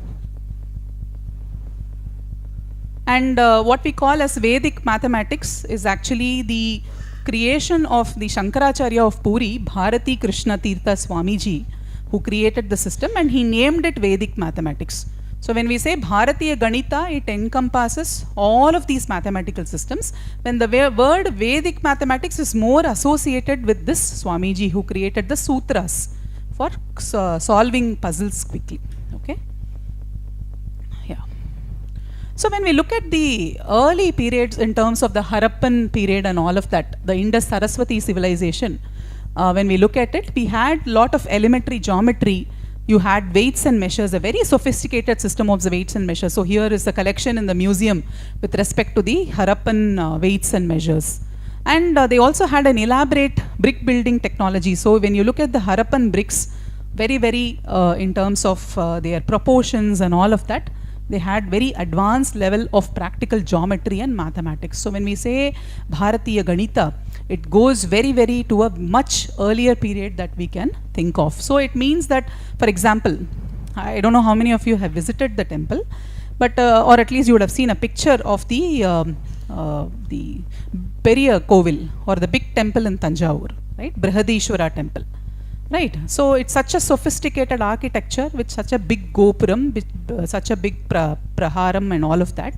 And what we call as Vedic mathematics is actually the creation of the Shankaracharya of Puri, Bharati Krishna Tirtha Swamiji, who created the system, and he named it Vedic mathematics. So when we say Bharatiya Ganita, it encompasses all of these mathematical systems. When the word Vedic mathematics is more associated with this Swamiji who created the sutras for solving puzzles quickly. Okay. Yeah. So when we look at the early periods in terms of the Harappan period and all of that, the Indus Saraswati civilization, when we look at it, we had lot of elementary geometry. You had weights and measures, a very sophisticated system of the weights and measures. So here is the collection in the museum with respect to the Harappan weights and measures. And they also had an elaborate brick building technology. So when you look at the Harappan bricks, very, very in terms of their proportions and all of that, they had very advanced level of practical geometry and mathematics. So when we say Bharatiya Ganita, it goes very, very to a much earlier period that we can think of. So it means that, for example, I don't know how many of you have visited the temple, but or at least you would have seen a picture of the Periya Kovil or the big temple in Tanjavur, right? Brihadishwara temple, right? So it's such a sophisticated architecture with such a big gopuram, with such a big praharam and all of that.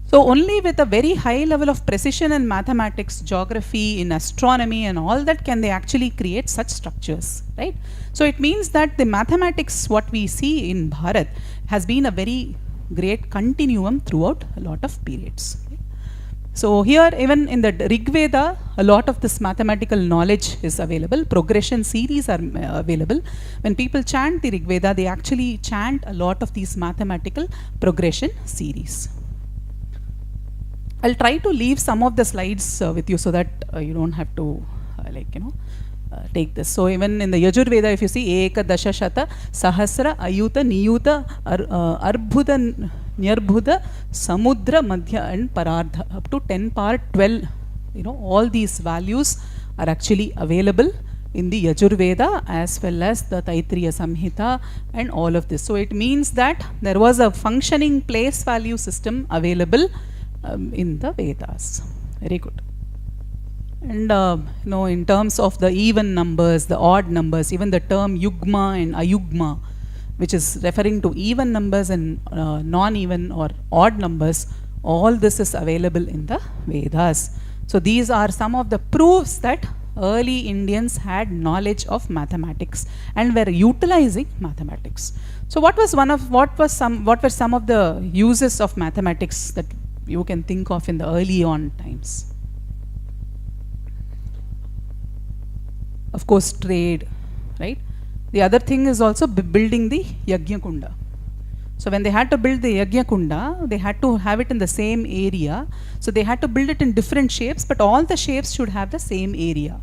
So only with a very high level of precision in mathematics, geography, in astronomy and all that can they actually create such structures, right? So it means that the mathematics, what we see in Bharat, has been a very great continuum throughout a lot of periods. So here, even in the Rig Veda, a lot of this mathematical knowledge is available. Progression series are available. When people chant the Rig Veda, they actually chant a lot of these mathematical progression series. I'll try to leave some of the slides with you so that you don't have to take this. So even in the Yajur Veda, if you see Eka Dasha Shata Sahasra Ayuta Niyuta Arbhuda Nirbhuda Samudra Madhya and Parardha, up to 10 power 12, all these values are actually available in the Yajur Veda as well as the Taittiriya Samhita and all of this. So it means that there was a functioning place value system available in the Vedas. Very good. And in terms of the even numbers, the odd numbers, even the term yugma and ayugma, which is referring to even numbers and non-even or odd numbers, all this is available in the Vedas. So these are some of the proofs that early Indians had knowledge of mathematics and were utilizing mathematics. So what were some of the uses of mathematics that you can think of in the early on times? Of course, trade, right? The other thing is also building the Yajna Kunda. So when they had to build the Yajna Kunda, they had to have it in the same area. So they had to build it in different shapes, but all the shapes should have the same area.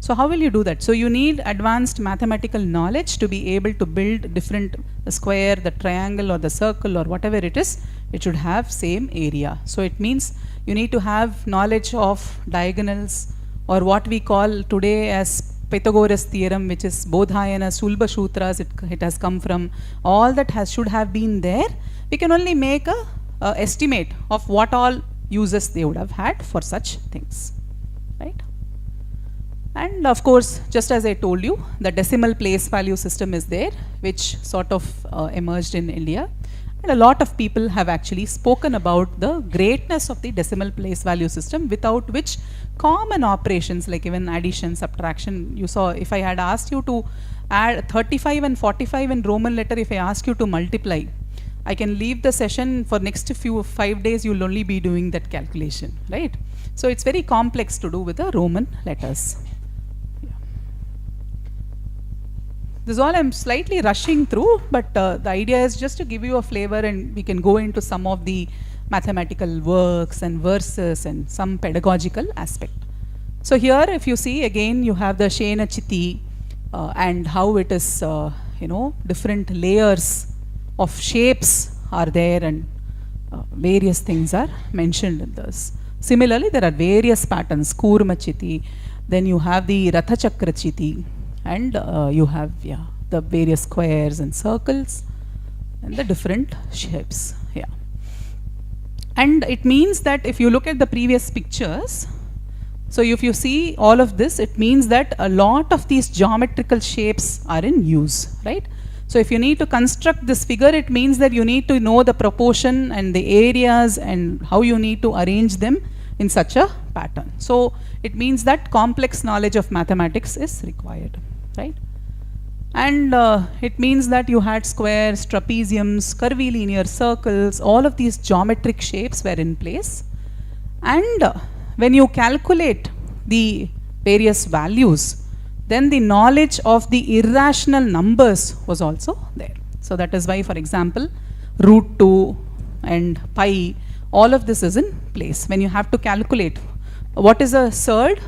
So how will you do that? So you need advanced mathematical knowledge to be able to build different, the square, the triangle or the circle or whatever it is it should have same area. So it means you need to have knowledge of diagonals, or what we call today as Pythagoras theorem, which is Bodhayana, Sulba Sutras, it has come from. All that should have been there. We can only make a estimate of what all uses they would have had for such things, right? And of course, just as I told you, the decimal place value system is there, which sort of emerged in India. And a lot of people have actually spoken about the greatness of the decimal place value system, without which common operations like even addition, subtraction, you saw, if I had asked you to add 35 and 45 in Roman letter, if I ask you to multiply, I can leave the session for next 5 days, you'll only be doing that calculation, right? So it's very complex to do with the Roman letters. This is all I'm slightly rushing through, but the idea is just to give you a flavor, and we can go into some of the mathematical works and verses and some pedagogical aspect. So here, if you see, again, you have the Shena Chiti and how it is, different layers of shapes are there, and various things are mentioned in this. Similarly, there are various patterns, Kurma Chiti, then you have the Ratha Chakra Chiti, and you have the various squares and circles and the different shapes. And it means that if you look at the previous pictures, so if you see all of this, it means that a lot of these geometrical shapes are in use, right? So if you need to construct this figure, it means that you need to know the proportion and the areas and how you need to arrange them in such a pattern. So it means that complex knowledge of mathematics is required, right? And it means that you had squares, trapeziums, curvilinear circles, all of these geometric shapes were in place. And when you calculate the various values, then the knowledge of the irrational numbers was also there. So that is why, for example, root 2 and pi, all of this is in place. When you have to calculate, what is a SCERT?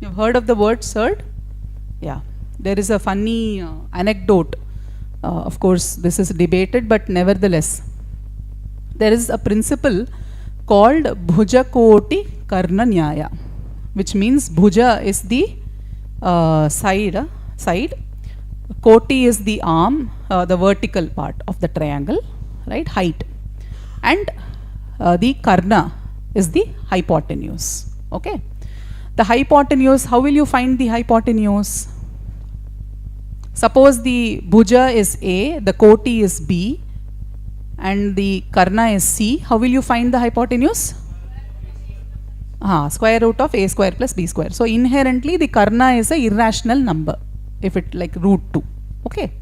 You've heard of the word SCERT? Yeah. There is a funny anecdote. Of course, this is debated, but nevertheless, there is a principle called Bhuja Koti Karna Nyaya, which means Bhuja is the side, Koti is the arm, the vertical part of the triangle, right, height, and the Karna is the hypotenuse, okay. The hypotenuse, how will you find the hypotenuse? Suppose the Bhuja is A, the Koti is B, and the Karna is C. How will you find the hypotenuse? Square root of A square plus B square. So inherently the Karna is an irrational number, if it like root 2. Okay.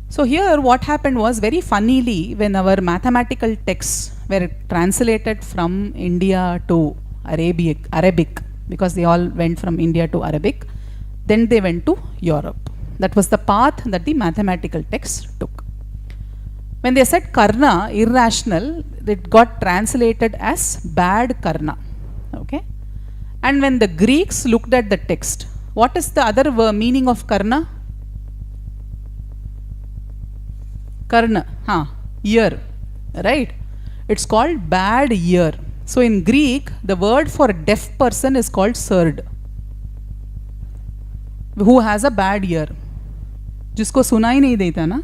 So here what happened was, very funnily, when our mathematical texts were translated from India to Arabic, because they all went from India to Arabic, then they went to Europe. That was the path that the mathematical text took. When they said Karna, irrational, it got translated as bad Karna. Okay? And when the Greeks looked at the text, what is the other meaning of Karna? Karna, ear, right? It's called bad ear. So in Greek, the word for a deaf person is called SCERT, who has a bad ear. जिसको सुनाई नहीं देता ना,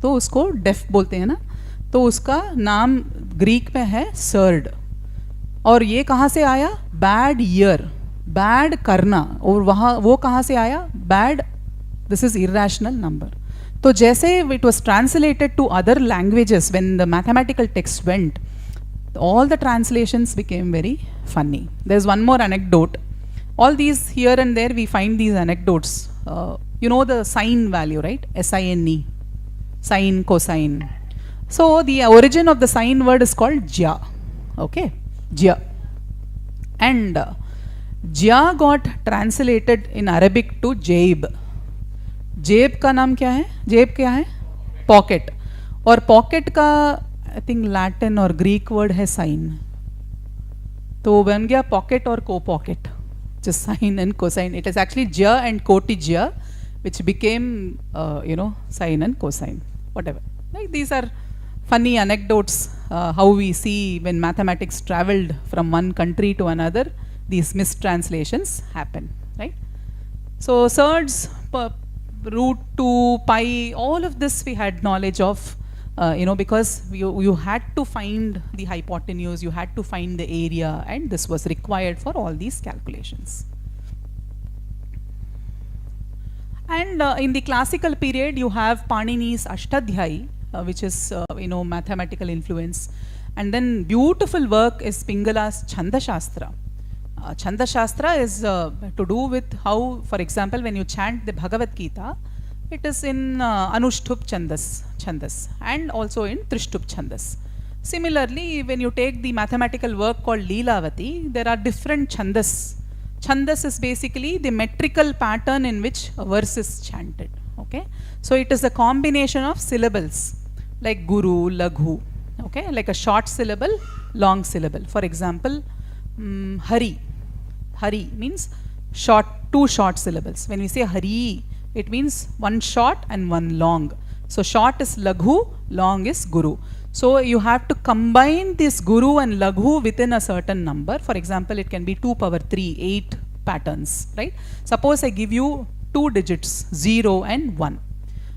तो उसको def बोलते हैं ना, तो उसका नाम ग्रीक में है SCERT. और ये कहाँ से आया? बैड ईयर, बैड करना, और वहाँ वो कहाँ से आया? Bad, this is irrational number. तो जैसे it was translated to other languages when the mathematical text went, all the translations became very funny. There's one more anecdote. All these here and there we find these anecdotes. You know the sine value, right? SINE, sine, cosine. So the origin of the sine word is called jya. Okay, jya. And jya got translated in Arabic to jaib. जेब का नाम क्या है? जेब क्या है? Pocket. और pocket का आई थिंक लैटिन और ग्रीक वर्ड है साइन, तो बन गया पॉकेट और को pocket, just sine and cosine. It is actually jya and koti jya, which became sine and cosine, whatever. Like these are funny anecdotes, how we see when mathematics traveled from one country to another, these mistranslations happen, right? So surds, root 2, pi, all of this we had knowledge of, because you had to find the hypotenuse, you had to find the area, and this was required for all these calculations. And in the classical period, you have Panini's Ashtadhyayi, which is, mathematical influence. And then beautiful work is Pingala's Chanda Shastra. Chanda Shastra is to do with how, for example, when you chant the Bhagavad Gita, it is in Anushtup Chandas and also in Trishtup Chandas. Similarly, when you take the mathematical work called Leelavati, there are different Chandas. Chandas is basically the metrical pattern in which a verse is chanted. Okay, so it is a combination of syllables like Guru, Laghu. Okay, like a short syllable, long syllable. For example, Hari. Hari means two short syllables. When we say Hari, it means one short and one long. So short is Laghu, long is Guru. So you have to combine this Guru and Laghu within a certain number. For example, it can be 2 power 3, 8 patterns, right? Suppose I give you 2 digits, 0 and 1.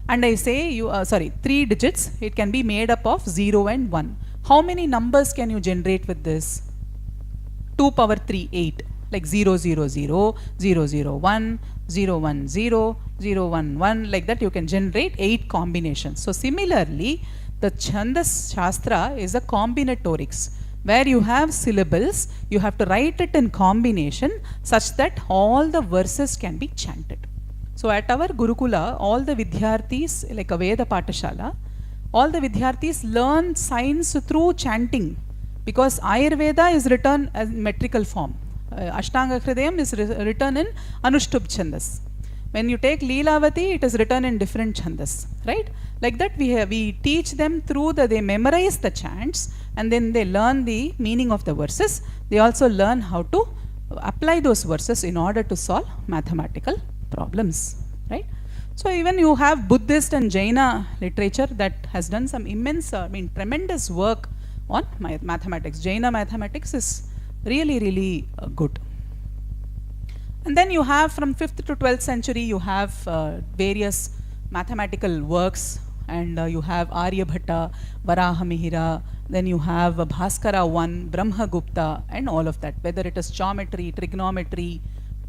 And I say, 3 digits, it can be made up of 0 and 1. How many numbers can you generate with this? 2 power 3, 8. Like 0, 0, 0, 0, 0, 1, 0, 1, 0, 0, 1, 1. Like that you can generate 8 combinations. So similarly, the Chandas Shastra is a combinatorics, where you have syllables, you have to write it in combination such that all the verses can be chanted. So at our Gurukula, all the Vidyarthis, like a Veda Patashala, all the Vidyarthis learn science through chanting, because Ayurveda is written as metrical form. Ashtanga Hridayam is written in Anushtup Chandas. When you take Leelavati, it is written in different Chandas, right? Like that we teach them through they memorize the chants, and then they learn the meaning of the verses. They also learn how to apply those verses in order to solve mathematical problems, right? So even you have Buddhist and Jaina literature that has done some immense, tremendous work on mathematics. Jaina mathematics is really, really good. And then you have from 5th to 12th century, you have various mathematical works, and you have Aryabhatta, Varahamihira, then you have Bhaskara I, Brahmagupta, and all of that, whether it is geometry, trigonometry,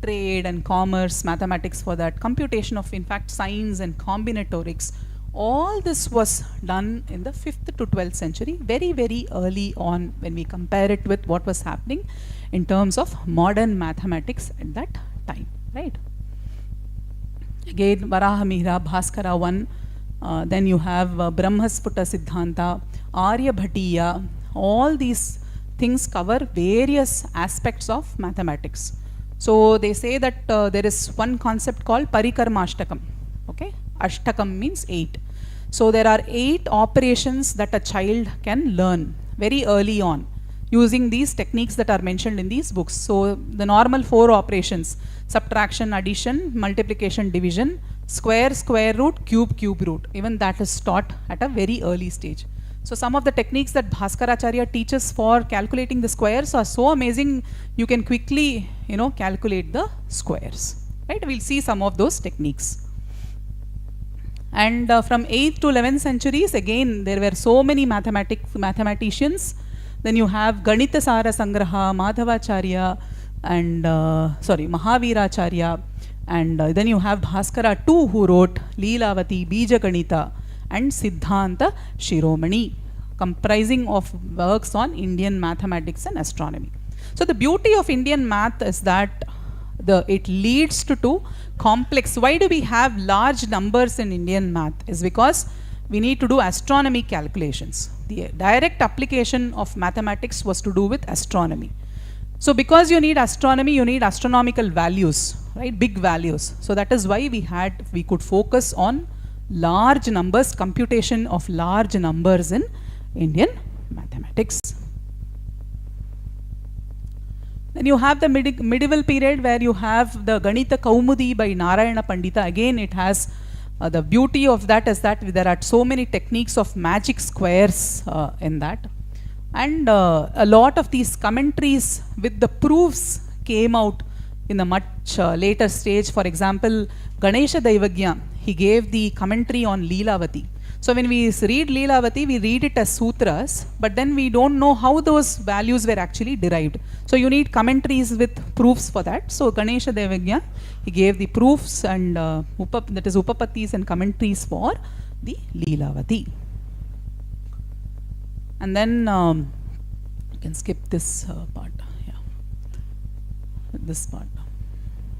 trade and commerce, mathematics for that, computation of, in fact, science and combinatorics. All this was done in the 5th to 12th century, very, very early on when we compare it with what was happening in terms of modern mathematics at that time, right? Again, Varahamihira, Bhaskara I, then you have Brahmasputa Siddhanta, Aryabhatiya. All these things cover various aspects of mathematics. So they say that there is one concept called Parikarmashtakam. Okay, Ashtakam means 8. So there are 8 operations that a child can learn very early on using these techniques that are mentioned in these books. So the normal 4 operations: subtraction, addition, multiplication, division, square, square root, cube, cube root. Even that is taught at a very early stage. So some of the techniques that Bhaskaracharya teaches for calculating the squares are so amazing, you can quickly, calculate the squares, right? We'll see some of those techniques. And from 8th to 11th centuries, again, there were so many mathematicians. Then you have Ganita Sara Sangraha, Madhavacharya, and Mahaviracharya. And then you have Bhaskara II, who wrote Leelavati, Bija Ganita, and Siddhanta Shiromani, comprising of works on Indian mathematics and astronomy. So the beauty of Indian math is that it leads to complex. Why do we have large numbers in Indian math? Is because we need to do astronomy calculations. The direct application of mathematics was to do with astronomy. So because you need astronomy, you need astronomical values, right? Big values. So that is why we could focus on large numbers, computation of large numbers in Indian mathematics. Then you have the medieval period where you have the Ganita Kaumudi by Narayana Pandita. Again, it has The beauty of that is that there are so many techniques of magic squares in that. And a lot of these commentaries with the proofs came out in a much later stage. For example, Ganesha Daivagya, he gave the commentary on Leelavati. So when we read Leelavati, we read it as sutras, but then we don't know how those values were actually derived. So you need commentaries with proofs for that. So Ganesha Daivagya, he gave the proofs and that is Upapatis and commentaries for the Leelavati. And then you can skip this part. Yeah, this part.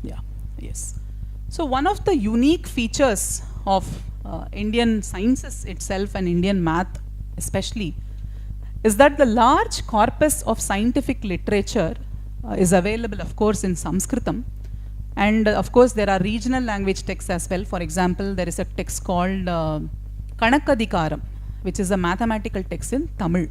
Yeah, yes. So one of the unique features of Indian sciences itself and Indian math especially is that the large corpus of scientific literature is available, of course, in Sanskritam, and of course there are regional language texts as well. For example, there is a text called Kanakadikaram, which is a mathematical text in Tamil.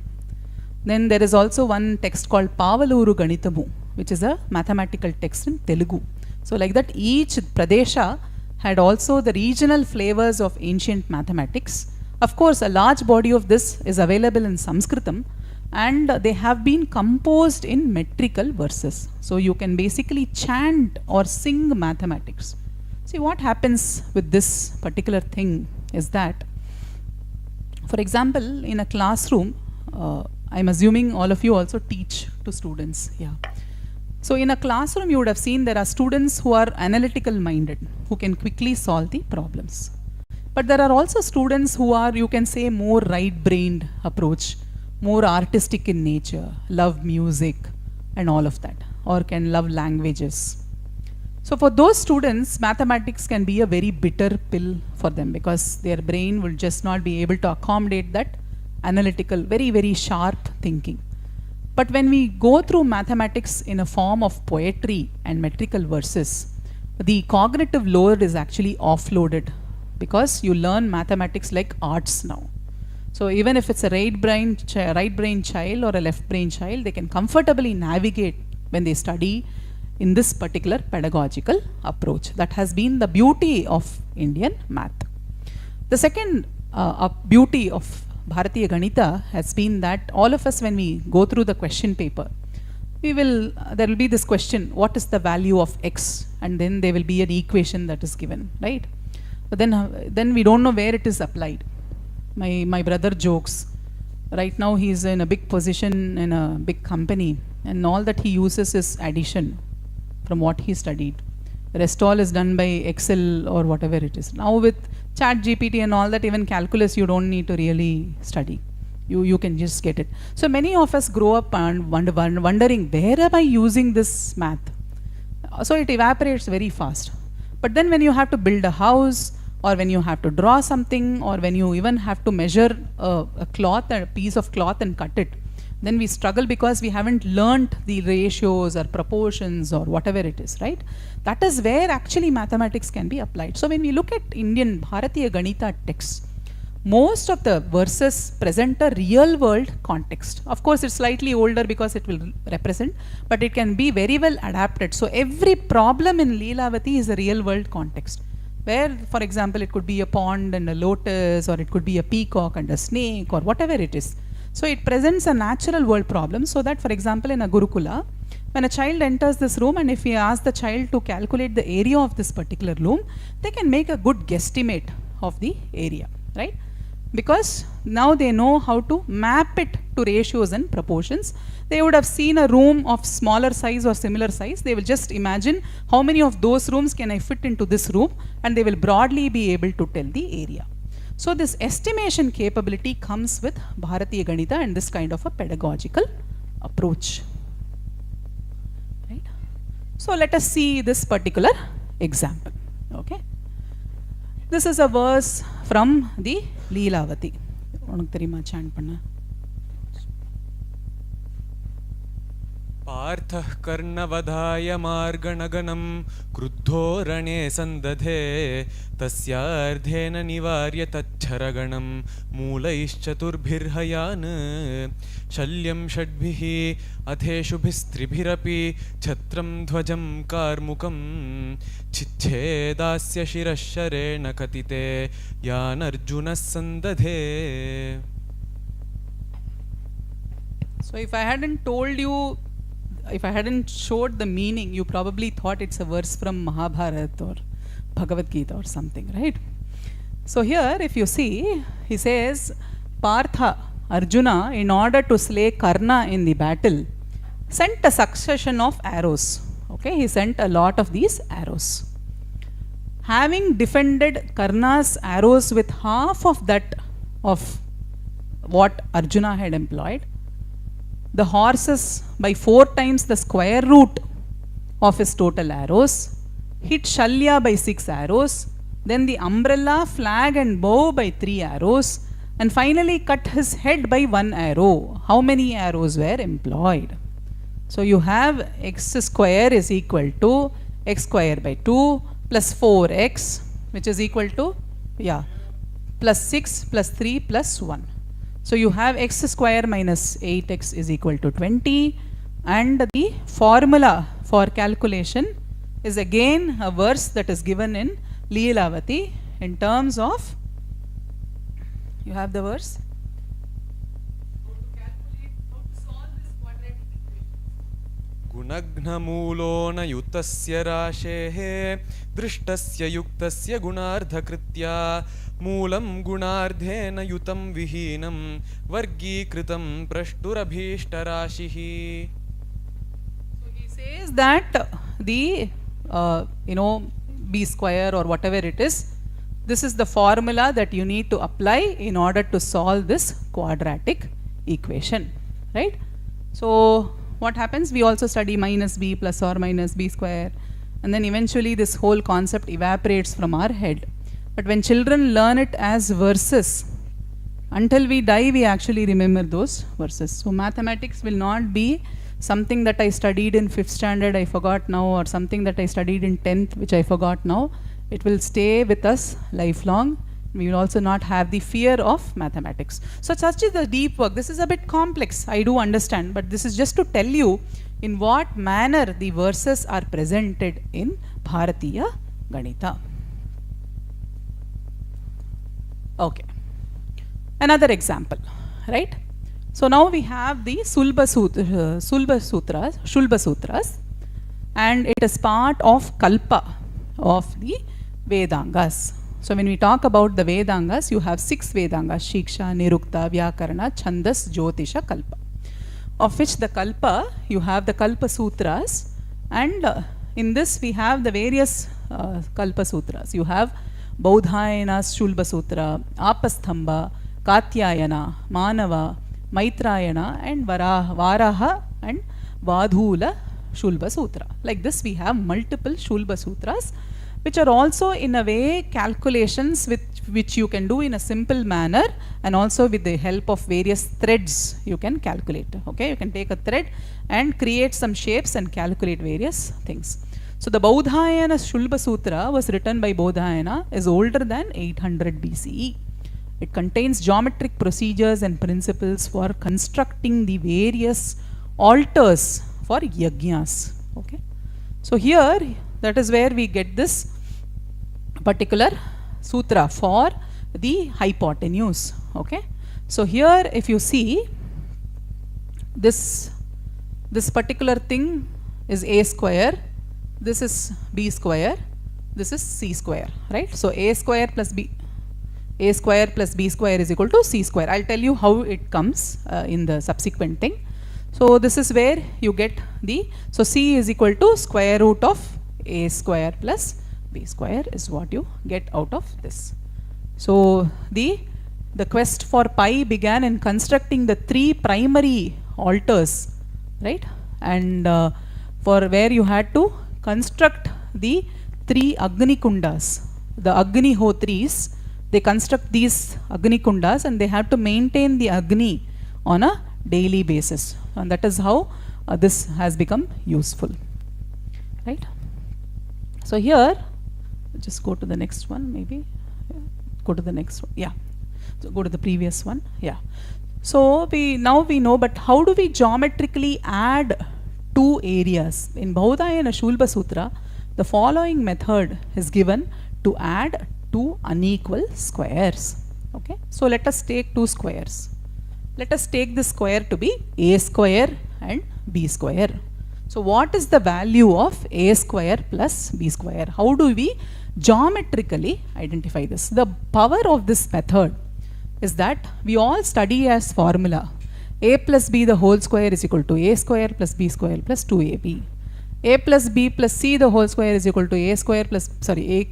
Then there is also one text called Pavaluru Ganitamu, which is a mathematical text in Telugu. So like that, each Pradesha had also the regional flavors of ancient mathematics. Of course, a large body of this is available in Sanskritam, and they have been composed in metrical verses. So you can basically chant or sing mathematics. See, what happens with this particular thing is that, for example, in a classroom, I'm assuming all of you also teach to students. Yeah. So in a classroom, you would have seen there are students who are analytical minded, who can quickly solve the problems. But there are also students who are, you can say, more right-brained approach, more artistic in nature, love music and all of that, or can love languages. So for those students, mathematics can be a very bitter pill for them, because their brain will just not be able to accommodate that analytical, very, very sharp thinking. But when we go through mathematics in a form of poetry and metrical verses, the cognitive load is actually offloaded, because you learn mathematics like arts now. So even if it's a right brain child or a left brain child, they can comfortably navigate when they study in this particular pedagogical approach. That has been the beauty of Indian math. The second beauty of Bharatiya Ganita has been that all of us, when we go through the question paper, there will be this question, what is the value of x? And then there will be an equation that is given, right? But then we don't know where it is applied. My brother jokes. Right now he is in a big position in a big company, and all that he uses is addition from what he studied. The rest all is done by Excel or whatever it is. Now with Chat GPT and all that, even calculus you don't need to really study. You can just get it. So many of us grow up and wondering, where am I using this math? So it evaporates very fast. But then when you have to build a house, or when you have to draw something, or when you even have to measure a piece of cloth and cut it, then we struggle because we haven't learnt the ratios or proportions or whatever it is, right? That is where actually mathematics can be applied. So when we look at Indian Bharatiya Ganita texts, most of the verses present a real world context. Of course, it's slightly older because it will represent, but it can be very well adapted. So every problem in Leelavati is a real world context, where, for example, it could be a pond and a lotus, or it could be a peacock and a snake, or whatever it is. So it presents a natural world problem, so that, for example, in a Gurukula, when a child enters this room, and if we ask the child to calculate the area of this particular room, they can make a good guesstimate of the area, right? Because now they know how to map it to ratios and proportions. They would have seen a room of smaller size or similar size. They will just imagine how many of those rooms can I fit into this room, and they will broadly be able to tell the area. So this estimation capability comes with Bharatiya Ganita and this kind of a pedagogical approach, right? So let us see this particular example, okay? This is a verse from the Leelavati. पार्थः कर्णवधाय मार्गणगणं क्रुद्धो रणे सन्दधे तस्यार्धेन निवार्य तच्छरगणं मूलैश्चतुर्भिर्हयान् शल्यं षड्भिः अथेषुभिस्त्रिभिरपि छत्रं ध्वजं कार्मुकं छिच्छेदास्य शिरः शरेण कथिते यानर्जुनः सन्दधे. So if I hadn't told you, if I hadn't showed the meaning, you probably thought it's a verse from Mahabharata or Bhagavad Gita or something, right? So here, if you see, he says, Partha, Arjuna, in order to slay Karna in the battle, sent a succession of arrows. Okay, he sent a lot of these arrows. Having defended Karna's arrows with half of that of what Arjuna had employed, the horses by 4 times the square root of his total arrows, hit Shalya by 6 arrows, then the umbrella, flag and bow by 3 arrows, and finally cut his head by 1 arrow. How many arrows were employed? So you have x square is equal to x square by 2 plus 4x, which is equal to, plus 6 plus 3 plus 1. So you have x square minus 8x is equal to 20, and the formula for calculation is again a verse that is given in Leelavati in terms of, you have the verse? गुणघ्नमूलोन युतस्य राशेः दृष्टस्य युक्तस्य गुणार्धकृत्या मूलं गुणार्धेन युतं विहीनं वर्गीकृतं प्रष्टुरभीष्टराशिः. So he says that the b square or whatever it is, this is the formula that you need to apply in order to solve this quadratic equation, right? So what happens? We also study minus b plus or minus b square, and then eventually this whole concept evaporates from our head. But when children learn it as verses, until we die we actually remember those verses. So mathematics will not be something that I studied in 5th standard I forgot now, or something that I studied in 10th which I forgot now. It will stay with us lifelong. We will also not have the fear of mathematics. So such is the deep work. This is a bit complex, I do understand, but this is just to tell you in what manner the verses are presented in Bharatiya Ganita. Okay, another example, right? So now we have the Shulba Sutras, and it is part of Kalpa of the Vedangas. So when we talk about the Vedangas, you have 6 Vedangas: Shiksha, Nirukta, Vyakarana, Chandas, Jyotisha, Kalpa. Of which the Kalpa, you have the Kalpa Sutras, and in this we have the various Kalpa Sutras. You have Baudhayana's Shulba Sutra, Apasthamba, Katyayana, Manava, Maitrayana, and Varaha and Vadhula Shulba Sutra. Like this we have multiple Shulba Sutras, which are also in a way calculations which you can do in a simple manner, and also with the help of various threads you can calculate. Okay, you can take a thread and create some shapes and calculate various things. So the Baudhayana Shulba Sutra was written by Baudhayana, is older than 800 BCE. It contains geometric procedures and principles for constructing the various altars for yajnas. Okay, so here that is where we get this particular sutra for the hypotenuse. Okay, so here if you see this particular thing is a square, this is b square, this is c square, right? So a square plus b square is equal to c square. I'll tell you how it comes in the subsequent thing. So this is where you get so c is equal to square root of a square plus b square is what you get out of this. So the quest for pi began in constructing the 3 primary altars, right? And for where you had to construct the 3 Agni Kundas, the Agni Hotris, they construct these Agni Kundas and they have to maintain the Agni on a daily basis. And that is how this has become useful, right? So here, just go to the next one, maybe. Go to the next one, yeah. So go to the previous one, yeah. So now we know, but how do we geometrically add two areas? In Bahudayana Shulba Sutra, the following method is given to add two unequal squares. Okay, so let us take two squares. Let us take this square to be a square and b square. So what is the value of a square plus b square? How do we geometrically identify this? The power of this method is that we all study as formula a plus b the whole square is equal to a square plus b square plus 2ab. A plus b plus c the whole square is equal to a square plus, sorry, a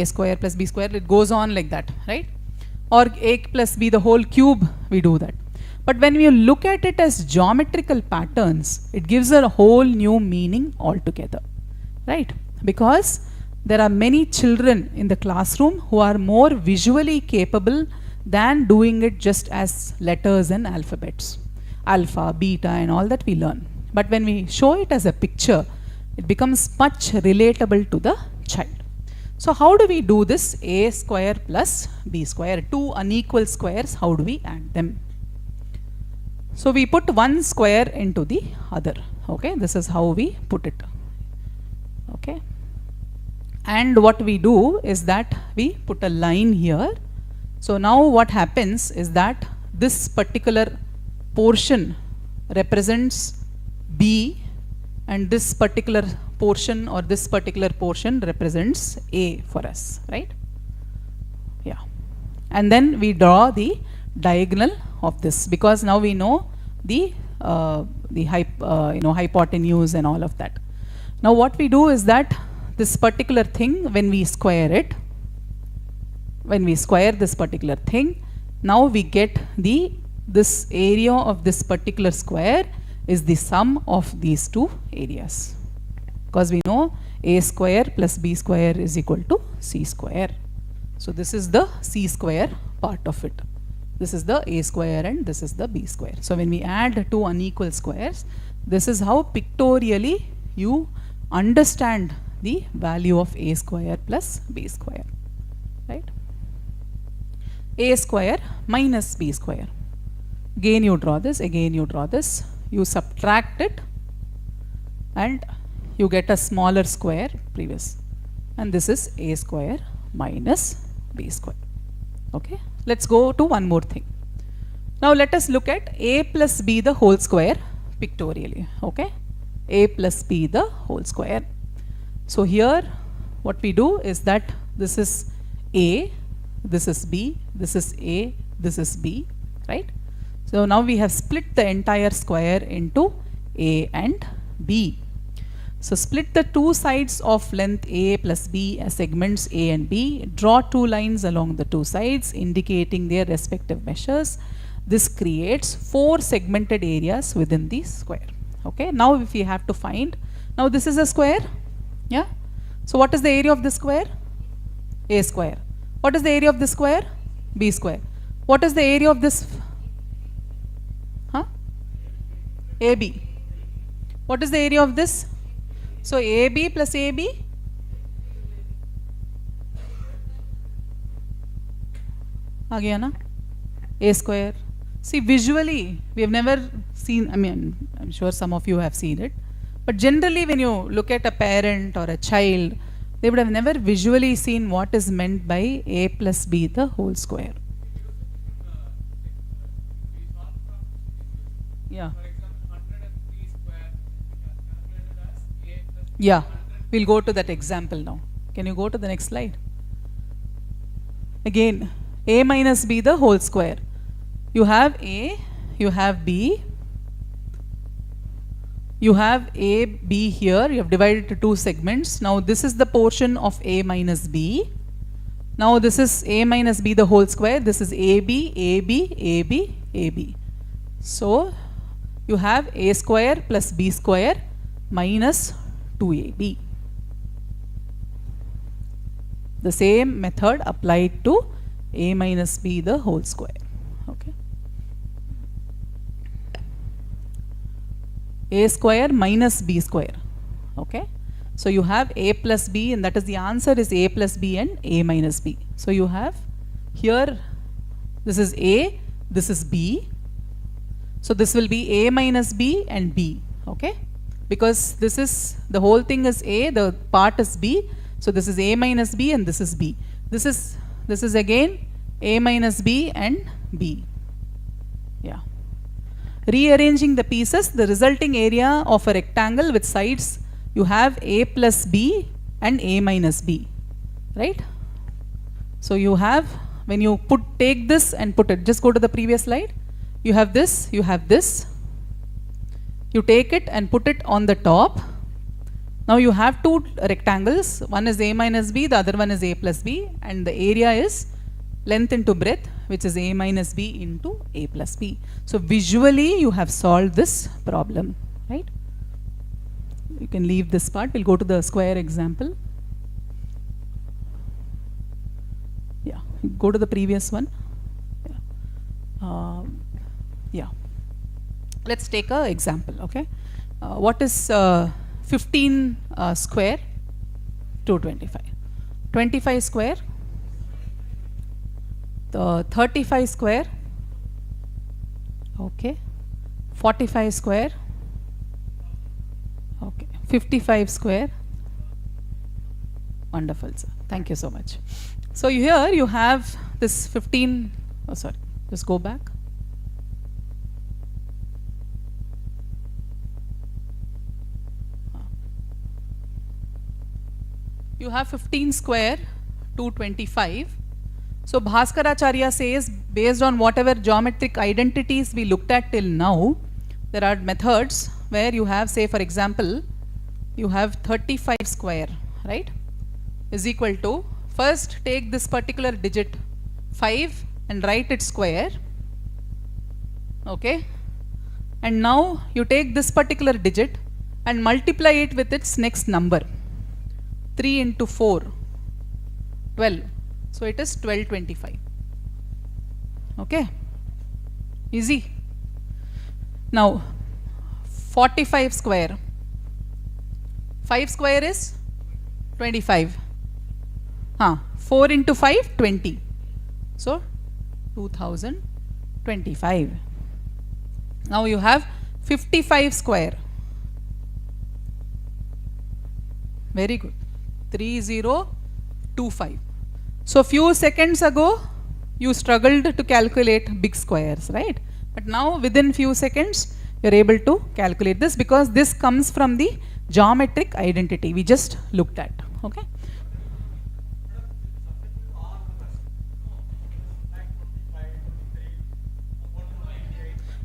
square plus b square. It goes on like that, right? Or a plus b the whole cube, we do that. But when we look at it as geometrical patterns, it gives a whole new meaning altogether, right? Because there are many children in the classroom who are more visually capable than doing it just as letters and alphabets, alpha, beta and all that we learn. But when we show it as a picture, it becomes much relatable to the child. So how do we do this a square plus b square? Two unequal squares, how do we add them? So we put one square into the other. Okay, this is how we put it. Okay, and what we do is that we put a line here. So now what happens is that this particular portion represents b and this particular portion or this particular portion represents a for us, right? Yeah, and then we draw the diagonal of this, because now we know the hypotenuse and all of that. Now what we do is that this particular thing, when we square it, when we square this particular thing, now we get this area of this particular square is the sum of these two areas, because we know a square plus b square is equal to c square. So this is the c square part of it. This is the a square and this is the b square. So when we add two unequal squares, this is how pictorially you understand the value of a square plus b square, right? A square minus b square. Again you draw this, again you draw this, you subtract it and you get a smaller square previous, and this is a square minus b square. Okay, let's go to one more thing. Now let us look at a plus b the whole square pictorially. Okay, a plus b the whole square. So here what we do is that this is a, this is b, this is a, this is b, right? So now we have split the entire square into a and b. So split the two sides of length a plus b as segments a and b. Draw two lines along the two sides indicating their respective measures. This creates four segmented areas within the square. Okay, now if we have to find, now this is a square, yeah? So what is the area of this square? A square. What is the area of this square? B square. What is the area of this? AB. What is the area of this? So AB plus AB. Again, na? A square. See, visually, we have never seen, I mean, I'm sure some of you have seen it, but generally when you look at a parent or a child, they would have never visually seen what is meant by a plus b the whole square. Yeah. Yeah, we'll go to that example now. Can you go to the next slide? Again, a minus b the whole square. You have a, you have b, you have a, b here, you have divided into two segments. Now this is the portion of a minus b. Now this is a minus b the whole square. This is ab, ab, ab, ab. So you have a square plus b square minus 2ab. The same method applied to a minus b the whole square. Okay. A square minus B square. Okay. So you have A plus B, and that is the answer is A plus B and A minus B. So you have here, this is A, this is B. So this will be A minus B and B. Okay. Because this is, the whole thing is A, the part is B. So this is A minus B and this is B. This is again A minus B and B. Yeah. Rearranging the pieces, the resulting area of a rectangle with sides, you have A plus B and A minus B, right? So you have, when you take this and put it, just go to the previous slide. You have this, you have this. You take it and put it on the top. Now you have two rectangles. One is A minus B, the other one is A plus B, and the area is length into breadth, which is A minus B into A plus B. So visually you have solved this problem, right? You can leave this part. We'll go to the square example. Yeah, go to the previous one. Yeah. Let's take an example, okay? What is 15 square? 225. 25 square? The 35 square? Okay. 45 square? Okay. 55 square? Wonderful, sir. Thank you so much. So here you have this 15, oh sorry, just go back. You have 15 square, 225. So Bhaskaracharya says, based on whatever geometric identities we looked at till now, there are methods where you have, say for example, you have 35 square, right, is equal to, first take this particular digit 5 and write it square, okay, and now you take this particular digit and multiply it with its next number. 3 into 4, 12. So it is 1225. Okay. Easy. Now 45 square. 5 square is 25. 4 into 5, 20. So 2025. Now you have 55 square. Very good. 3025. So few seconds ago you struggled to calculate big squares, right? But now within few seconds you are able to calculate this, because this comes from the geometric identity we just looked at. Okay.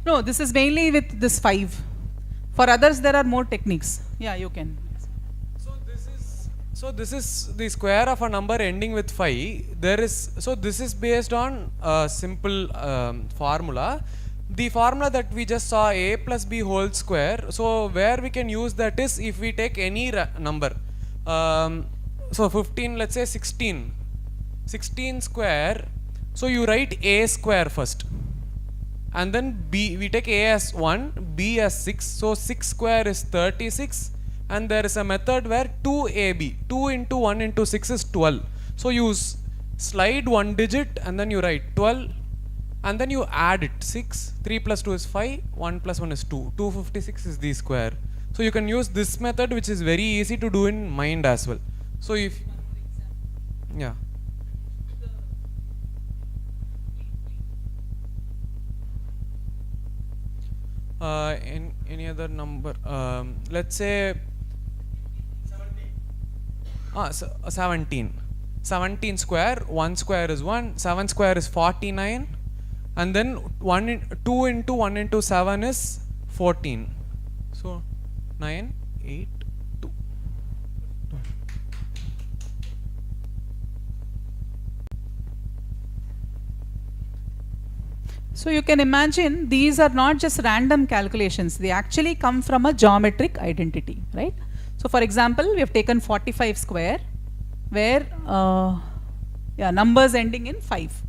No, this is mainly with this 5. For others there are more techniques. Yeah, you can. So this is the square of a number ending with 5. So this is based on a simple formula. The formula that we just saw, A plus B whole square. So where we can use that is if we take any number. So 15, let's say 16. 16 square. So you write A square first. And then B, we take A as 1, B as 6. So 6 square is 36. And there is a method where 2AB, 2 into 1 into 6 is 12. So you slide one digit and then you write 12 and then you add it, 6, 3 plus 2 is 5, 1 plus 1 is 2, 256 is the square. So you can use this method, which is very easy to do in mind as well. So if, yeah. In any other number, let's say 17. 17 square, 1 square is 1, 7 square is 49, and then 2 into 1 into 7 is 14. So 9, 8, 2. So you can imagine these are not just random calculations, they actually come from a geometric identity, right? So for example, we have taken 45 square where numbers ending in 5.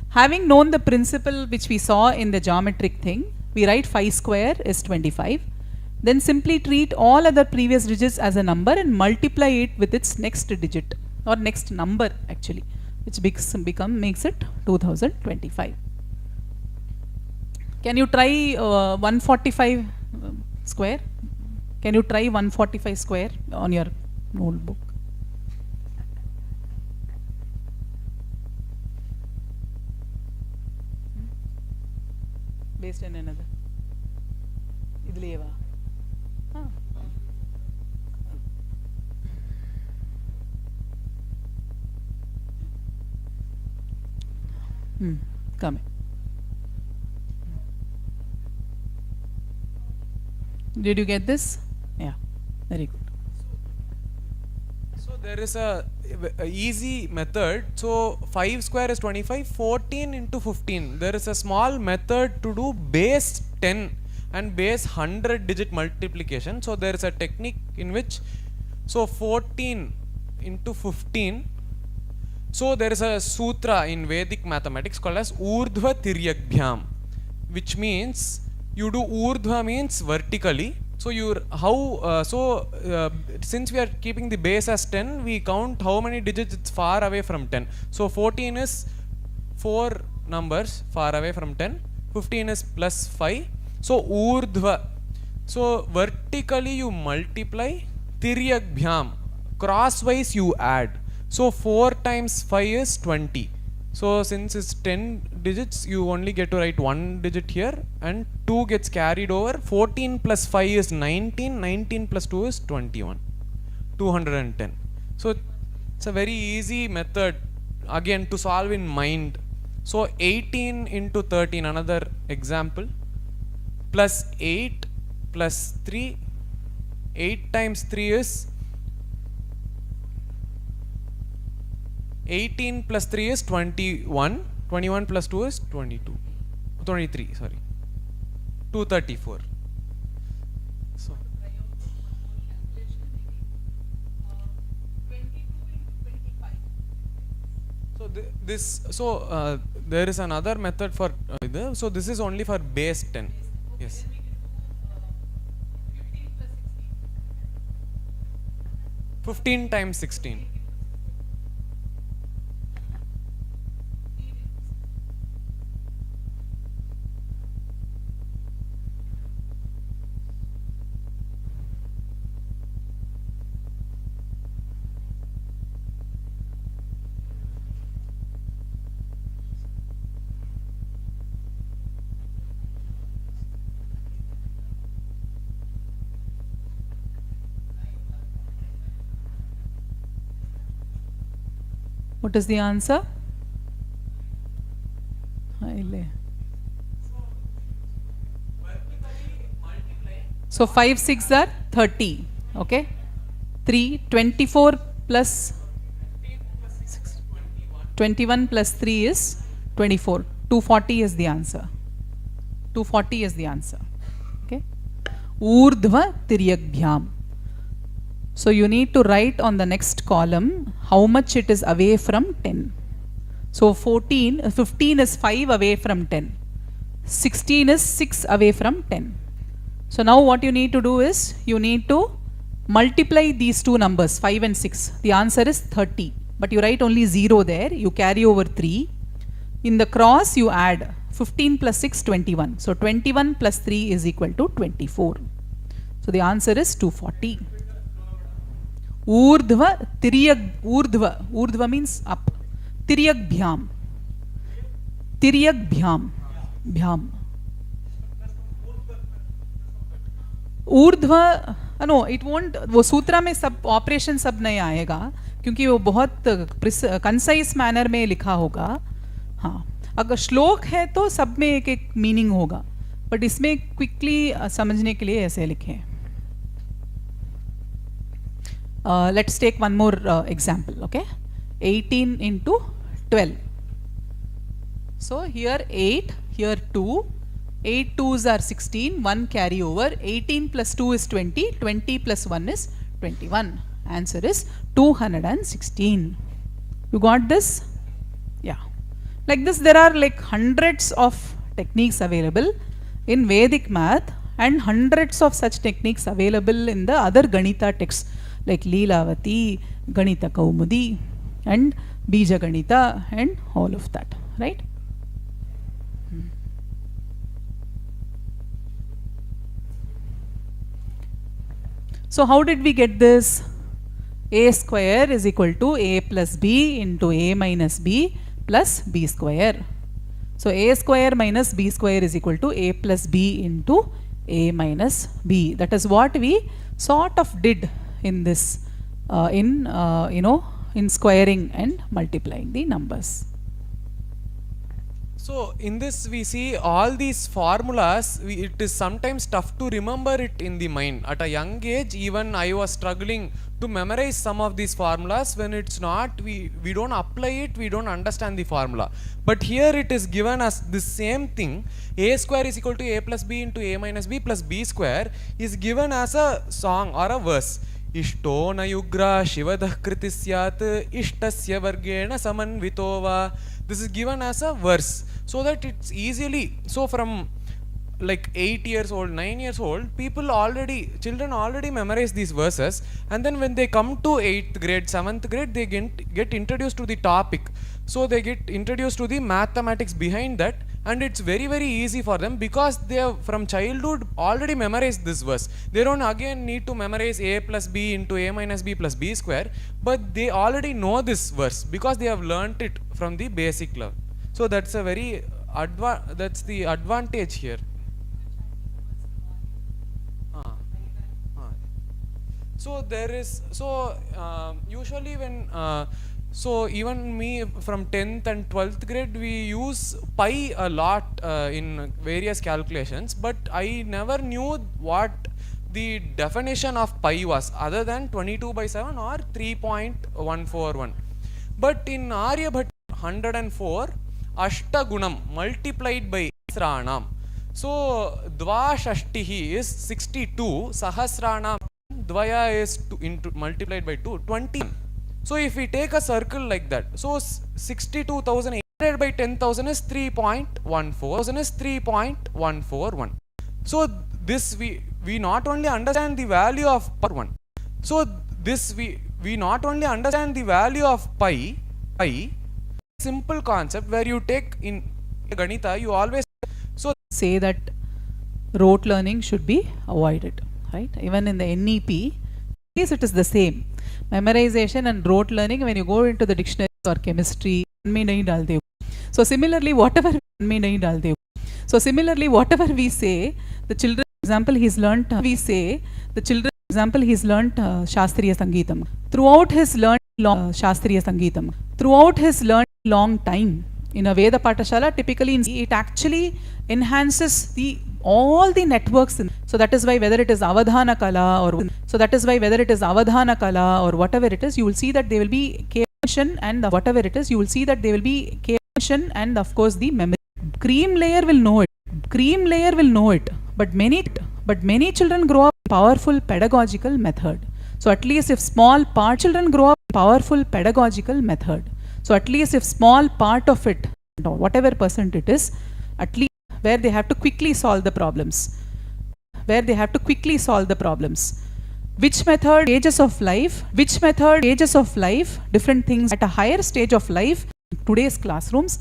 Having known the principle which we saw in the geometric thing, we write 5 square is 25. then simply treat all other previous digits as a number and multiply it with its next digit or next number actually, which makes it 2025. Can you try 145 square? Can you try 145 square on your notebook? Based on another. Idleva. Come in. Did you get this? Yeah, very good. So there is a easy method. So 5 square is 25, 14 into 15. There is a small method to do base 10 and base 100 digit multiplication. So there is a technique in which, so 14 into 15. So there is a sutra in Vedic mathematics called as Urdhva Tiryakbhyam, which means you do Urdhva means vertically. So since we are keeping the base as 10, we count how many digits it's far away from 10. So 14 is 4 numbers far away from 10. 15 is plus 5. So Urdhva. So vertically you multiply, Tiryakbhyam. Crosswise you add. So 4 times 5 is 20. So since it's 10 digits, you only get to write 1 digit here and 2 gets carried over. 14 plus 5 is 19. 19 plus 2 is 21. 210. So it's a very easy method again to solve in mind. So 18 into 13, another example, plus 8 plus 3. 8 times 3 is 18 plus 3 is 21. 21 plus 2 is 22. 23, sorry. 234. So, there is another method for so this is only for base 10. Yes. 15 times 16. What is the answer? So 5 6 are 30. Okay. 24 plus 21 plus 3 is 24. 240 is the answer. 240 is the answer. Okay. Urdhva Tiryakbhyam. So you need to write on the next column how much it is away from 10. So 15 is 5 away from 10. 16 is 6 away from 10. So now what you need to do is, you need to multiply these two numbers, 5 and 6. The answer is 30. But you write only 0 there. You carry over 3. In the cross you add 15 plus 6, 21. So 21 plus 3 is equal to 24. So the answer is 240. Urdhva Tiryakbhyam. Urdhva means up. Tiryakbhyam. Tiryakbhyam. Bhyam. ऊर्ध्व no it won't, वो सूत्र में सब operation सब नहीं आएगा क्योंकि वो बहुत कंसाइज मैनर में लिखा होगा. हाँ, अगर श्लोक है तो सब में एक एक मीनिंग होगा, बट इसमें क्विकली समझने के लिए ऐसे लिखे. Let's take one more example. Okay, 18 into 12. So here 8, here 2. 8 2s are 16, 1 carry over. 18 plus 2 is 20, 20 plus 1 is 21. Answer is 216. You got this? Yeah. Like this there are like hundreds of techniques available in Vedic math and hundreds of such techniques available in the other Ganita texts like Leelavati, Ganita Kaumudi and Bija Ganita and all of that, right? So how did we get this? A square is equal to A plus B into A minus B plus B square. So A square minus B square is equal to A plus B into A minus B. That is what we sort of did in this, in squaring and multiplying the numbers. So in this we see all these formulas, it is sometimes tough to remember it in the mind. At a young age, even I was struggling to memorize some of these formulas. When it's not, we don't apply it, we don't understand the formula. But here it is given as the same thing. A square is equal to A plus B into A minus B plus B square is given as a song or a verse. Ishto na yugra shivadah kriti syat ishtasya vargena samanvitova. This is given as a verse, so that it's easily, so from like 8 years old, 9 years old, children already memorize these verses, and then when they come to 8th grade, 7th grade, they get introduced to the topic. So they get introduced to the mathematics behind that, and it's very, very easy for them because they have from childhood already memorized this verse. They don't again need to memorize A plus B into A minus B plus B square, but they already know this verse because they have learnt it from the basic level. So that's a very that's the advantage here. So there is, usually when so even me from 10th and 12th grade, we use pi a lot in various calculations, but I never knew what the definition of pi was other than 22/7 or 3.141. But in Aryabhat 104, Ashtagunam multiplied by Sahasranam. So Dvashashtihi is 62, Sahasranam Dvaya is multiplied by 2, 20. So if we take a circle like that, so 62,800 by 10,000 is 3.141. So this we not only understand the value of per 1. So this we not only understand the value of pi, simple concept where you take in Ganita, you always say that rote learning should be avoided, right? Even in the NEP, it is the same. Memorization and rote learning, when you go into the dictionary or chemistry, so similarly whatever we say, the children, example he's learnt, Shastriya Sangeetam. Throughout his long time in a Veda Patashala, typically it actually enhances all the networks. So that is why whether it is Avadhana Kala or whatever it is, you will see that there will be cohesion and of course the memory. Cream layer will know it. But many children grow up in powerful pedagogical method. So at least if small part of it, whatever percent it is, at least where they have to quickly solve the problems. Which method, stages of life, different things at a higher stage of life, today's classrooms,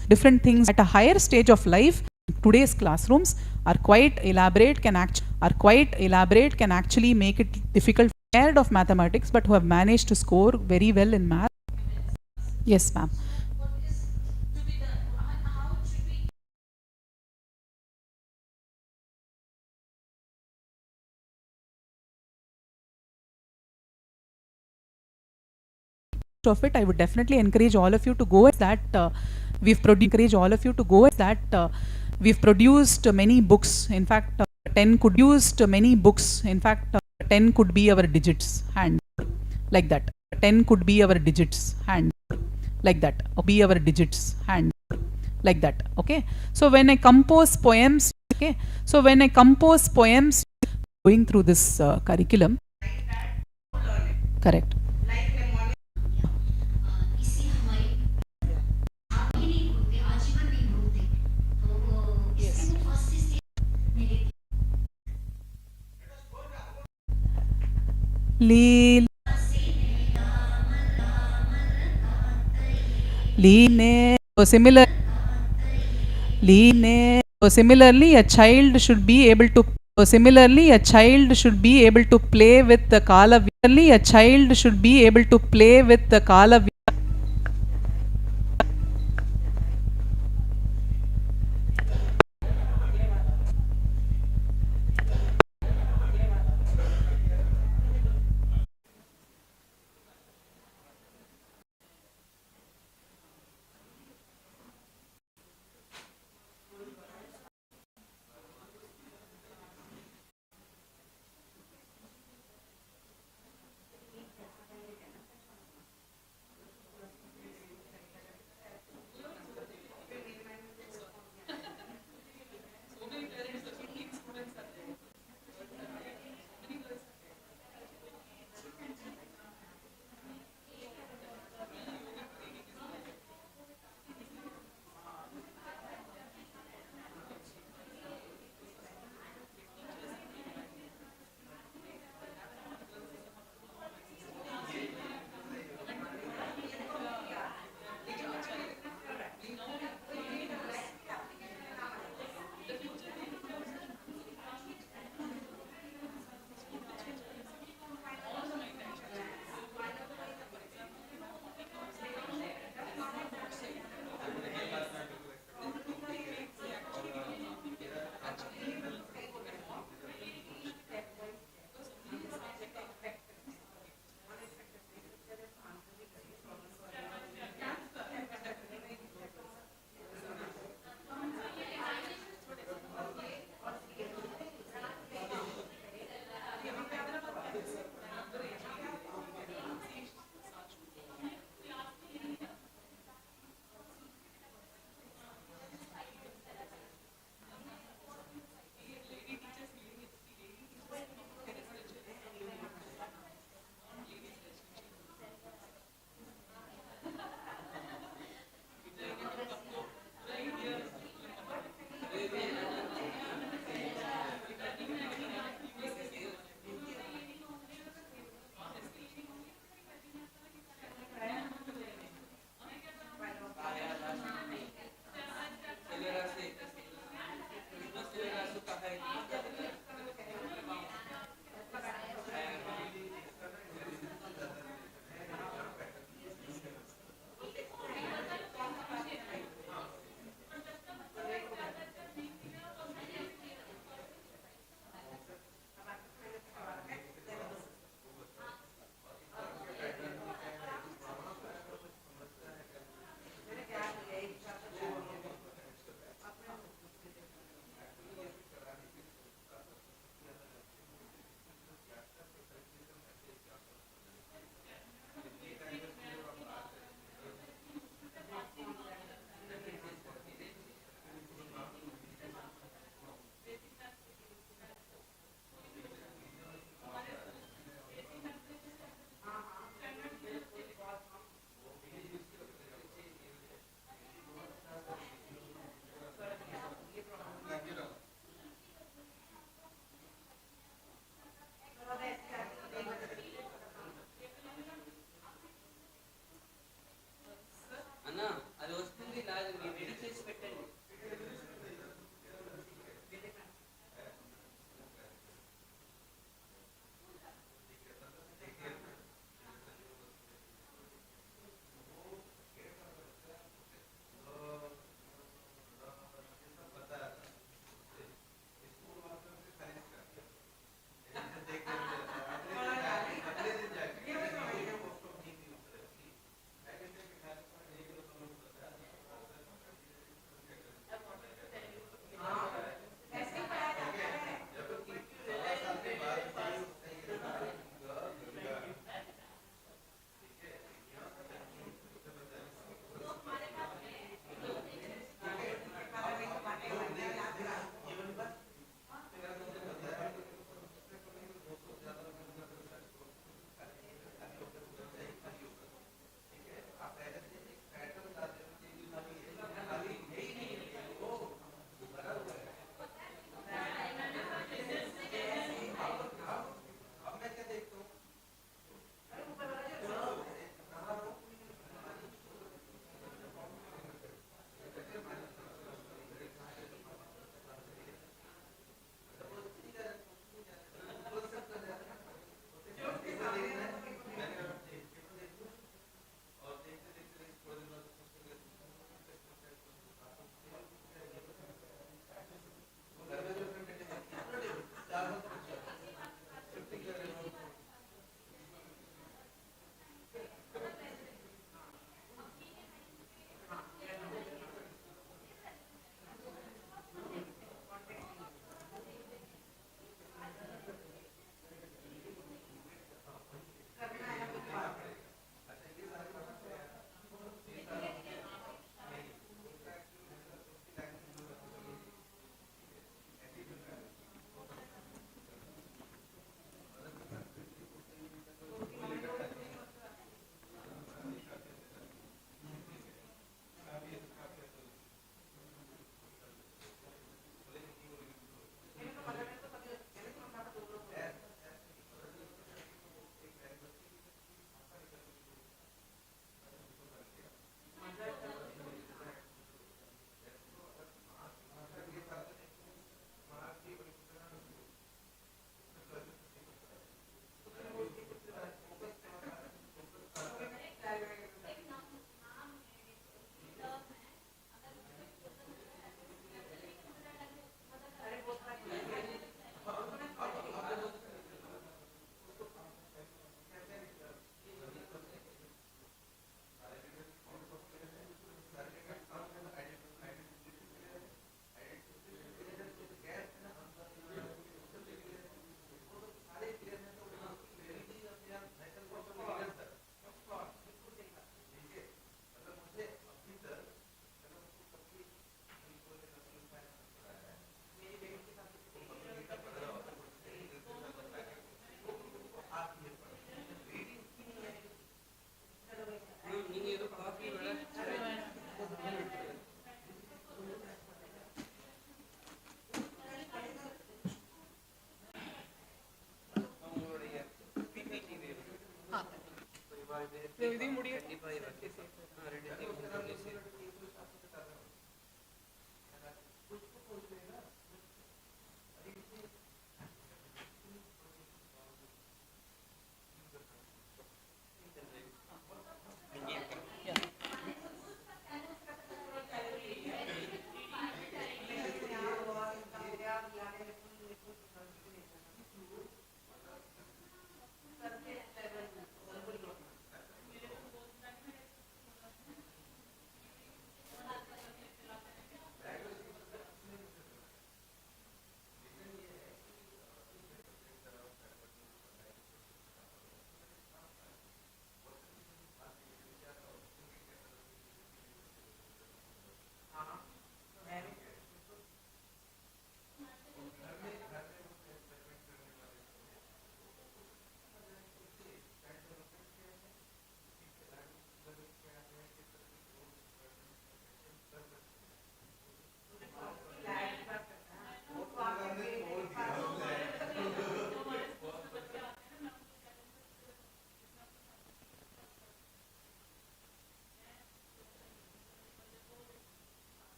are quite elaborate, can actually make it difficult scared of mathematics, but who have managed to score very well in math. Yes, ma'am. Of it, I would definitely encourage all of you to go at that. We've produced many books. In fact, 10 could be our digits hand like that. 10 could be our digits hand like that. Okay. So when I compose poems, going through this curriculum, correct. Leel. Line. So similarly, a child should be able to. So similarly, a child should be able to play with the kala. A child should be able to play with the kala.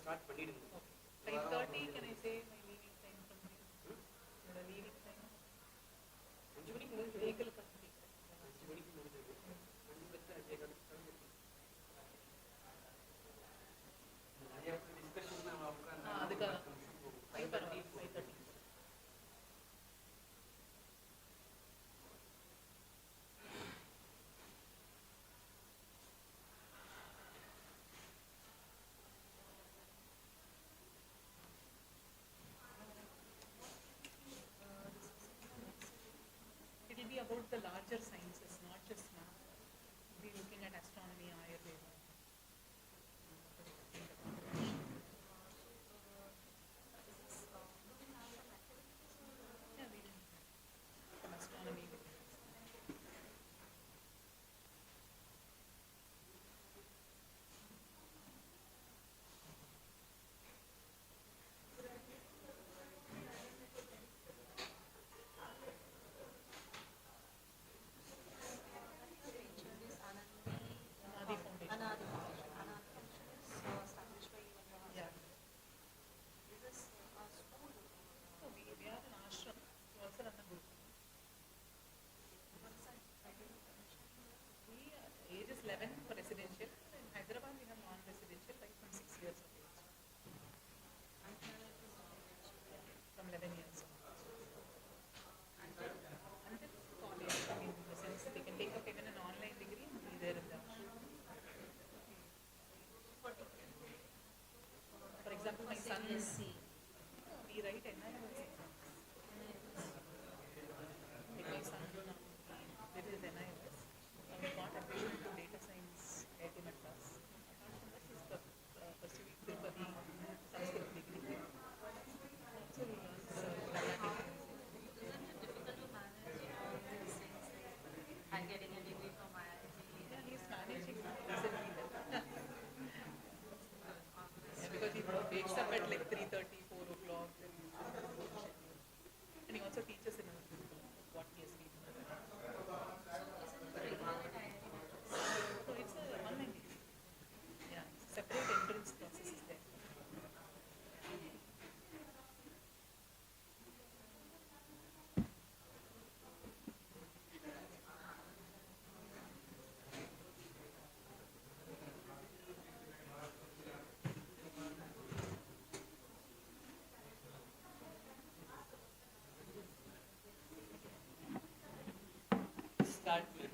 Start பண்ணிடுங்க. 5:30 can I say my leaving time from here? என்னோட leaving time 5 மணிக்கு முடிஞ்சு vehicle 5 மணிக்கு முடிஞ்சது 5 பத்து 5 நிறைய discussion உட்காந்து அதுக்காக 5:30 5:30. It will be about the larger sciences, not just math. We'll be looking at astronomy, Ayurveda. Yeah, we will. Some astronomy. Anadi Foundation. Yeah. So we are an ashram. We also run a group. Age is 11 for residential. In Hyderabad, we have non-residential, like from 6 years of age. From 11 years. Until college, I mean, in the sense they can take up even an online degree and be there in the ashram. For example, my son is we write NIOS exams. Like my son, did his NIOS. We got admission to data science at Madras. Apart from that, he's pursuing Tirupati SANSKRIT degree. So he learns Carnatic music. Yeah, he's managing recently well. Yeah, because he wakes up at like 3:30, 4 o'clock. And he also teaches in what he has been. So it's a online degree. Yeah, separate entrance process is there. start with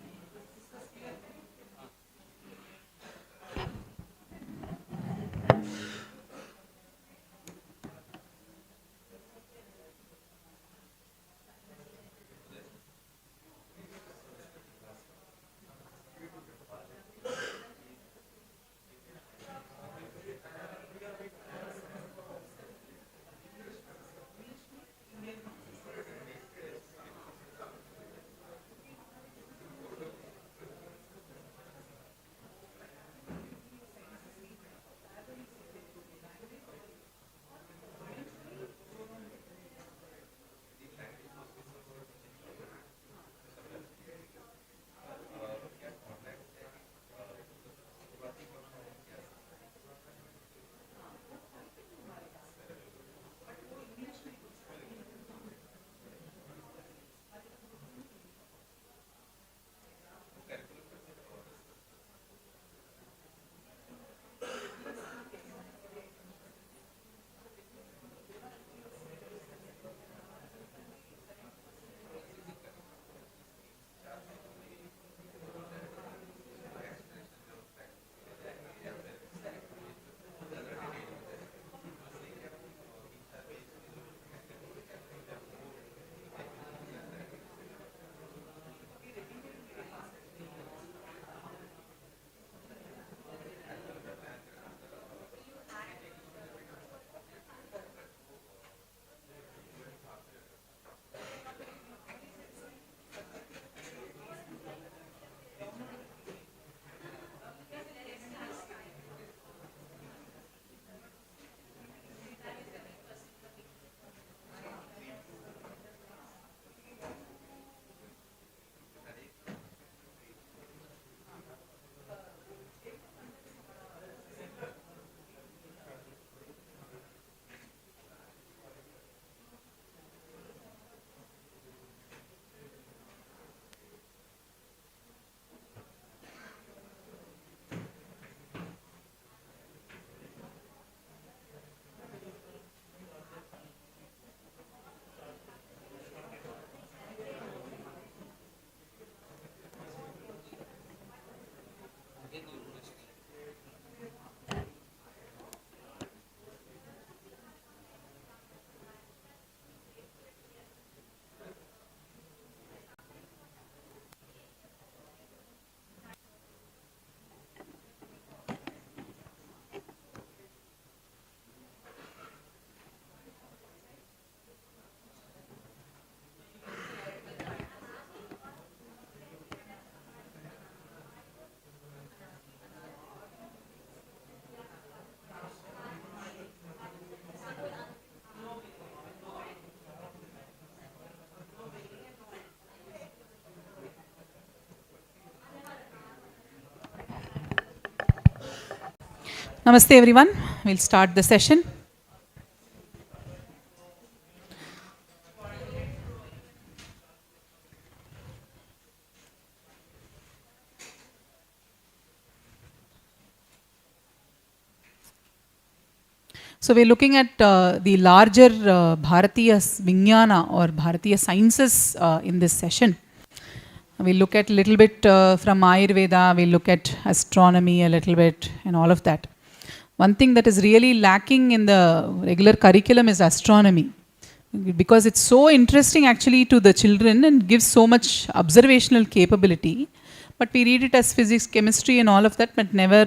Namaste everyone. We'll start the session. So we're looking at the larger Bharatiya Vijnana or Bharatiya sciences in this session. We'll look at a little bit from Ayurveda, we'll look at astronomy a little bit and all of that. One thing that is really lacking in the regular curriculum is astronomy, because it's so interesting actually to the children and gives so much observational capability. But we read it as physics, chemistry and all of that, but never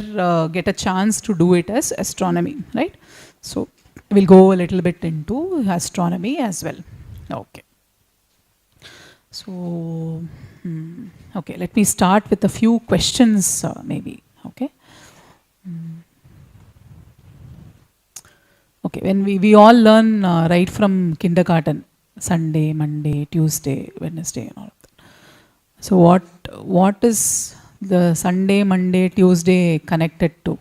get a chance to do it as astronomy, right? So we'll go a little bit into astronomy as well. Okay. So, okay, let me start with a few questions maybe, okay? Okay, when we all learn right from kindergarten, Sunday, Monday, Tuesday, Wednesday and all of that. So what is the Sunday, Monday, Tuesday connected to?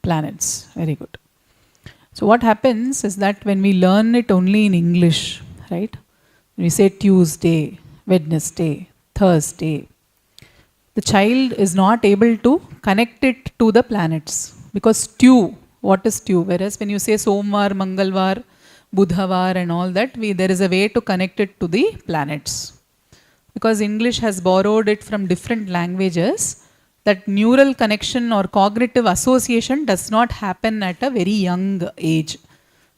Planets, very good. So what happens is that when we learn it only in English, right? When we say Tuesday, Wednesday, Thursday, the child is not able to connect it to the planets. Because what is Tu? Whereas when you say Somvar, Mangalvar, Budhavar and all that, there is a way to connect it to the planets. Because English has borrowed it from different languages, that neural connection or cognitive association does not happen at a very young age.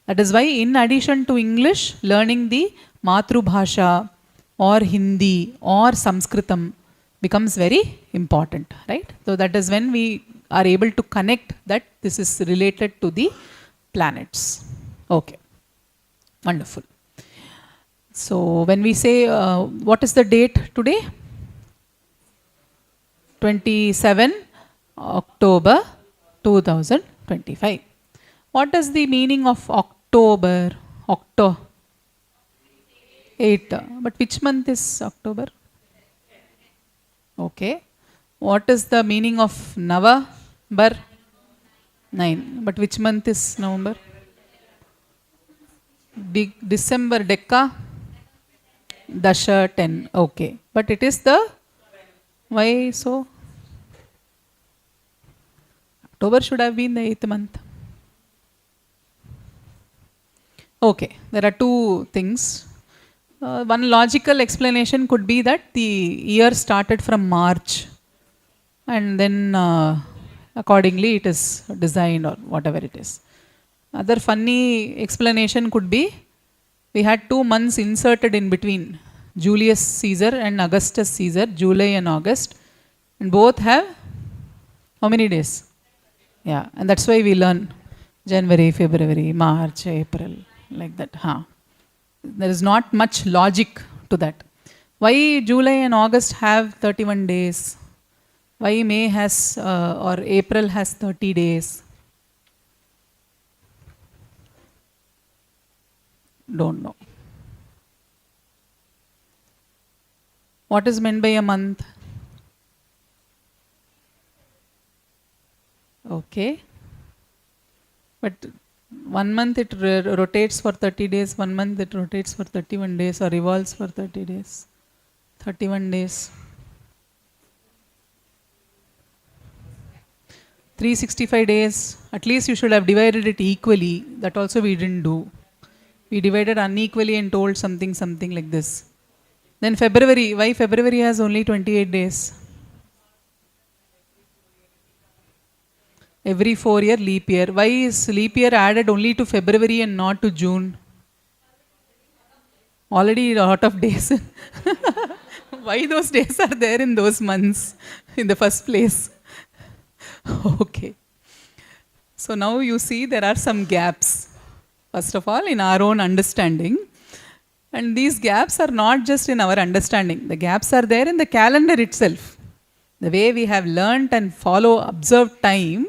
That is why in addition to English, learning the Matrubhasha or Hindi or Sanskritam becomes very important, right? So that is when we are able to connect that this is related to the planets. Okay, wonderful. So when we say, what is the date today? 27 October 2025. What is the meaning of October? Octo? 8. But which month is October? Okay. What is the meaning of November? 9. But which month is November? December, Decca? Dasha, 10. Okay. But it is the... Why so? October should have been the 8th month. Okay, there are two things. One logical explanation could be that the year started from March and then accordingly it is designed or whatever it is. Other funny explanation could be we had 2 months inserted in between, Julius Caesar and Augustus Caesar, July and August, and both have how many days? Yeah, and that's why we learn January, February, March, April, like that. There is not much logic to that. Why July and August have 31 days? Why May has or April has 30 days? Don't know. What is meant by a month? Okay. But 1 month it rotates for 30 days, 1 month it rotates for 31 days or revolves for 30 days. 31 days. 365 days, at least you should have divided it equally. That also we didn't do. We divided unequally and told something like this. Then February, why February has only 28 days? Every 4-year leap year. Why is leap year added only to February and not to June? Already a lot of days. Why those days are there in those months in the first place? Okay. So now you see there are some gaps. First of all, in our own understanding. And these gaps are not just in our understanding. The gaps are there in the calendar itself. The way we have learnt and observed time,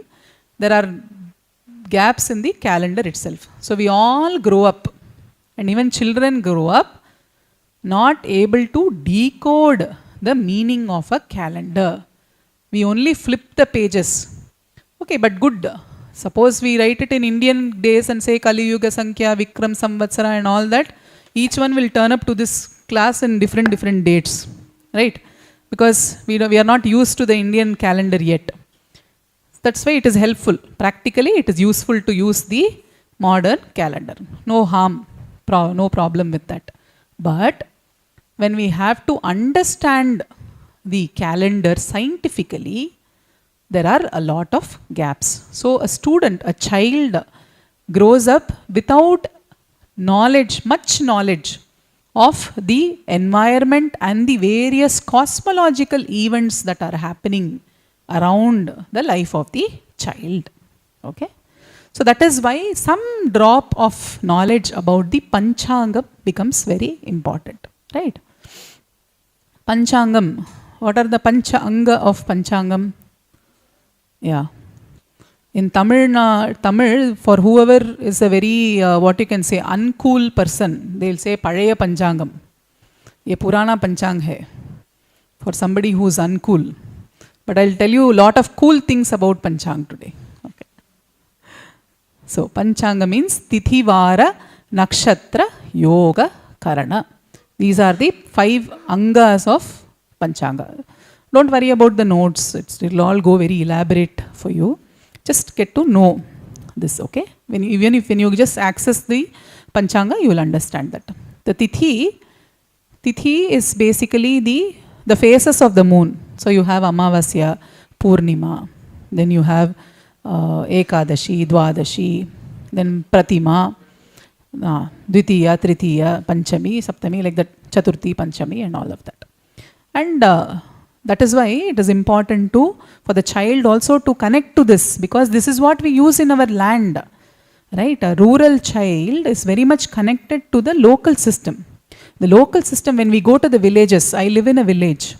there are gaps in the calendar itself. So we all grow up, and even children grow up, not able to decode the meaning of a calendar. We only flip the pages. Okay, but good. Suppose we write it in Indian days and say Kali Yuga Sankhya, Vikram Samvatsara and all that. Each one will turn up to this class in different dates, right? Because we are not used to the Indian calendar yet. That's why it is helpful. Practically, it is useful to use the modern calendar. No harm, no problem with that. But when we have to understand the calendar scientifically, there are a lot of gaps. So a student, a child grows up without knowledge, much knowledge of the environment and the various cosmological events that are happening around the life of the child. Okay? So that is why some drop of knowledge about the Panchangam becomes very important. Right? Panchangam. What are the Pancha Anga of Panchangam? Yeah. In Tamil, for whoever is a very, what you can say, uncool person, they'll say Palaya Panchangam. Ye Purana Panchang hai. For somebody who's uncool. But I'll tell you a lot of cool things about Panchang today. Okay. So Panchanga means Tithi Vara Nakshatra Yoga Karana. These are the 5 Angas of Panchanga. Don't worry about the notes. It will all go very elaborate for you. Just get to know this, okay? When you just access the Panchanga, you will understand that. The Tithi is basically the phases of the moon. So you have Amavasya, Purnima, then you have Ekadashi, Dwadashi, then Pratima, Dvitiya, Tritiya, Panchami, Saptami, like that, Chaturthi, Panchami and all of that. And that is why it is important for the child also to connect to this, because this is what we use in our land. Right? A rural child is very much connected to the local system. The local system, when we go to the villages, I live in a village.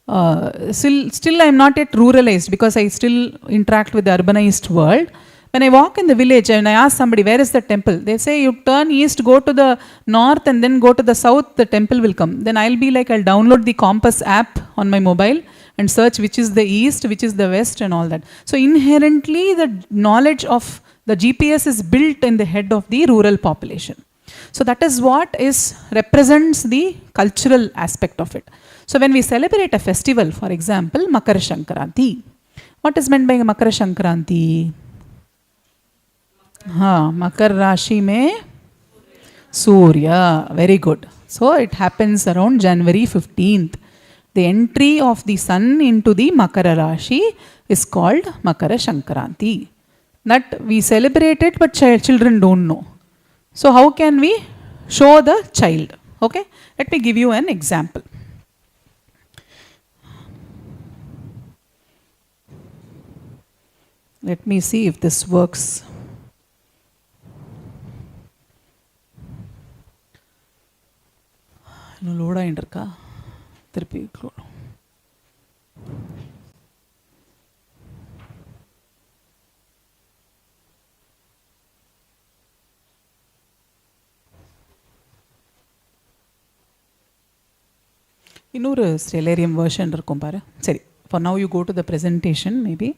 Still I am not yet ruralized because I still interact with the urbanized world. When I walk in the village and I ask somebody, where is the temple? They say, you turn east, go to the north and then go to the south, the temple will come. Then I'll be like, I'll download the Compass app on my mobile and search which is the east, which is the west and all that. So inherently the knowledge of the GPS is built in the head of the rural population. So that is what represents the cultural aspect of it. So when we celebrate a festival, for example, Makara Sankranti. What is meant by Makara Sankranti? Makar Rashi mein Surya. Very good. So it happens around January 15th. The entry of the sun into the Makara Rashi is called Makara Sankranti. That we celebrate it, but children don't know. So how can we show the child? Okay, let me give you an example. Let me see if this works. Load ஆயிண்டிருக்கா திருப்பி இன்னொரு ஸ்டெலேரியம் version இருக்கும் பாரு. சரி, for now you go to the presentation maybe.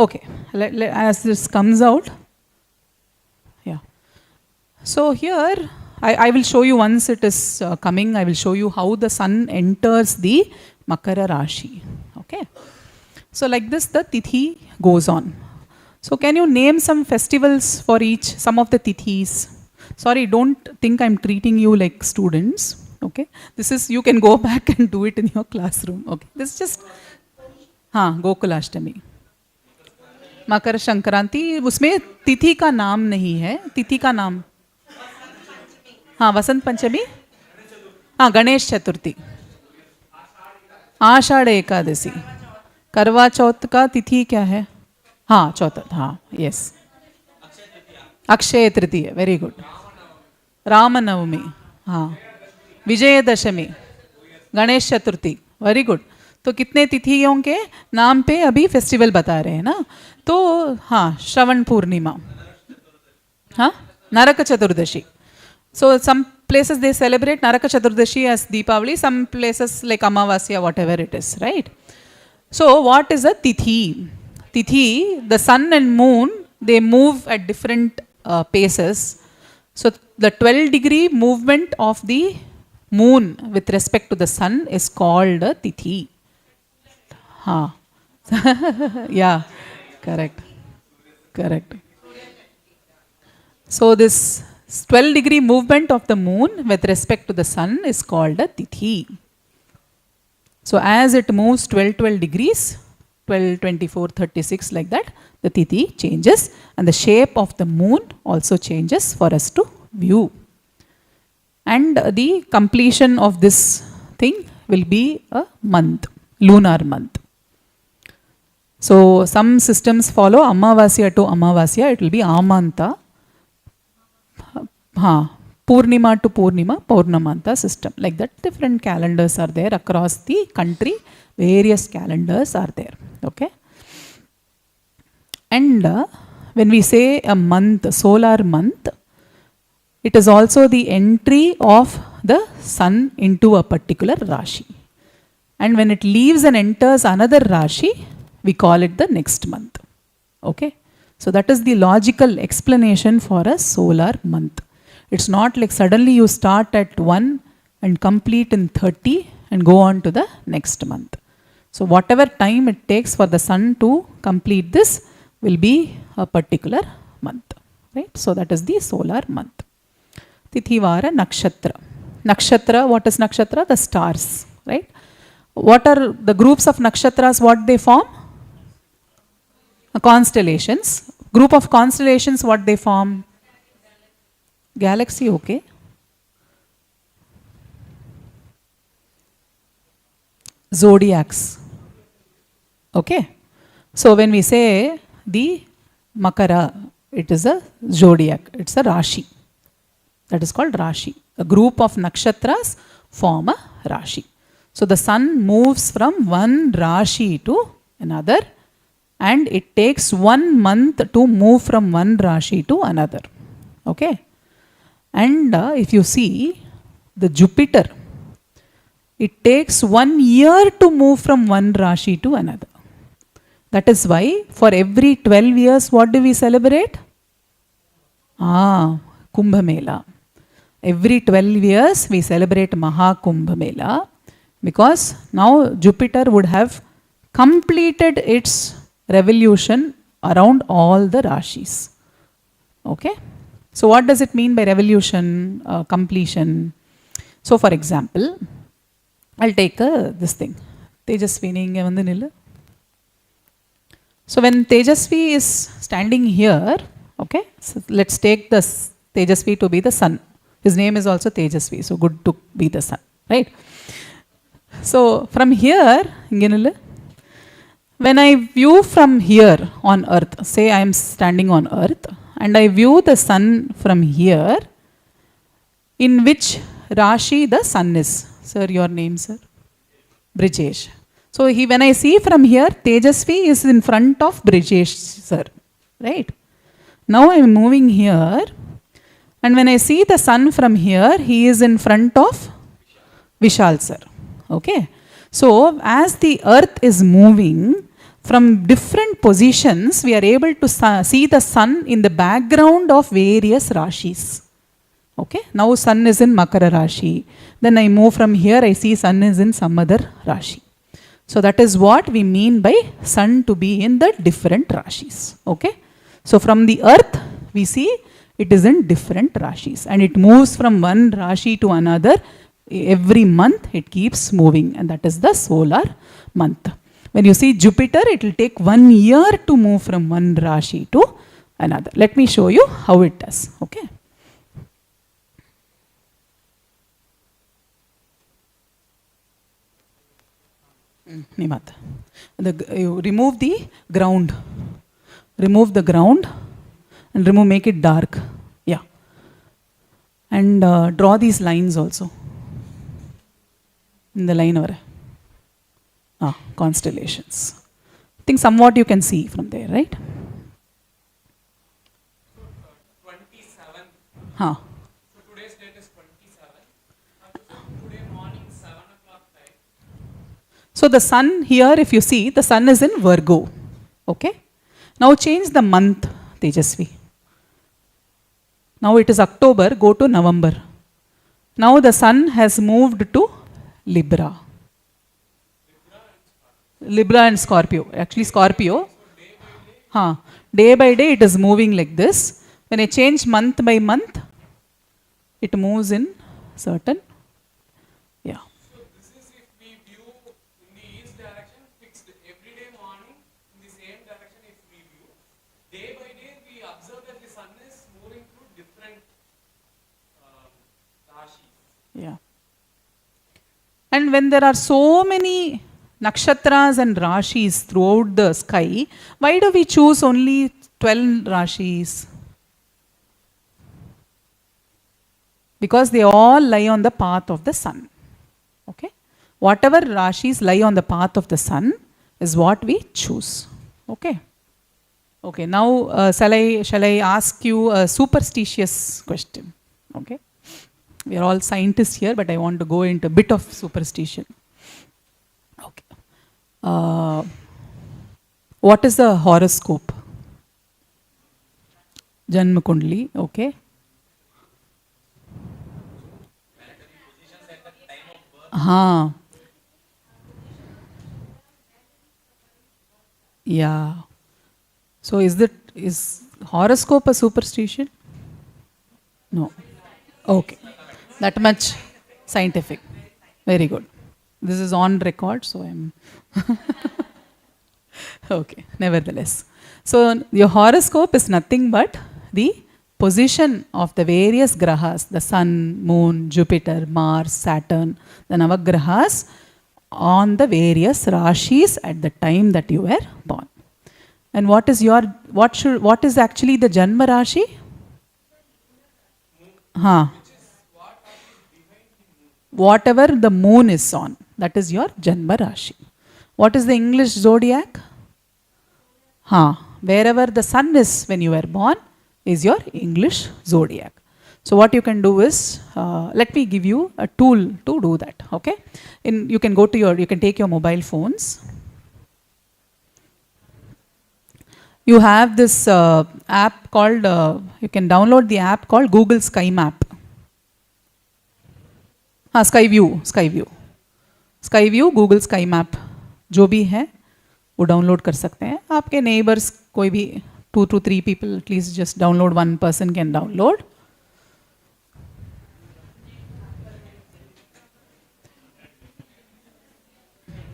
Okay, as this comes out, yeah. So here I will show you once it is coming, I will show you how the sun enters the Makara Rashi. Okay. So like this the Tithi goes on. So can you name some festivals for each, some of the Tithis? Sorry, don't think I'm treating you like students. Okay. This is, you can go back and do it in your classroom. Okay. This is just, Gokulashtami. Makar Sankranti, उसमें तिथि का नाम नहीं है. तिथि का नाम, वसंत पंचमी, गणेश चतुर्थी, आषाढ़ एकादशी, करवा चौथ का तिथि क्या है? चौथ, यस, अक्षय तृतीय, very good, Ramnavami, Vijayadashami, Ganesh Chaturthi, very good. तो कितने तिथियों के नाम पे अभी फेस्टिवल बता रहे हैं ना. तो श्रवण पूर्णिमा, Narak Chaturdashi. So some places they celebrate Naraka Chaturdashi as Deepavali, some places like Amavasya, whatever it is, right? So what is a tithi? Tithi, the sun and moon, they move at different paces. So the 12-degree movement of the moon with respect to the sun is called a tithi. Yeah, correct. Correct. So this 12-degree movement of the moon with respect to the sun is called a tithi. So as it moves 12 degrees, 12, 24, 36 like that, the tithi changes and the shape of the moon also changes for us to view. And the completion of this thing will be a month, lunar month. So some systems follow Amavasya to Amavasya, it will be Amanta. Purnima to Purnima, Purnamanta system. Like that, different calendars are there across the country. Various calendars are there. Okay. And when we say a month, solar month, it is also the entry of the sun into a particular Rashi. And when it leaves and enters another Rashi, we call it the next month. Okay. So that is the logical explanation for a solar month. It's not like suddenly you start at 1 and complete in 30 and go on to the next month. So whatever time it takes for the sun to complete this will be a particular month. Right? So that is the solar month. Tithivara Nakshatra. Nakshatra, what is Nakshatra? The stars. Right? What are the groups of nakshatras, what they form? Constellations. Group of constellations, what they form? Galaxy, okay. Zodiacs. Okay. So when we say the Makara, it is a zodiac, it's a Rashi. That is called Rashi. A group of nakshatras form a Rashi. So the sun moves from one Rashi to another, and it takes 1 month to move from one Rashi to another. Okay. And if you see the Jupiter, it takes 1 year to move from one Rashi to another. That is why for every 12 years, what do we celebrate? Kumbh Mela. Every 12 years, we celebrate Maha Kumbh Mela, because now Jupiter would have completed its revolution around all the Rashis. Okay. So what does it mean by revolution, completion? So for example, I'll take this thing. Tejaswini inge vandu nillu. So when Tejasvi is standing here, okay, so let's take this Tejasvi to be the sun. His name is also Tejasvi, so good to be the sun, right? So from here, inge nillu. When I view from here on earth, say I am standing on earth, and I view the sun from here, in which Rashi the sun is? Sir, your name, sir? Brijesh. So when I see from here, Tejasvi is in front of Brijesh, sir. Right? Now I am moving here, and when I see the sun from here, he is in front of Vishal, sir. Okay? So as the earth is moving, from different positions, we are able to see the sun in the background of various Rashis. Okay, now sun is in Makara Rashi. Then I move from here, I see sun is in some other Rashi. So that is what we mean by sun to be in the different Rashis. Okay, so from the earth, we see it is in different Rashis. And it moves from one Rashi to another. Every month, it keeps moving. And that is the solar month. When you see Jupiter, it will take 1 year to move from one Rashi to another. Let me show you how it does. Okay. Nimata. You remove the ground. Remove the ground and make it dark. Yeah. And draw these lines also. In the line over. Constellations. I think somewhat you can see from there, right? 27. So today's date is 27. Today morning 7 o'clock time. So So the sun here, if you see, the sun is in Virgo. Okay. Now change the month, Tejasvi. Now it is October, go to November. Now the sun has moved to Libra. Libra and Scorpio. Actually Scorpio. Day by day it is moving like this. When I change month by month, it moves in certain. Yeah. So this is if we view in the east direction fixed every day morning in the same direction if we view. Day by day we observe that the sun is moving through different rashis. Yeah. And when there are so many nakshatras and rashis throughout the sky, why do we choose only 12 rashis? Because they all lie on the path of the sun. Okay? Whatever rashis lie on the path of the sun is what we choose. Okay? Okay, now shall I ask you a superstitious question? Okay? We are all scientists here, but I want to go into a bit of superstition. Okay. What is the horoscope? Janma Kundali, okay. Yeah. So is horoscope a superstition? No. Okay. That much scientific. Very good. This is on record, so I'm okay. Nevertheless. So your horoscope is nothing but the position of the various grahas, the sun, moon, Jupiter, Mars, Saturn, the navagrahas on the various rashis at the time that you were born. And what is actually the Janma Rashi? Whatever the moon is on, that is your Janma Rashi. What is the English zodiac? Wherever the sun is when you were born is your English zodiac. So what you can do is, let me give you a tool to do that. Okay, you can take your mobile phones. You have this app called, you can download the app called Google Sky Map. Skyview, Google Sky Map, जो भी है वो download कर सकते हैं. आपके neighbours कोई भी 2 to 3 people, at least just download, one person can download.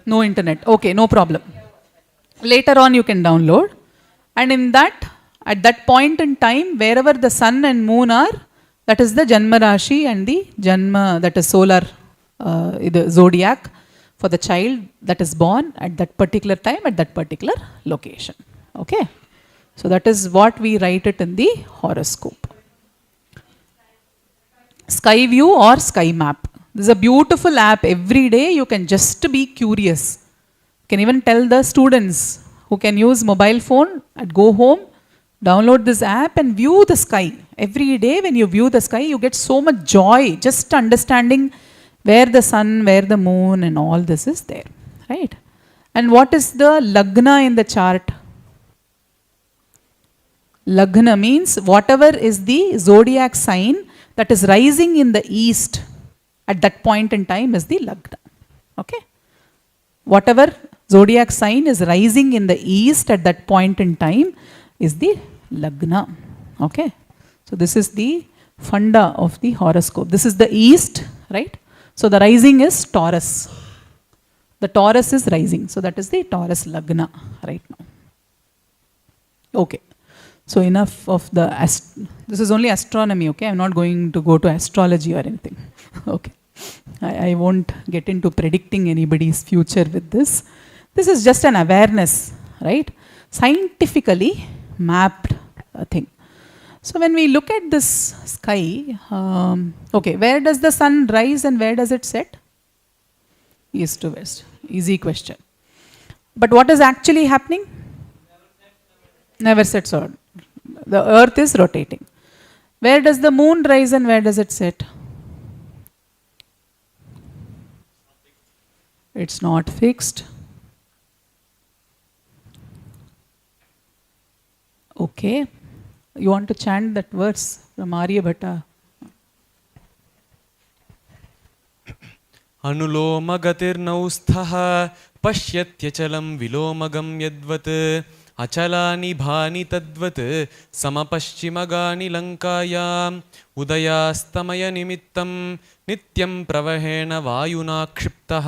No internet, okay, no problem. Later on you can download, and in that, at that point in time, wherever the sun and moon are, that is the Janma Rashi and the Janma, that is solar, the zodiac for the child that is born at that particular time, at that particular location. Okay? So that is what we write it in the horoscope. Skyview or Sky Map. This is a beautiful app. Every day you can just be curious. You can even tell the students who can use mobile phone and go home, download this app and view the sky. Every day when you view the sky, you get so much joy just understanding where the sun, where the moon and all this is there. Right? And what is the Lagna in the chart? Lagna means whatever is the zodiac sign that is rising in the east at that point in time is the Lagna. Okay? Whatever zodiac sign is rising in the east at that point in time is the Lagna. Okay? So this is the funda of the horoscope. This is the east, right? So the rising is Taurus. The Taurus is rising. So that is the Taurus Lagna right now. Okay. So enough of the, this is only astronomy, okay? I'm not going to go to astrology or anything. Okay. I won't get into predicting anybody's future with this. This is just an awareness, right? Scientifically mapped thing. So when we look at this sky, okay, where does the sun rise and where does it set? East to west. Easy question. But what is actually happening? Never sets on. The earth is rotating. Where does the moon rise and where does it set? It's not fixed. Okay. You want to chant that verse from Aryabhata? अनुलोमगतिर्नौस्थः पश्यत्यचलं विलोमगं यद्वत् अचलानि भानि तद्वत् समपश्चिमगानि लङ्कायाम् उदयास्तमयनिमित्तं नित्यं प्रवहेण वायुना क्षिप्तः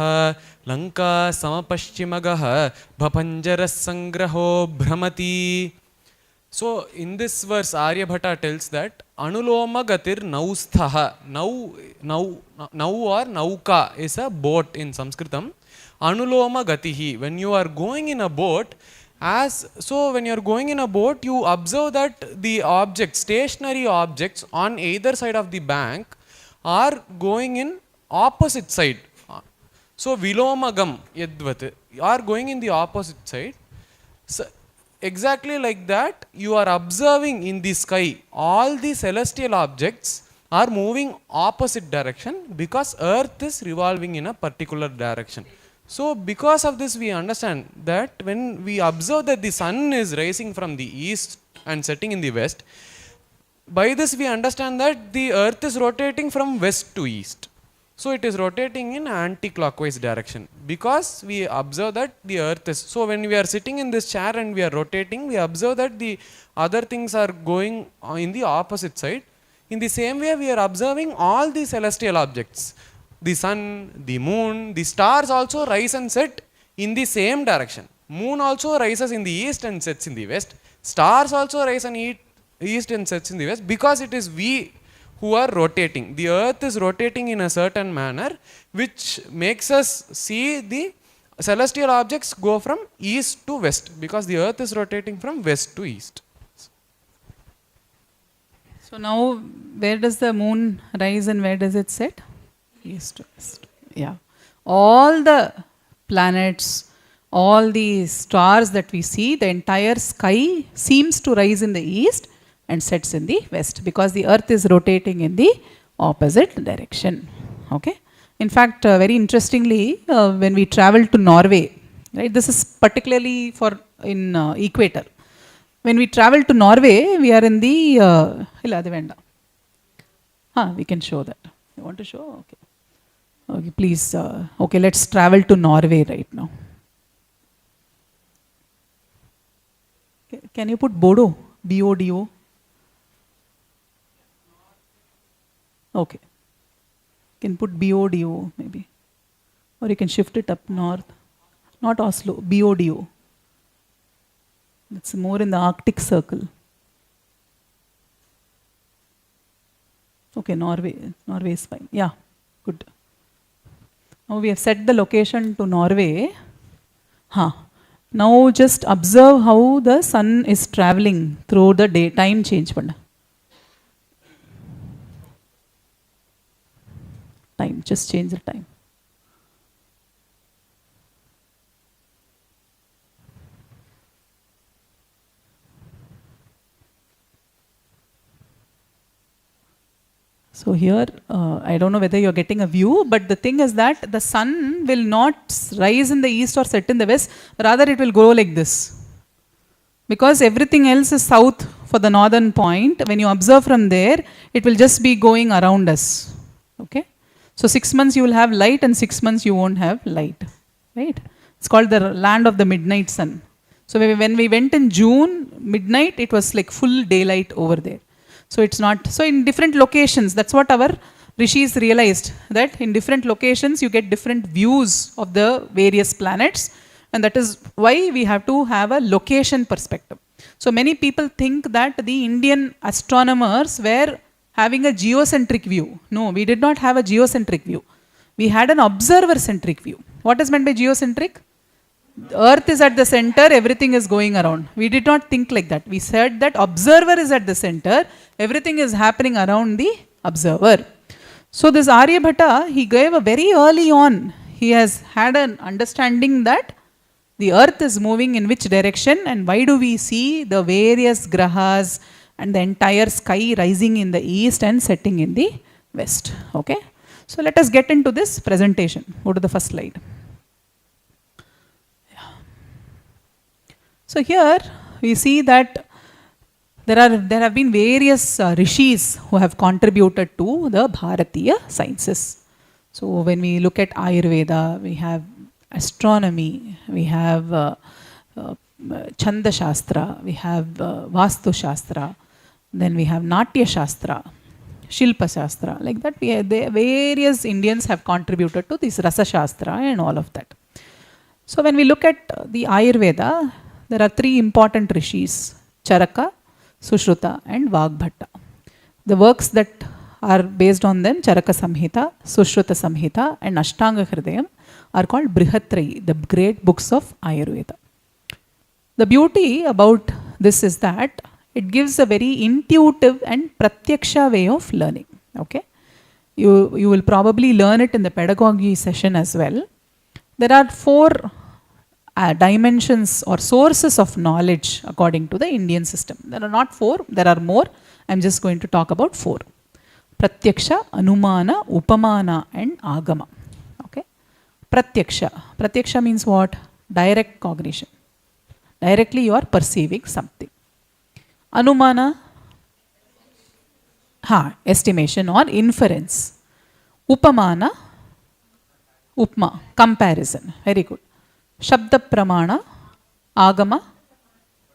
Lanka समपश्चिमगः भपञ्जरः सङ्ग्रहो भ्रमति. So in this verse Aryabhata tells that Anuloma Gatir Nausthaha. Nau or Nauka is a boat in Sanskritam. Anuloma Gatihi. When you are going in a boat, when you are going in a boat, you observe that the objects, stationary objects on either side of the bank are going in opposite side. So Vilomagam Yadvat are going in the opposite side. So, exactly like that, you are observing in the sky, all the celestial objects are moving opposite direction because Earth is revolving in a particular direction. So because of this we understand that when we observe that the sun is rising from the east and setting in the west, by this we understand that the Earth is rotating from west to east. So it is rotating in anti-clockwise direction because we observe that the Earth is. So when we are sitting in this chair and we are rotating, we observe that the other things are going in the opposite side. In the same way, we are observing all the celestial objects. The sun, the moon, the stars also rise and set in the same direction. Moon also rises in the east and sets in the west. Stars also rise and east and sets in the west because it is we who are rotating. The Earth is rotating in a certain manner which makes us see the celestial objects go from east to west because the Earth is rotating from west to east. So now where does the moon rise and where does it set? East to west. Yeah. All the planets, all the stars that we see, the entire sky seems to rise in the east and sets in the west because the Earth is rotating in the opposite direction. Okay. In fact, very interestingly, when we travel to Norway, right? This is particularly for in equator. When we travel to Norway, we are in the we can show that. You want to show? Okay. Okay, please. Okay, let's travel to Norway right now. Can you put Bodo? B-O-D-O? Okay. You can put B-O-D-O maybe. Or you can shift it up north. Not Oslo, B-O-D-O. It's more in the Arctic Circle. Okay, Norway. Norway is fine. Yeah, good. Now we have set the location to Norway. Now just observe how the sun is traveling through the day. Time change. Time, just change the time. So here, I don't know whether you're getting a view, but the thing is that the sun will not rise in the east or set in the west, rather it will go like this. Because everything else is south for the northern point. When you observe from there, it will just be going around us. Okay? So 6 months you will have light and 6 months you won't have light. Right? It's called the land of the midnight sun. So when we went in June, midnight, it was like full daylight over there. So it's not, so in different locations, that's what our rishis realized, that in different locations you get different views of the various planets, and that is why we have to have a location perspective. So many people think that the Indian astronomers were having a geocentric view. No, we did not have a geocentric view. We had an observer-centric view. What is meant by geocentric? The Earth is at the center, everything is going around. We did not think like that. We said that observer is at the center, everything is happening around the observer. So this Aryabhata, he gave a very early on, he has had an understanding that the Earth is moving in which direction and why do we see the various grahas and the entire sky rising in the east and setting in the west. Okay. So let us get into this presentation. Go to the first slide. So here we see that there have been various rishis who have contributed to the Bharatiya sciences. So when we look at Ayurveda, we have astronomy, we have Chanda Shastra, we have Vastu Shastra, then we have Natya Shastra, Shilpa Shastra. Like that, various Indians have contributed to this Rasa Shastra and all of that. So when we look at the Ayurveda, there are three important rishis, Charaka, Sushruta and Vagbhatta. The works that are based on them, Charaka Samhita, Sushruta Samhita and Ashtanga Hridayam, are called Brihatrayi, the great books of Ayurveda. The beauty about this is that it gives a very intuitive and pratyaksha way of learning. Okay, you will probably learn it in the pedagogy session as well. There are four dimensions or sources of knowledge according to the Indian system. There are not four, there are more. I am just going to talk about four. Pratyaksha, Anumana, Upamana and Agama. Okay. Pratyaksha. Pratyaksha means what? Direct cognition. Directly you are perceiving something. Anumana, estimation or inference. Upamana, upma, comparison. Very good. Shabda Pramana, Agama,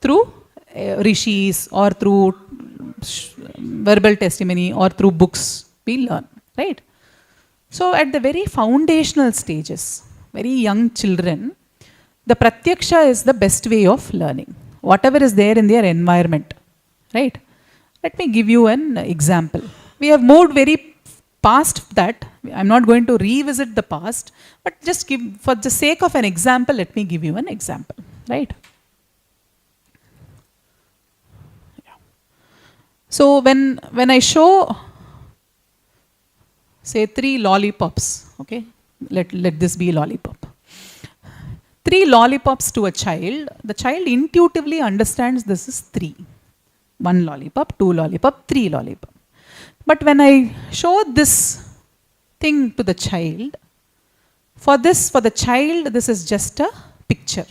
through rishis or through verbal testimony or through books we learn, right? So at the very foundational stages, very young children, the pratyaksha is the best way of learning. Whatever is there in their environment, right? Let me give you an example. We have moved very past that. I'm not going to revisit the past, but just for the sake of an example, let me give you an example, right? Yeah. So when I show, say 3 lollipops, okay? Let this be lollipop. 3 lollipops to a child, the child intuitively understands this is 3. 1 lollipop, 2 lollipop, 3 lollipop. But when I show this thing to the child, for the child, this is just a picture.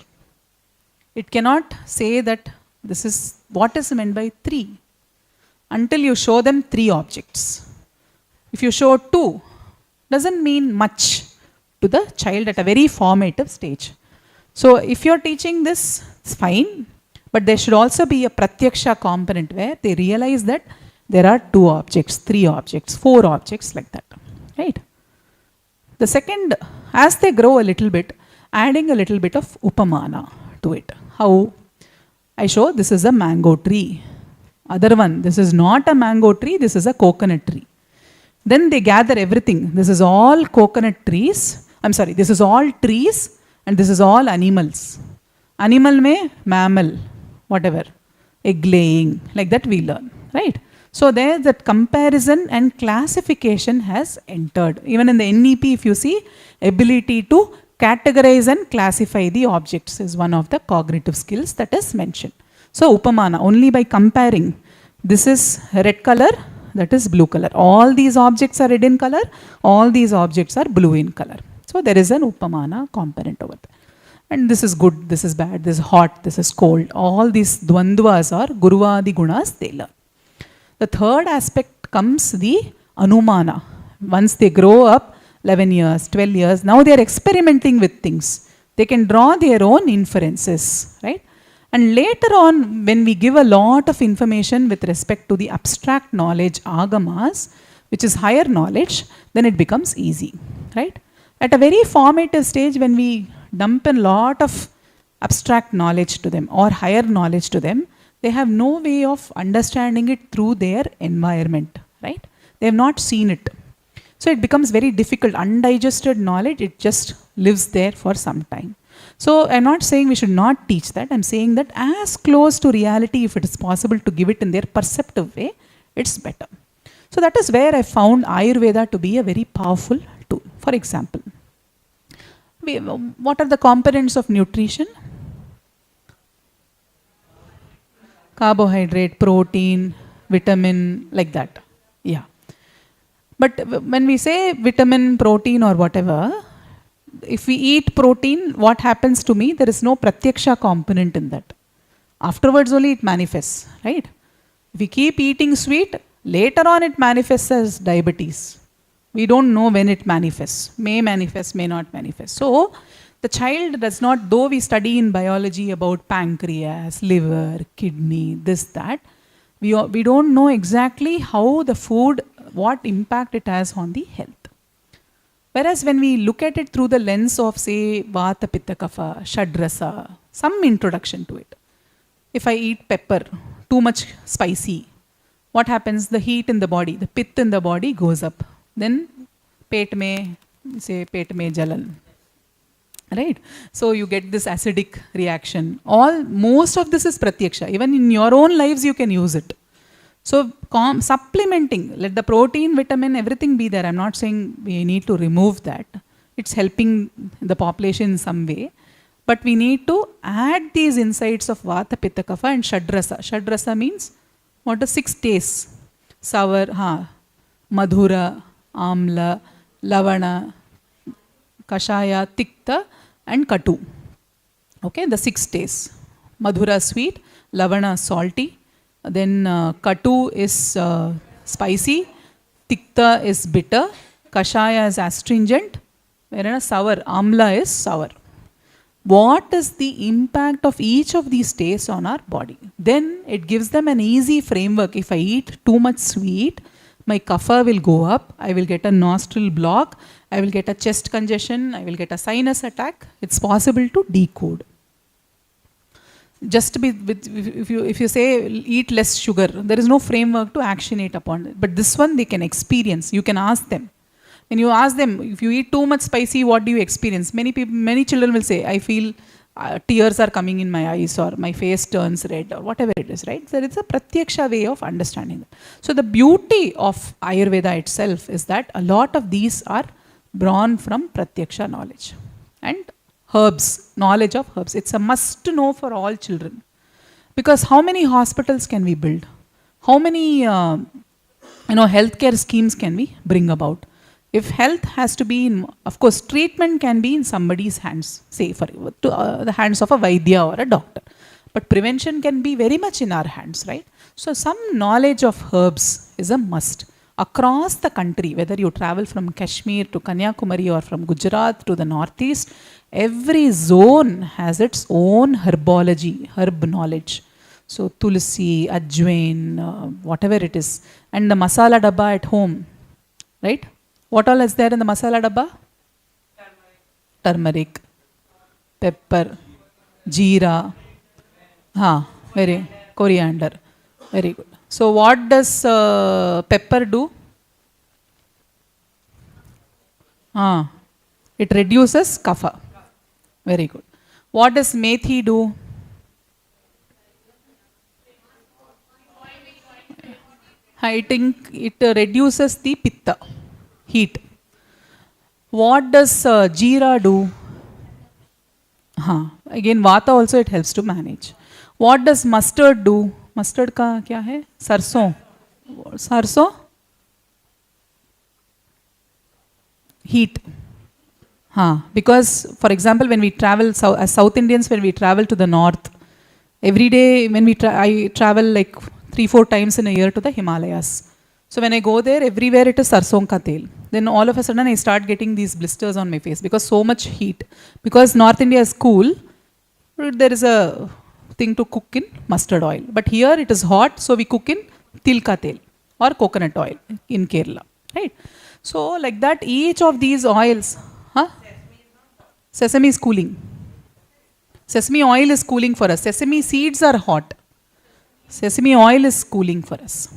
It cannot say that this is what is meant by 3 until you show them 3 objects. If you show 2, doesn't mean much to the child at a very formative stage. So if you're teaching this, it's fine, but there should also be a pratyaksha component where they realize that there are 2 objects, 3 objects, 4 objects like that, right? The second, as they grow a little bit, adding a little bit of upamana to it. How? I show this is a mango tree. Other one, this is not a mango tree, this is a coconut tree. Then they gather everything. This is all coconut trees. This is all trees and this is all animals. Animal may mammal, whatever, egg laying, like that we learn, right? So there that comparison and classification has entered. Even in the NEP, if you see, ability to categorize and classify the objects is one of the cognitive skills that is mentioned. So upamana, only by comparing, this is red color, that is blue color. All these objects are red in color, all these objects are blue in color. So there is an upamana component over there. And this is good, this is bad, this is hot, this is cold. All these dvandvas or guruvadi gunas they learn. The third aspect comes the anumana. Once they grow up, 11 years, 12 years, now they are experimenting with things. They can draw their own inferences, right? And later on, when we give a lot of information with respect to the abstract knowledge, agamas, which is higher knowledge, then it becomes easy, right? At a very formative stage, when we dump a lot of abstract knowledge to them or higher knowledge to them, they have no way of understanding it through their environment, right? They have not seen it. So it becomes very difficult. Undigested knowledge, it just lives there for some time. So I'm not saying we should not teach that. I'm saying that as close to reality, if it is possible to give it in their perceptive way, it's better. So that is where I found Ayurveda to be a very powerful tool. For example, what are the components of nutrition? Carbohydrate, protein, vitamin, like that. Yeah. But when we say vitamin, protein or whatever, if we eat protein, what happens to me? There is no pratyaksha component in that. Afterwards only it manifests, right? If we keep eating sweet, later on it manifests as diabetes. We don't know when it manifests. May manifest, may not manifest. So, the child does not, though we study in biology about pancreas, liver, kidney, this, that, we don't know exactly how the food, what impact it has on the health. Whereas when we look at it through the lens of, say, Vata, Pitta, Kapha, Shadrasa, some introduction to it. If I eat pepper, too much spicy, what happens? The heat in the body, the pith in the body goes up. Then, pet mein jalan. Right? So you get this acidic reaction. Most of this is pratyaksha. Even in your own lives, you can use it. So supplementing, let the protein, vitamin, everything be there. I'm not saying we need to remove that. It's helping the population in some way. But we need to add these insights of Vata, Pitta, Kapha and Shadrasa. Shadrasa means what are 6 tastes? Sour, Madhura, Amla, Lavana, Kashaya, Tikta and Katu. Okay, the 6 tastes. Madhura sweet, Lavana salty, then Katu is spicy, Tikta is bitter, Kashaya is astringent, whereas sour, Amla is sour. What is the impact of each of these tastes on our body? Then it gives them an easy framework. If I eat too much sweet, my kapha will go up, I will get a nostril block, I will get a chest congestion, I will get a sinus attack. It's possible to decode. Just to be, if you say eat less sugar, there is no framework to actionate upon it. But this one they can experience. You can ask them. When you ask them, if you eat too much spicy, what do you experience? Many children will say, I feel tears are coming in my eyes or my face turns red or whatever it is, right? So it's a pratyaksha way of understanding it. So the beauty of Ayurveda itself is that a lot of these are born from pratyaksha knowledge. And herbs, knowledge of herbs. It's a must to know for all children. Because how many hospitals can we build? How many healthcare schemes can we bring about? If health has to be in, of course, treatment can be in somebody's hands, say for the hands of a Vaidya or a doctor. But prevention can be very much in our hands, right? So some knowledge of herbs is a must. Across the country, whether you travel from Kashmir to Kanyakumari or from Gujarat to the northeast, every zone has its own herbology, herb knowledge. So tulsi, ajwain, whatever it is. And the masala dabba at home, right? What all is there in the masala dabba? Turmeric, pepper, jeera, coriander. Very good. So what does pepper do? It reduces kapha. Very good. What does methi do? I think it reduces the pitta, heat. What does jeera do? Again, vata also it helps to manage. What does mustard do? Mustard का क्या है? सरसों. सरसों? Heat. Because, for example, when we travel, as South Indians, when we travel to the north, every day when I travel like 3-4 times in a year to the Himalayas. So when I go there, everywhere it is sarson ka tel. Then all of a sudden I start getting these blisters on my face because so much heat. Because North India is cool, there is a thing to cook in mustard oil. But here it is hot, so we cook in til ka tel or coconut oil in Kerala. Right? So like that, each of these oils, sesame is cooling. Sesame oil is cooling for us. Sesame seeds are hot. Sesame oil is cooling for us.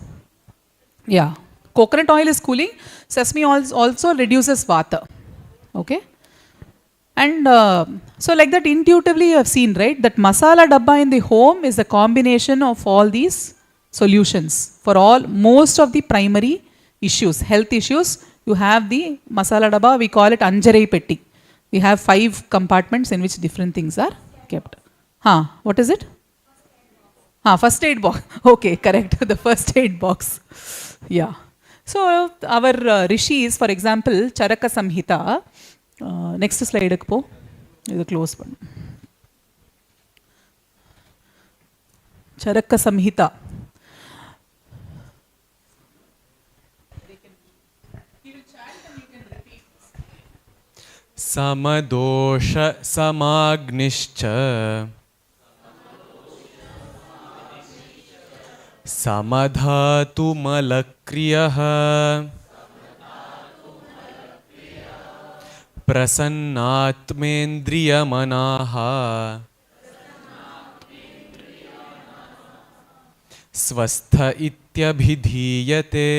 Yeah. Coconut oil is cooling. Sesame oil also reduces vata. Okay. And so like that intuitively you have seen, right, that masala dabba in the home is a combination of all these solutions for most of the primary issues, health issues. You have the masala dabba, we call it Anjarai Petti. We have 5 compartments in which different things are kept. What is it? First aid box. Okay, correct. The first aid box. Yeah. So our rishis, for example, Charaka Samhita. Next slide. Is the close one. Charaka Samhita. समदोष समाग्निश्च समधातु मलक्रियः प्रसन्नात्मेन्द्रियमनाः स्वस्थ इत्यभिधीयते.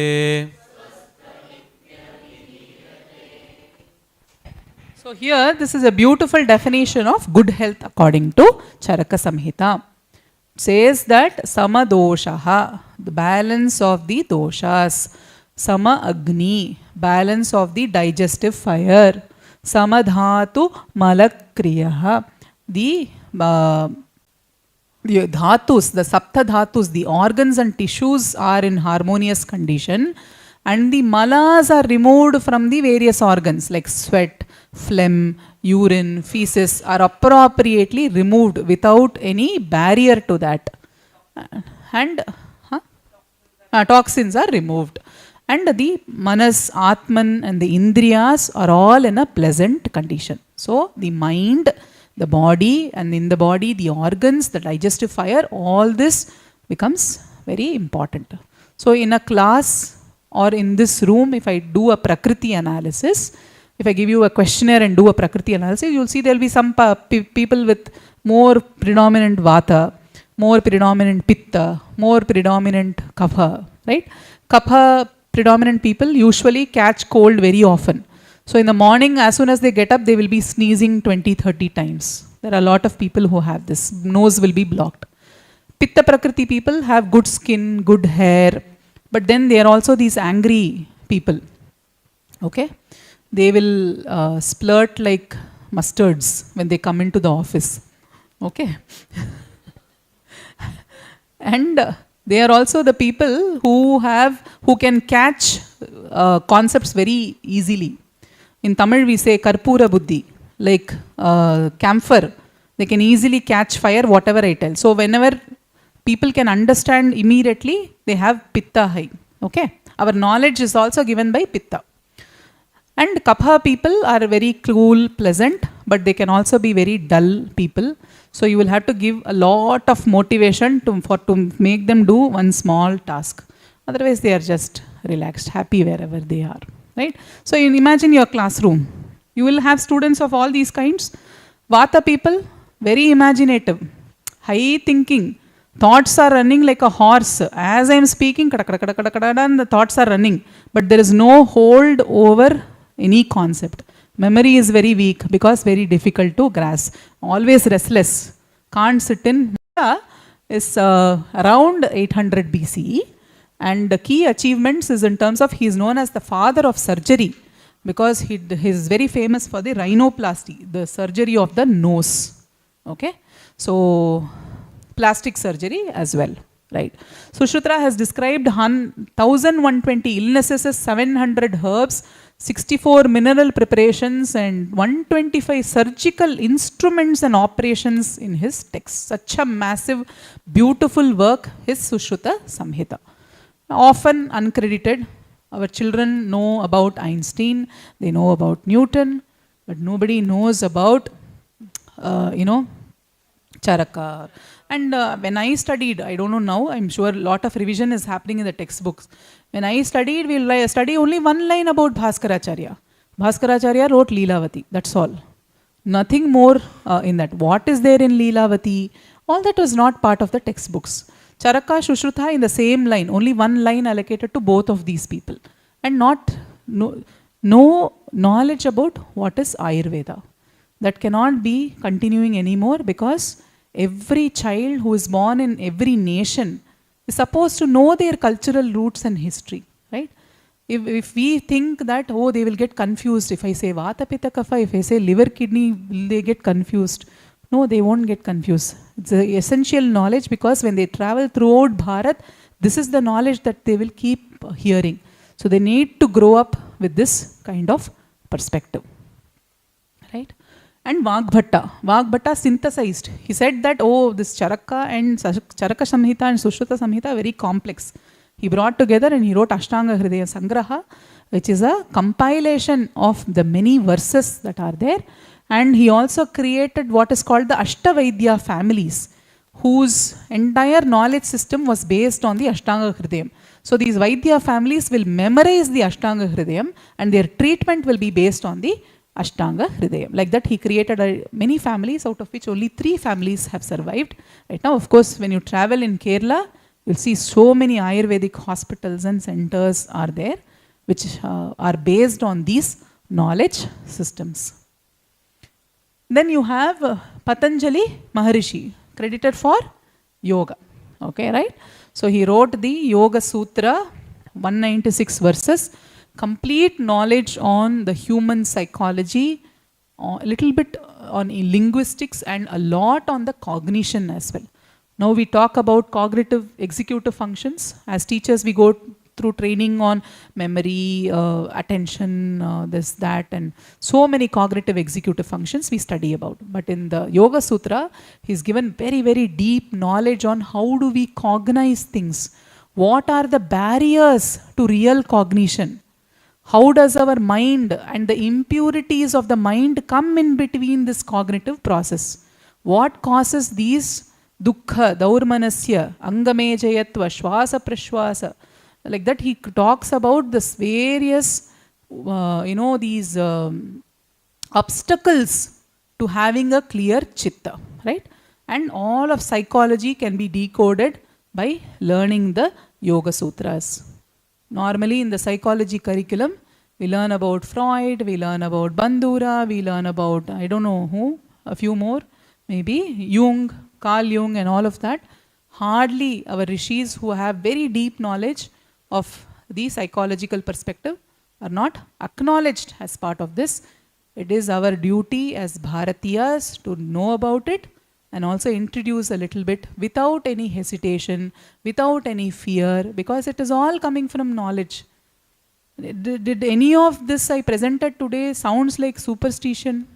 So here this is a beautiful definition of good health according to Charaka Samhita. It says that samadoshaha, the balance of the doshas, sama agni, balance of the digestive fire, samadhatu malakriyaha, the dhatus, the sapta dhatus, the organs and tissues are in harmonious condition, and the malas are removed from the various organs like sweat, phlegm, urine, feces are appropriately removed without any barrier to that. And toxins are removed. And the manas, atman and the indriyas are all in a pleasant condition. So the mind, the body, and in the body the organs, the digestive fire, all this becomes very important. So in a class or in this room, if I do a Prakriti analysis, if I give you a questionnaire and do a Prakriti analysis, you will see there will be some people with more predominant Vata, more predominant Pitta, more predominant Kapha, right? Kapha predominant people usually catch cold very often. So in the morning, as soon as they get up, they will be sneezing 20-30 times. There are a lot of people who have this. Nose will be blocked. Pitta Prakriti people have good skin, good hair, but then they are also these angry people. Okay? They will splurt like mustards when they come into the office. Okay? And they are also the people who can catch concepts very easily. In Tamil we say Karpura Buddhi, like camphor. They can easily catch fire whatever I tell. So whenever people can understand immediately, they have Pitta high. Okay? Our knowledge is also given by Pitta. And Kapha people are very cool, pleasant, but they can also be very dull people. So you will have to give a lot of motivation to make them do one small task. Otherwise they are just relaxed, happy wherever they are. Right? So you imagine your classroom. You will have students of all these kinds. Vata people, very imaginative, high thinking. Thoughts are running like a horse. As I am speaking, and the thoughts are running. But there is no hold over any concept. Memory is very weak because very difficult to grasp. Always restless. Can't sit in. Is around 800 BCE. And the key achievements is in terms of he is known as the father of surgery because he is very famous for the rhinoplasty, the surgery of the nose. Okay? So, plastic surgery as well. Right? Sushruta has described 1120 illnesses as 700 herbs, 64 mineral preparations and 125 surgical instruments and operations in his text. Such a massive, beautiful work, his Sushruta Samhita. Often uncredited. Our children know about Einstein, they know about Newton, but nobody knows about, Charaka. And when I studied, I don't know now, I'm sure a lot of revision is happening in the textbooks. When I studied, we'll study only one line about Bhaskaracharya. Bhaskaracharya wrote Leelavati, that's all. Nothing more in that. What is there in Leelavati? All that was not part of the textbooks. Charaka, Sushruta in the same line, only one line allocated to both of these people. And no knowledge about what is Ayurveda. That cannot be continuing anymore because every child who is born in every nation is supposed to know their cultural roots and history, right? If we think that, oh, they will get confused. If I say Vata, Pitta, Kapha, if I say liver, kidney, will they get confused? No, they won't get confused. It's an essential knowledge because when they travel throughout Bharat, this is the knowledge that they will keep hearing. So they need to grow up with this kind of perspective, right? and Vagbhatta synthesized. He said that, oh, this Charaka and Charaka Samhita and Sushruta Samhita are very complex. He brought together and he wrote Ashtanga Hridaya Sangraha, which is a compilation of the many verses that are there. And he also created what is called the Ashtavaidya families, whose entire knowledge system was based on the Ashtanga Hridayam. So these Vaidya families will memorize the Ashtanga Hridayam and their treatment will be based on the Ashtanga Hridayam. Like that he created many families, out of which only 3 families have survived. Right now, of course, when you travel in Kerala, you'll see so many Ayurvedic hospitals and centers are there, which are based on these knowledge systems. Then you have Patanjali Maharishi, credited for yoga. Okay, right? So he wrote the Yoga Sutra, 196 verses, complete knowledge on the human psychology, a little bit on linguistics, and a lot on the cognition as well. Now we talk about cognitive executive functions. As teachers, we go through training on memory, attention, this, that, and so many cognitive executive functions we study about. But in the Yoga Sutra, he's given very, very deep knowledge on how do we cognize things. What are the barriers to real cognition? How does our mind and the impurities of the mind come in between this cognitive process? What causes these dukkha, daurmanasya, angamejayatva, shwasa prashwasa? Like that he talks about this various, these obstacles to having a clear chitta, right? And all of psychology can be decoded by learning the Yoga Sutras. Normally in the psychology curriculum, we learn about Freud, we learn about Bandura, we learn about, I don't know who, a few more, maybe Jung, Carl Jung and all of that. Hardly our rishis who have very deep knowledge of the psychological perspective are not acknowledged as part of this. It is our duty as Bharatiyas to know about it and also introduce a little bit without any hesitation, without any fear, because it is all coming from knowledge. Did any of this I presented today sounds like superstition,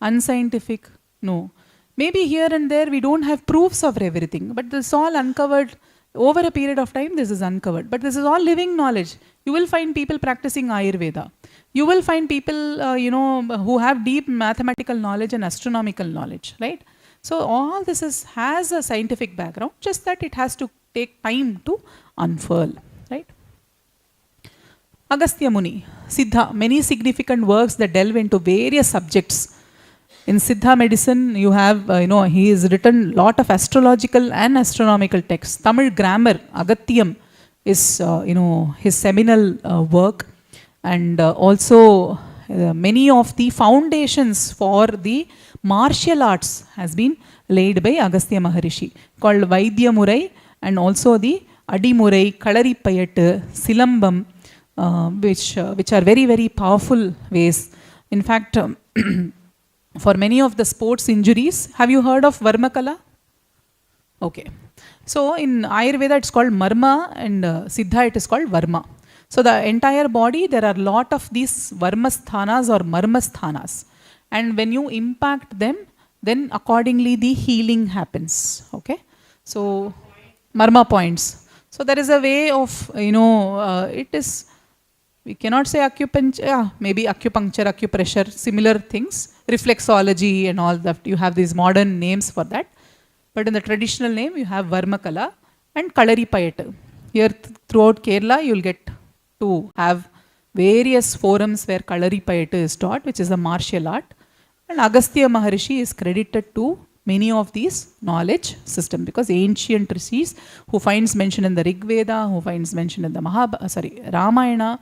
unscientific? No. Maybe here and there we don't have proofs of everything, but this is all uncovered. Over a period of time, this is uncovered. But this is all living knowledge. You will find people practicing Ayurveda. You will find people, who have deep mathematical knowledge and astronomical knowledge, right? So all this has a scientific background, just that it has to take time to unfurl, right? Agastya Muni, Siddha, many significant works that delve into various subjects. In Siddha medicine, you have, he has written lot of astrological and astronomical texts. Tamil grammar, Agatyam, is, his seminal work. And also many of the foundations for the martial arts has been laid by Agastya Maharishi, called Vaidya Murai, and also the Adi Murai, Kalari Payattu, Silambam, which are very, very powerful ways. In fact, for many of the sports injuries, have you heard of Varmakala? Okay. So in Ayurveda it's called Marma, and Siddha it is called Varma. So the entire body, there are a lot of these Varmasthanas or Marmasthanas. And when you impact them, then accordingly the healing happens. Okay. So Marma points. So there is a way of, it is, we cannot say acupuncture, maybe acupuncture, acupressure, similar things, reflexology and all that. You have these modern names for that. But in the traditional name, you have Varmakala and Kalari Payattu. Here throughout Kerala, you will get to have various forums where Kalari Payattu is taught, which is a martial art. And Agastya Maharishi is credited to many of these knowledge systems, because ancient rishis who finds mention in the Rig Veda, who finds mention in the Ramayana,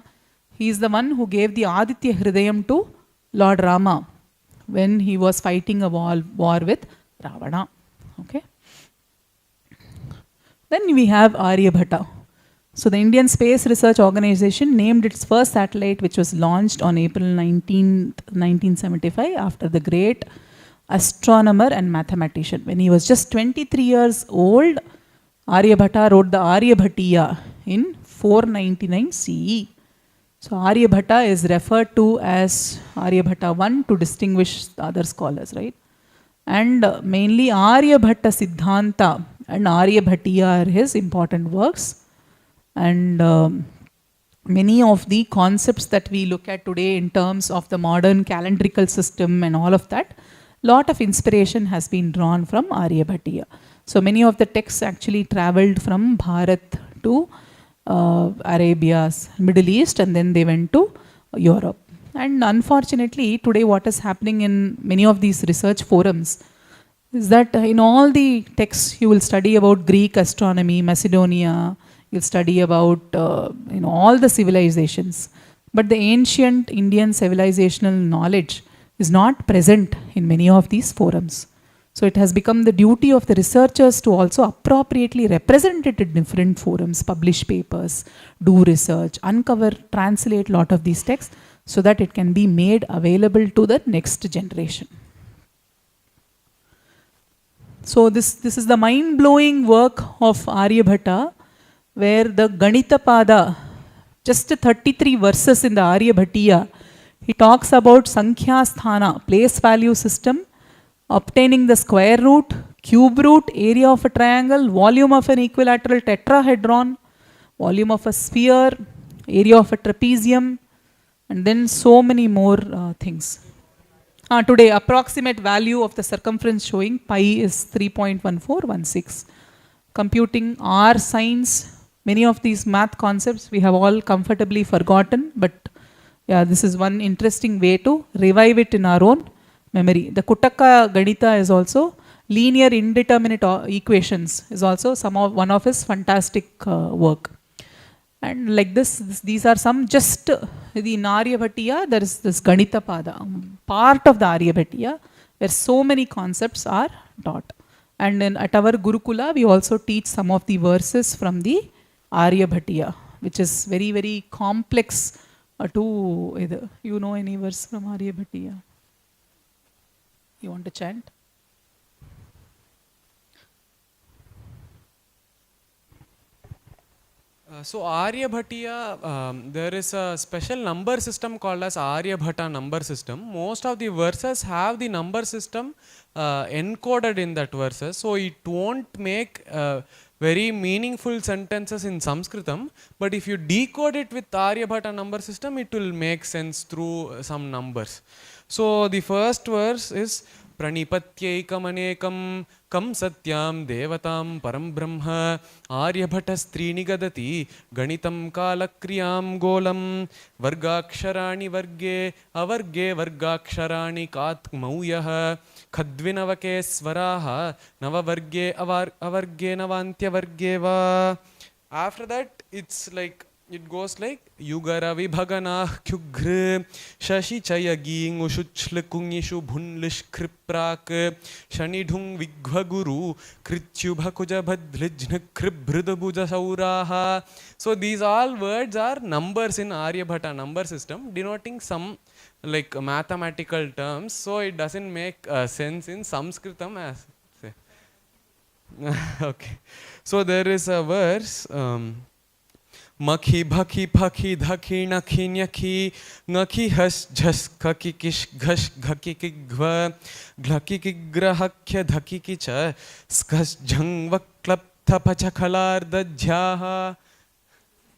he is the one who gave the Aditya Hridayam to Lord Rama when he was fighting a war with Ravana. Okay. Then we have Aryabhata. So the Indian Space Research Organization named its first satellite, which was launched on April 19, 1975, after the great astronomer and mathematician. When he was just 23 years old, Aryabhata wrote the Aryabhatiya in 499 CE. So Aryabhatta is referred to as Aryabhatta 1 to distinguish the other scholars, right? And mainly Aryabhatta Siddhanta and Aryabhatiya are his important works. And many of the concepts that we look at today in terms of the modern calendrical system and all of that, lot of inspiration has been drawn from Aryabhatiya. So many of the texts actually traveled from Bharat to Arabia, Middle East, and then they went to Europe. And unfortunately, today what is happening in many of these research forums is that in all the texts you will study about Greek astronomy, Macedonia, you'll study about all the civilizations. But the ancient Indian civilizational knowledge is not present in many of these forums. So it has become the duty of the researchers to also appropriately represent it in different forums, publish papers, do research, uncover, translate a lot of these texts so that it can be made available to the next generation. So this is the mind-blowing work of Aryabhatta, where the Ganita Pada, just 33 verses in the Aryabhatiya, he talks about Sankhya Sthana, place value system, obtaining the square root, cube root, area of a triangle, volume of an equilateral tetrahedron, volume of a sphere, area of a trapezium, and then so many more things. Today, approximate value of the circumference showing pi is 3.1416. Computing R sines, many of these math concepts we have all comfortably forgotten, but yeah, this is one interesting way to revive it in our own memory. The Kutaka Ganita is also linear indeterminate equations is also one of his fantastic work. And like these are some just the in Aryabhatiya, there is this Ganita Pada, part of the Aryabhatiya, where so many concepts are taught. And then at our Gurukula, we also teach some of the verses from the Aryabhatiya, which is very, very complex to either. You know any verse from Aryabhatiya? You want to chant? So Aryabhatiya, there is a special number system called as Aryabhata number system. Most of the verses have the number system encoded in that verses, so it won't make very meaningful sentences in Sanskritam, but if you decode it with Aryabhata number system, it will make sense through some numbers. So the first verse is Pranipatyaikamanekam kam satyam devatam param brahma aryabhatasthrini gadati ganitam kalakriyam golam vargaksharani varge avarge vargaksharani katmauyah khadvinavake swaraha navavarge avarge navantyavarge va. After that it's like it goes like Yugara Vibhagana Kyugr Shashi Chayaging Ushuchl Kungishu Bhunlish Kriprak Shanidhung Vigvaguru Krityubhakuja Bhadlijna Kribrudabuja Sauraha. So these all words are numbers in Aryabhata number system denoting some like mathematical terms, so it doesn't make sense in Sanskritam as say. Okay, so there is a verse Makhi bhaki phaki dhaki nakhi nyakhi ngakhi has jhas khaki kish ghash ghaki kigva glaki kigrahakya dhaki kicha skas jhang vaklaptha pachakhalar dajyaha.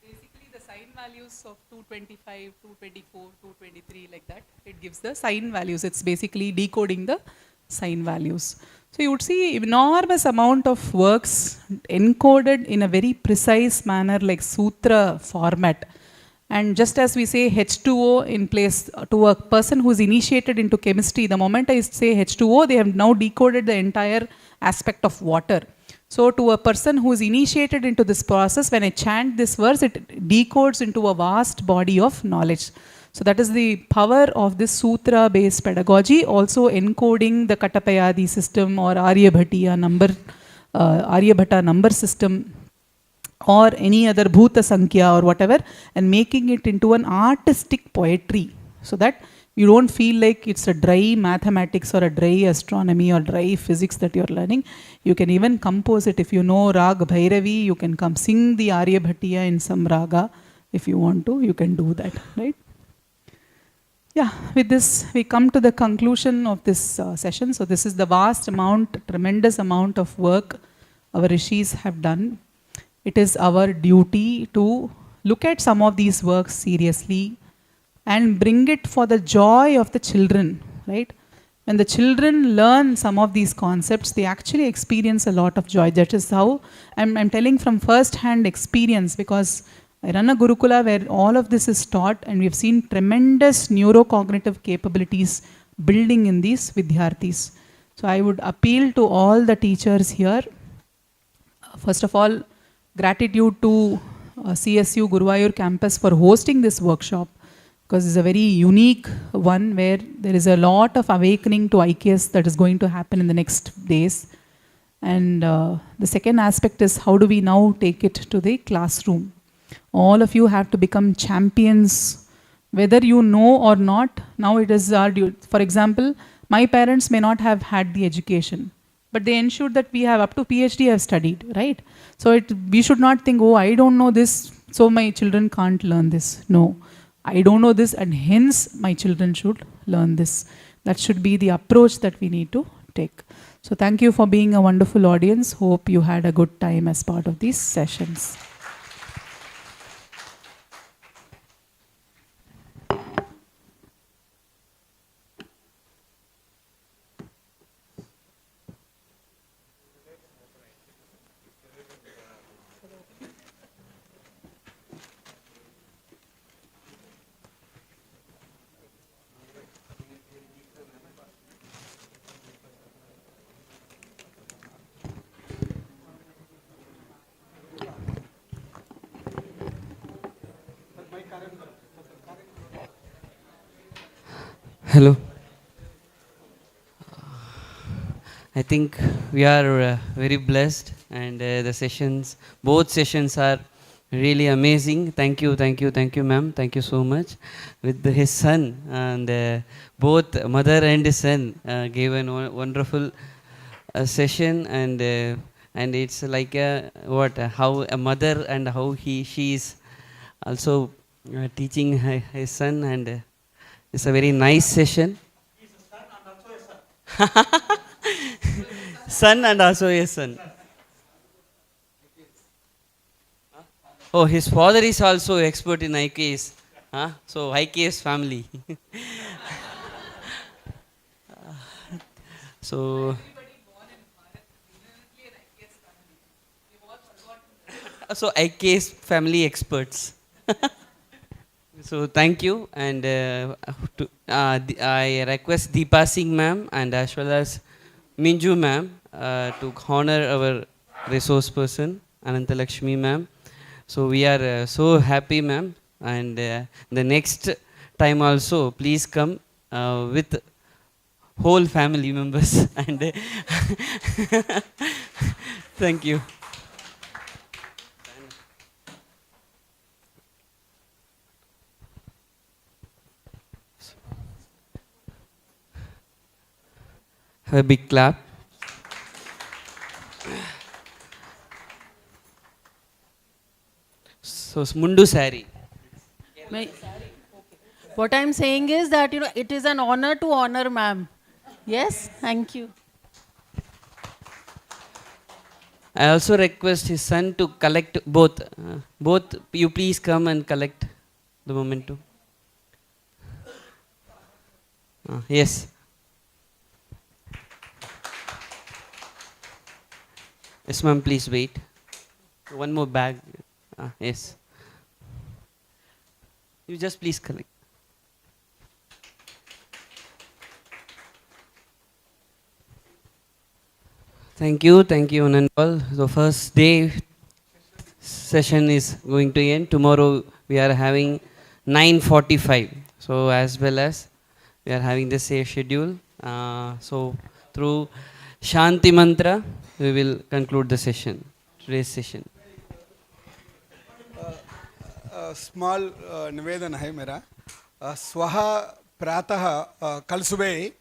Basically the sign values of 225, 224, 223 like that. It gives the sign values. It's basically decoding the sign values. So you would see enormous amount of works encoded in a very precise manner like sutra format. And just as we say H2O in place to a person who is initiated into chemistry, the moment I say H2O, they have now decoded the entire aspect of water. So to a person who is initiated into this process, when I chant this verse, it decodes into a vast body of knowledge. So that is the power of this sutra-based pedagogy, also encoding the Katapayadi system or Aryabhatiya Aryabhata number system or any other Bhuta Sankhya or whatever, and making it into an artistic poetry so that you don't feel like it's a dry mathematics or a dry astronomy or dry physics that you're learning. You can even compose it. If you know Rag Bhairavi, you can come sing the Aryabhatiya in some raga. If you want to, you can do that, right? Yeah, with this, we come to the conclusion of this session. So this is the vast amount, tremendous amount of work our rishis have done. It is our duty to look at some of these works seriously and bring it for the joy of the children, right? When the children learn some of these concepts, they actually experience a lot of joy. That is how I'm telling from first-hand experience, because I run a Gurukula where all of this is taught, and we've seen tremendous neurocognitive capabilities building in these Vidyarthis. So I would appeal to all the teachers here. First of all, gratitude to CSU Guruvayooor campus for hosting this workshop, because it's a very unique one where there is a lot of awakening to IKS that is going to happen in the next days. And the second aspect is, how do we now take it to the classroom? All of you have to become champions, whether you know or not. Now it is our duty. For example, my parents may not have had the education, but they ensured that we have up to PhD have studied, right? So we should not think, oh, I don't know this, so my children can't learn this. No, I don't know this, and hence my children should learn this. That should be the approach that we need to take. So thank you for being a wonderful audience. Hope you had a good time as part of these sessions. Hello. I think we are very blessed, and the sessions, both sessions are really amazing. Thank you, ma'am. Thank you so much. With his son, and both mother and his son gave a wonderful session, and it's like how a mother and how she is also teaching his son, and it's a very nice session. He's a son and also a son. Son and also a son. Oh, his father is also expert in IKS. So IKS family. So IKS family experts. So thank you, and I request Deepa Singh ma'am and as well as Minju ma'am to honor our resource person Anantalakshmi ma'am. So we are so happy ma'am, and the next time also please come with whole family members and thank you. Have a big clap. So Mundu Sari. What I'm saying is that, it is an honor to honor ma'am. Yes, thank you. I also request his son to collect both. Both you please come and collect the memento. Yes. Yes, ma'am, please wait. One more bag. Yes. You just please collect. Thank you, Anandpal. The first day session is going to end. Tomorrow we are having 9:45. So as well as we are having the same schedule. So through Shanti Mantra, we will conclude the session, today's session. Small निवेदन है मेरा. स्वः प्रातः कल सुबह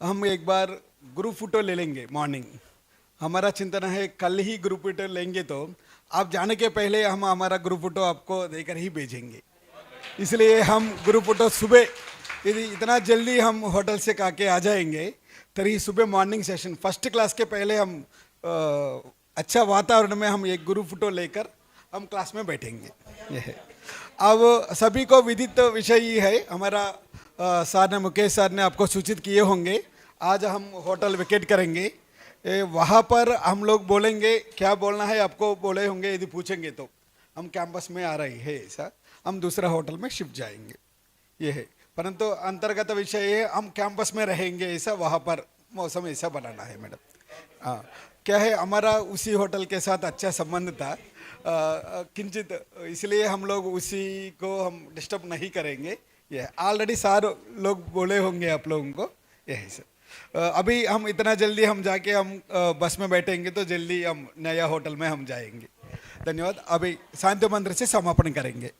हम एक बार गुरु photo ले लेंगे मॉर्निंग. हमारा चिंतन है कल ही गुरु फोटो लेंगे तो आप जाने के पहले हम हमारा ग्रुप फोटो आपको देकर ही भेजेंगे, इसलिए हम ग्रुप फोटो सुबह यदि इतना जल्दी हम होटल से काके आ जाएंगे तभी सुबह मॉर्निंग सेशन फर्स्ट क्लास के पहले हम अच्छा वातावरण में हम एक ग्रुप फोटो लेकर हम क्लास में बैठेंगे। ये है। अब सभी को विदित विषय ही है, हमारा सर ने मुकेश सर ने आपको सूचित किए होंगे, आज हम होटल विकेट करेंगे, वहाँ पर हम लोग बोलेंगे क्या बोलना है आपको बोले होंगे, यदि पूछेंगे तो हम कैंपस में आ रही है ऐसा हम दूसरा होटल में शिफ्ट जाएंगे, ये है। परंतु अंतर्गत विषय है हम कैंपस में रहेंगे ऐसा, वहाँ पर मौसम ऐसा बनाना है मैडम। हाँ क्या है, हमारा उसी होटल के साथ अच्छा संबंध था किंचित, इसलिए हम लोग उसी को हम डिस्टर्ब नहीं करेंगे, ये ऑलरेडी सारे लोग बोले होंगे आप लोगों को, ये है सर। अभी हम इतना जल्दी हम जाके हम बस में बैठेंगे तो जल्दी हम नया होटल में हम जाएंगे। धन्यवाद। अभी शांति मंत्र से समापन करेंगे।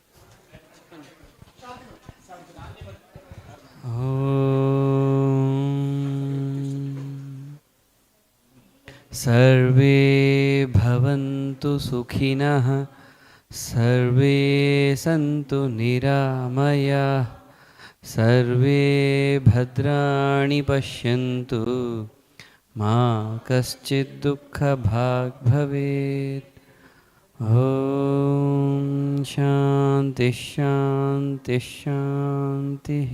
सर्वे भवन्तु सुखिनः, सर्वे सन्तु निरामयाः, सर्वे भद्राणि पश्यन्तु, मा कश्चित् दुःखभाग् भवेत्। ॐ शान्तिः शान्तिः शान्तिः।